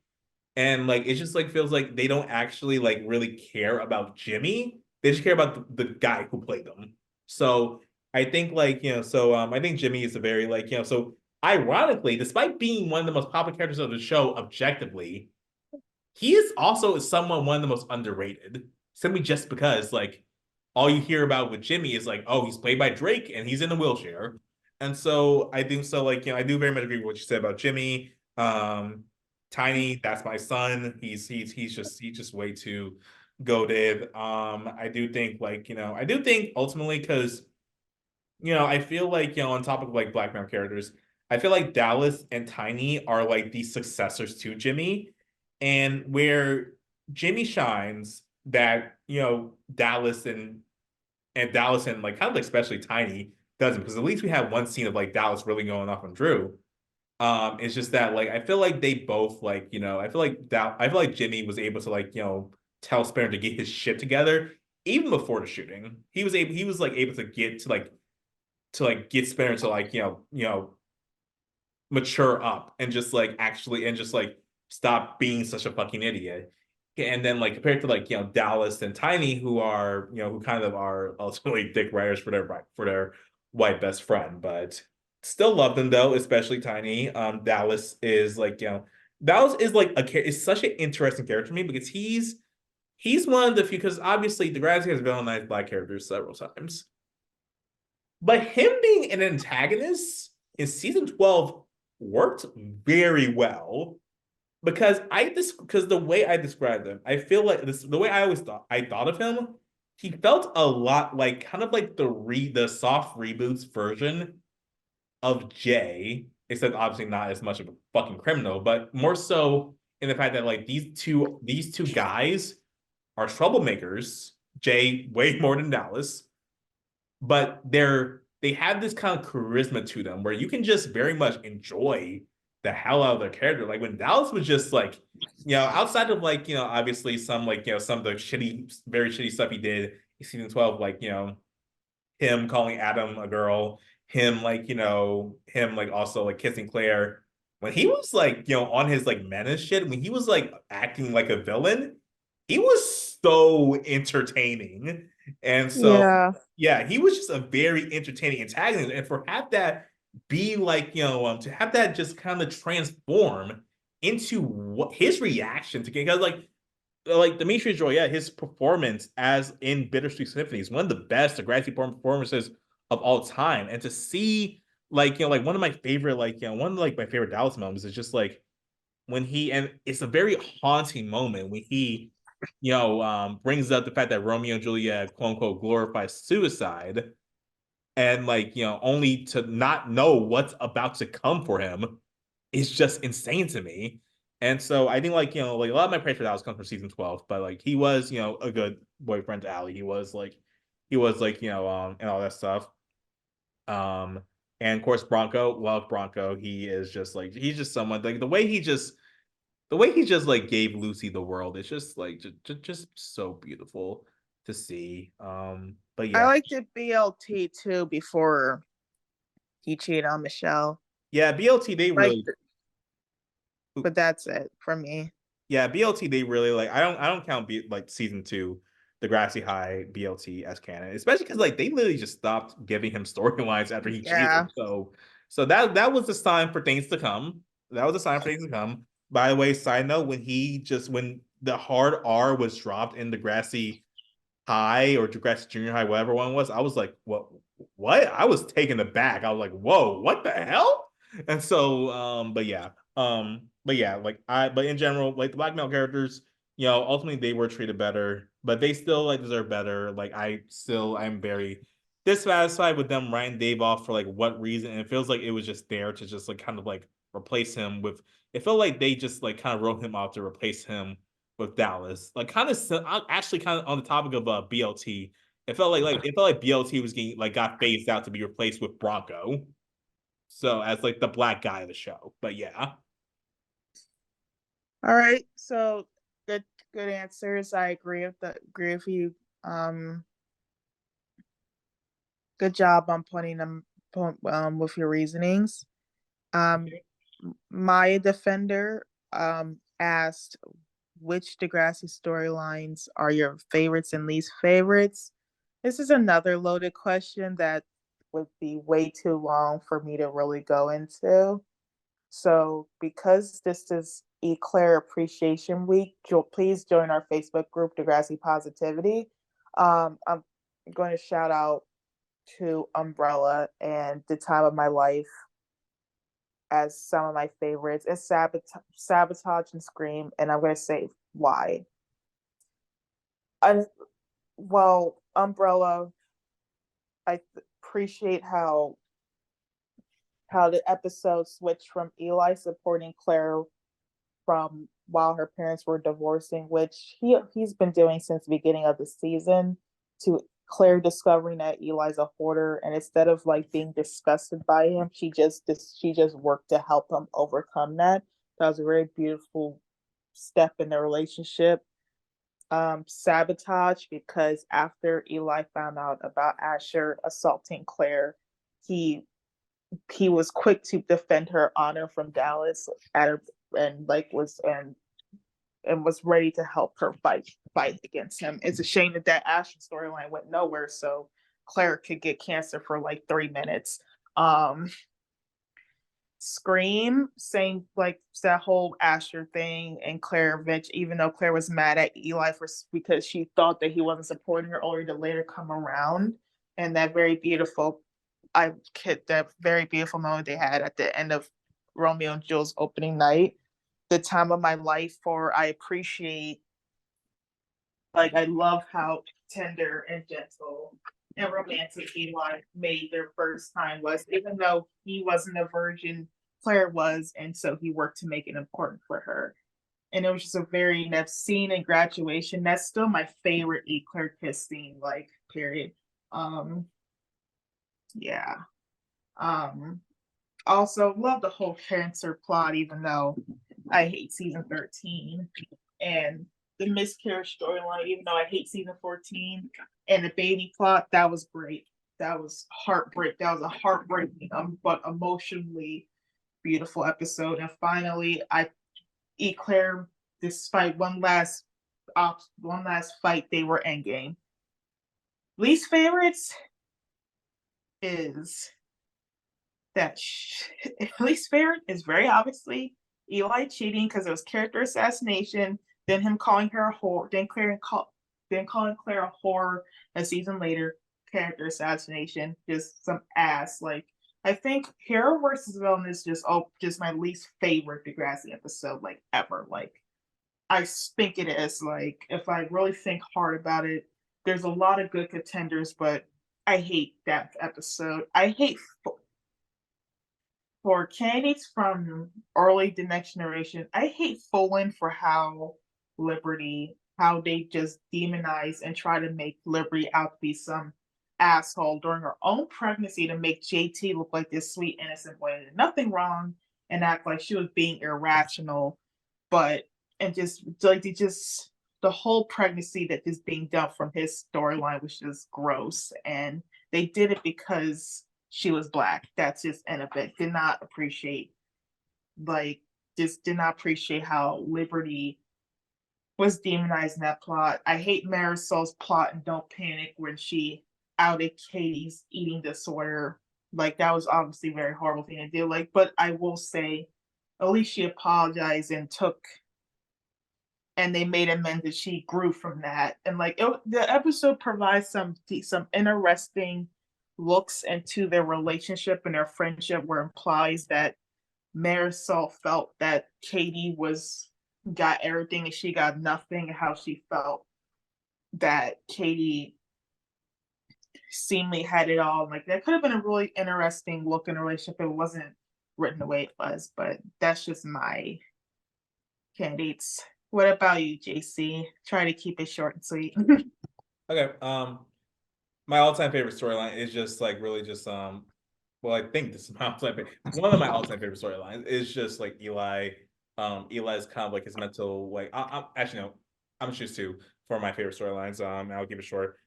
and like it just like feels like they don't actually like really care about Jimmy. They just care about the guy who played them. So I think like I think Jimmy is a very like so ironically, despite being one of the most popular characters of the show objectively, he is also someone one of the most underrated. Simply just because like all you hear about with Jimmy is like, oh, he's played by Drake and he's in a wheelchair. And so I think so like I do very much agree with what you said about Jimmy. Tiny, that's my son. He's just way too goaded. I do think like I do think ultimately because I feel like on top of like black male characters, I feel like Dallas and Tiny are like the successors to Jimmy, and where Jimmy shines, that Dallas and like kind of like especially Tiny doesn't, because at least we have one scene of like Dallas really going off on Drew. It's just that like I feel like they both like I feel like Jimmy was able to like tell Spanner to get his shit together even before the shooting. He was like able to get to like get Spanner to like mature up and just like actually and just like stop being such a fucking idiot. And then like compared to like Dallas and Tiny, who are who kind of are ultimately dick writers for their white best friend, but still love them though, especially Tiny. Dallas is like Dallas is like is such an interesting character to me because he's one of the few, because obviously Degrassi has villainized black characters several times, but him being an antagonist in season 12 worked very well because the way I described him, I feel like the way I thought of him, he felt a lot like kind of like the soft reboots version of Jay, except obviously not as much of a fucking criminal, but more so in the fact that like these two guys are troublemakers. Jay way more than Dallas, but they have this kind of charisma to them where you can just very much enjoy the hell out of their character. Like when Dallas was just like, outside of like, obviously some like, some of the very shitty stuff he did in season 12, like, him calling Adam a girl, him like, him like also like kissing Claire. When he was like, on his like menace shit, when he was like acting like a villain, he was so entertaining. And so Yeah. yeah, he was just a very entertaining antagonist. And for have that be like, to have that just kind of transform into what his reaction to, because like Dimitri Joy, yeah, his performance as in Bittersweet Symphony is one of the best Degrassi performances of all time. And to see like like one of my favorite one of like my favorite Dallas moments is just like when he, and it's a very haunting moment when he brings up the fact that Romeo and Juliet quote unquote glorifies suicide, and like only to not know what's about to come for him is just insane to me. And so I think like like a lot of my praise for Dallas comes from season 12, but like he was a good boyfriend to Allie. He was like and all that stuff. um and of course Bronco, love Bronco. He is just like, he's just someone like the way he just like gave Lucy the world. It's just like just so beautiful to see. But I yeah, liked it BLT too before he cheated on Michelle. yeah, BLT they Like, really but that's it for me. yeah, BLT they really like. I don't count like season two, the Grassy High BLT as canon, especially because like they literally just stopped giving him storylines after he cheated. Yeah. So that was the sign for things to come. That was a sign for things to come. By the way, side note, when the hard R was dropped in the Grassy High or Degrassi Junior High, whatever one was, I was like, what? What? I was taken aback. I was like, whoa, what the hell? And so, but yeah. but yeah, but in general, like the black male characters, ultimately they were treated better, but they still like deserve better. Like I'm very dissatisfied with them writing Dave off for like what reason. And it feels like it was just there to just like kind of like replace him with. It felt like they just like kind of wrote him off to replace him with Dallas. Like kind of actually kind of on the topic of BLT. It felt like BLT was getting like got phased out to be replaced with Bronco. So as like the black guy of the show. But yeah. All right, so good good answers. I agree with you. Good job on pointing them with your reasonings. Um, Maya Defender asked which Degrassi storylines are your favorites and least favorites. This is another loaded question that would be way too long for me to really go into. So, because this is Eclair Appreciation Week, please join our Facebook group, Degrassi Positivity. I'm going to shout out to Umbrella and The Time of My Life as some of my favorites. It's Sabotage and Scream, and I'm going to say why. I, well, Umbrella, I appreciate how the episode switched from Eli supporting Claire from while her parents were divorcing, which he's been doing since the beginning of the season, to Claire discovering that Eli's a hoarder, and instead of like being disgusted by him, she just worked to help him overcome that. That was a very beautiful step in the relationship. Sabotage, because after Eli found out about Asher assaulting Claire, he he was quick to defend her honor from Dallas at her, and like was and was ready to help her fight against him. It's a shame that Asher storyline went nowhere, so Claire could get cancer for like 3 minutes. Um, Scream, same like that whole Asher thing and Claire Vinch, even though Claire was mad at Eli for because she thought that he wasn't supporting her, only to later come around. And that very beautiful, that very beautiful moment they had at the end of Romeo and Jules opening night. The Time of My Life, for I appreciate, like I love how tender and gentle and romantic Eli made their first time was, even though he wasn't a virgin, Claire was, and so he worked to make it important for her. And it was just a very that scene in graduation. That's still my favorite Eclair kiss scene, like period. Um, yeah. Um, Also love the whole cancer plot, even though I hate season 13 and the miscarriage storyline, even though I hate season 14 and the baby plot. That was great. That was heartbreak. That was a heartbreaking, but emotionally beautiful episode. And finally, I Eclair, despite one last fight, they were endgame. Least favorites is that least favorite is very obviously Eli cheating because it was character assassination, then him calling her a whore, then calling Claire a whore a season later, character assassination, just some ass. Like I think Hero versus Villain is just my least favorite Degrassi episode like ever. Like I think it is. Like if I really think hard about it, there's a lot of good contenders, but I hate that episode. I hate for candidates from early the next generation, I hate Folan for how they just demonize and try to make Liberty out to be some asshole during her own pregnancy to make JT look like this sweet, innocent boy. Nothing wrong and act like she was being irrational, but and just like they just the whole pregnancy that is being done from his storyline was just gross. And they did it because she was black. That's just an event. Like did not appreciate how Liberty was demonized in that plot. I hate Marisol's plot and Don't Panic when she outed Katie's eating disorder. Like that was obviously a very horrible thing to do. Like, but I will say, at least she apologized and they made amends that she grew from that. And like the episode provides some interesting looks into their relationship and their friendship, where it implies that Marisol felt that Katie was got everything and she got nothing, and how she felt that Katie seemingly had it all. Like that could have been a really interesting look in a relationship if it wasn't written the way it was, but that's just my candidates. What about you, JC? Try to keep it short and sweet. Okay. My all-time favorite storyline is just like really just well, I think this is my all-time favorite. One of my all-time favorite storylines is just like Eli. Eli's kind of like his mental like I'm actually no, I'm gonna choose two for my favorite storylines. I'll keep it short.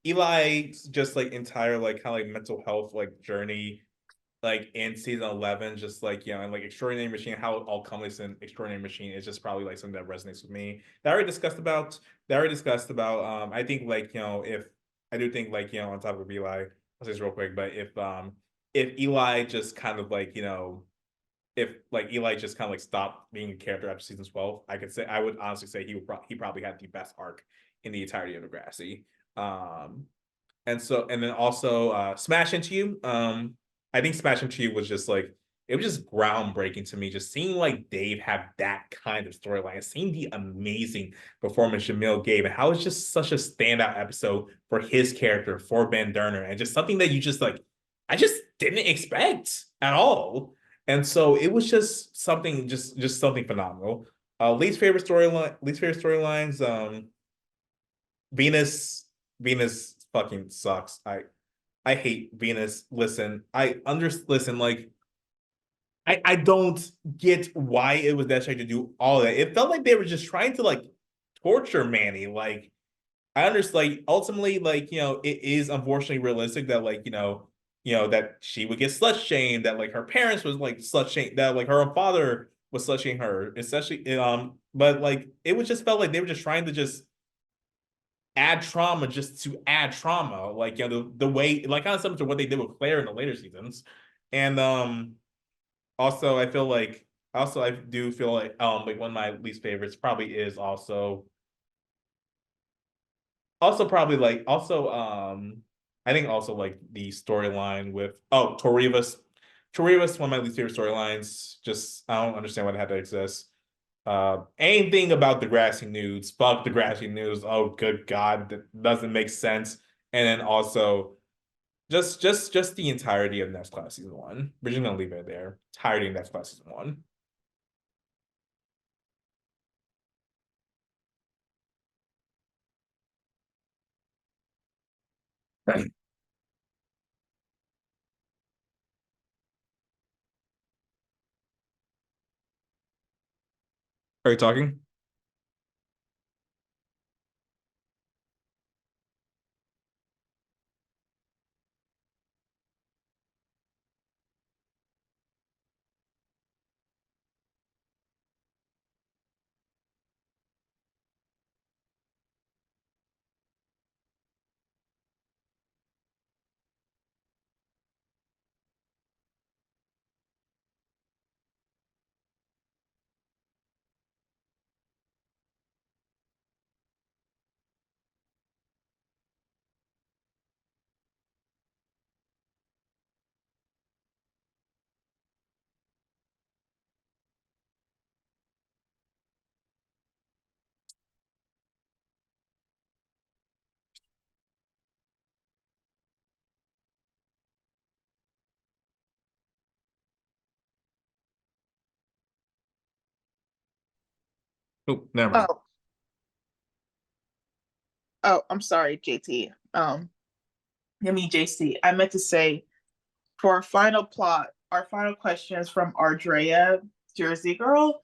Eli's just like entire like kind of like mental health like journey like in season 11, just like and like Extraordinary Machine, how it all culminates in Extraordinary Machine is just probably like something that resonates with me. That I already discussed about. I think like if I do think like on top of Eli, I'll say this real quick, but if Eli just kind of like if like Eli just kind of like stopped being a character after season 12, I would honestly say he probably had the best arc in the entirety of Degrassi. And then also Smash Into You. I think Smash Into You was just like it was just groundbreaking to me. Just seeing like Dave have that kind of storyline, seeing the amazing performance Jamil gave, and how it's just such a standout episode for his character, for Ben Durner, and just something that you just like I just didn't expect at all. And so it was just something, just something phenomenal. Least favorite storylines. Venus, Venus fucking sucks. I hate Venus. Listen, like I don't get why it was necessary to do all that. It felt like they were just trying to like torture Manny. Like I understand like ultimately, like, it is unfortunately realistic that like, that she would get slut shamed, that like her parents was like slut shamed, that like her father was slut shaming her, especially but like it was just felt like they were just trying to just add trauma just to add trauma, like the way like kind of similar to what they did with Claire in the later seasons. And also I do feel like one of my least favorites probably is also probably like also I think also like the storyline with Torivas. Torivas, one of my least favorite storylines. Just I don't understand why it had to exist. Anything about Degrassi News, fuck Degrassi News. Oh, good God, that doesn't make sense. And then also just the entirety of Next Class season one. We're just gonna leave it there. Entirety of Next Class season one. Are you talking? Oh, never mind. Oh, oh, I'm sorry, JT. I mean JC. I meant to say for our final plot, our final question is from Ardrea, Jersey Girl.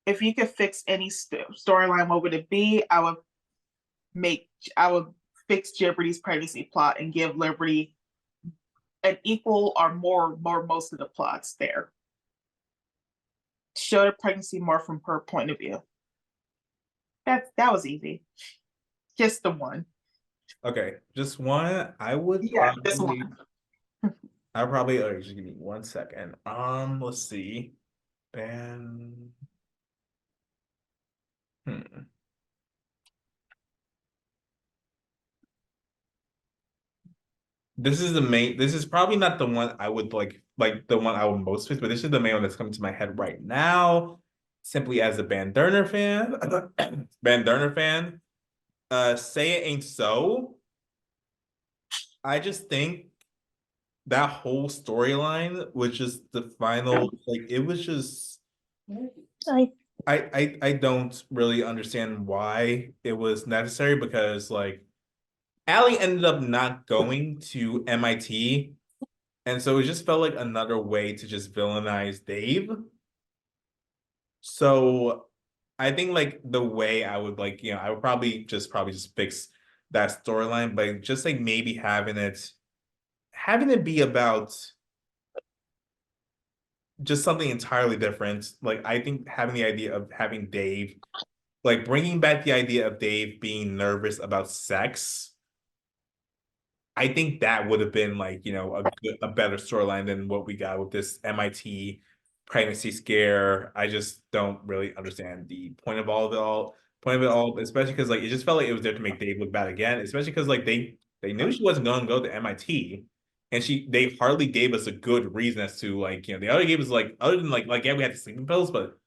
If you could fix any storyline, what would it be? Make I would fix Jeopardy's pregnancy plot and give Liberty an equal or more most of the plots there. Show the pregnancy more from her point of view. That was easy. Just the one. Okay, just one. Yeah, just one. Just give me 1 second. Let's see. Ben. Hmm. This is the main. This is probably not the one I would like the one I would most fix, but this is the main one that's coming to my head right now. Simply as a Banderner fan, Banderner fan. Say it ain't so. I just think that whole storyline was just the final. Like it was just. I I don't really understand why it was necessary because like Allie ended up not going to MIT. And so it just felt like another way to just villainize Dave. So I think like the way I would like, I would probably just fix that storyline, but just like maybe having it be about just something entirely different. Like I think having the idea of having Dave, like bringing back the idea of Dave being nervous about sex. I think that would have been like, a better storyline than what we got with this MIT pregnancy scare. I just don't really understand the point of all of it all. Point of it all, especially because like it just felt like it was there to make Dave look bad again, especially because like they knew she wasn't going to go to MIT, and they hardly gave us a good reason as to like they already gave us like other than like yeah we had the sleeping pills, but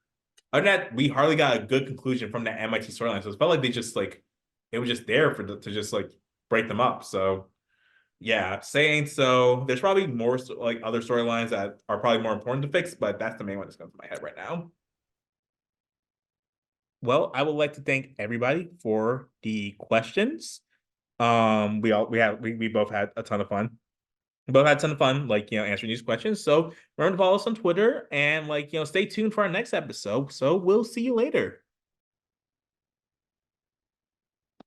other than that we hardly got a good conclusion from that MIT storyline. So it felt like they just like it was just there to just like break them up. So yeah, saying so. There's probably more like other storylines that are probably more important to fix, but that's the main one that's comes to my head right now. Well, I would like to thank everybody for the questions. We both had a ton of fun. We both had a ton of fun, like answering these questions. So remember to follow us on Twitter and like stay tuned for our next episode. So we'll see you later.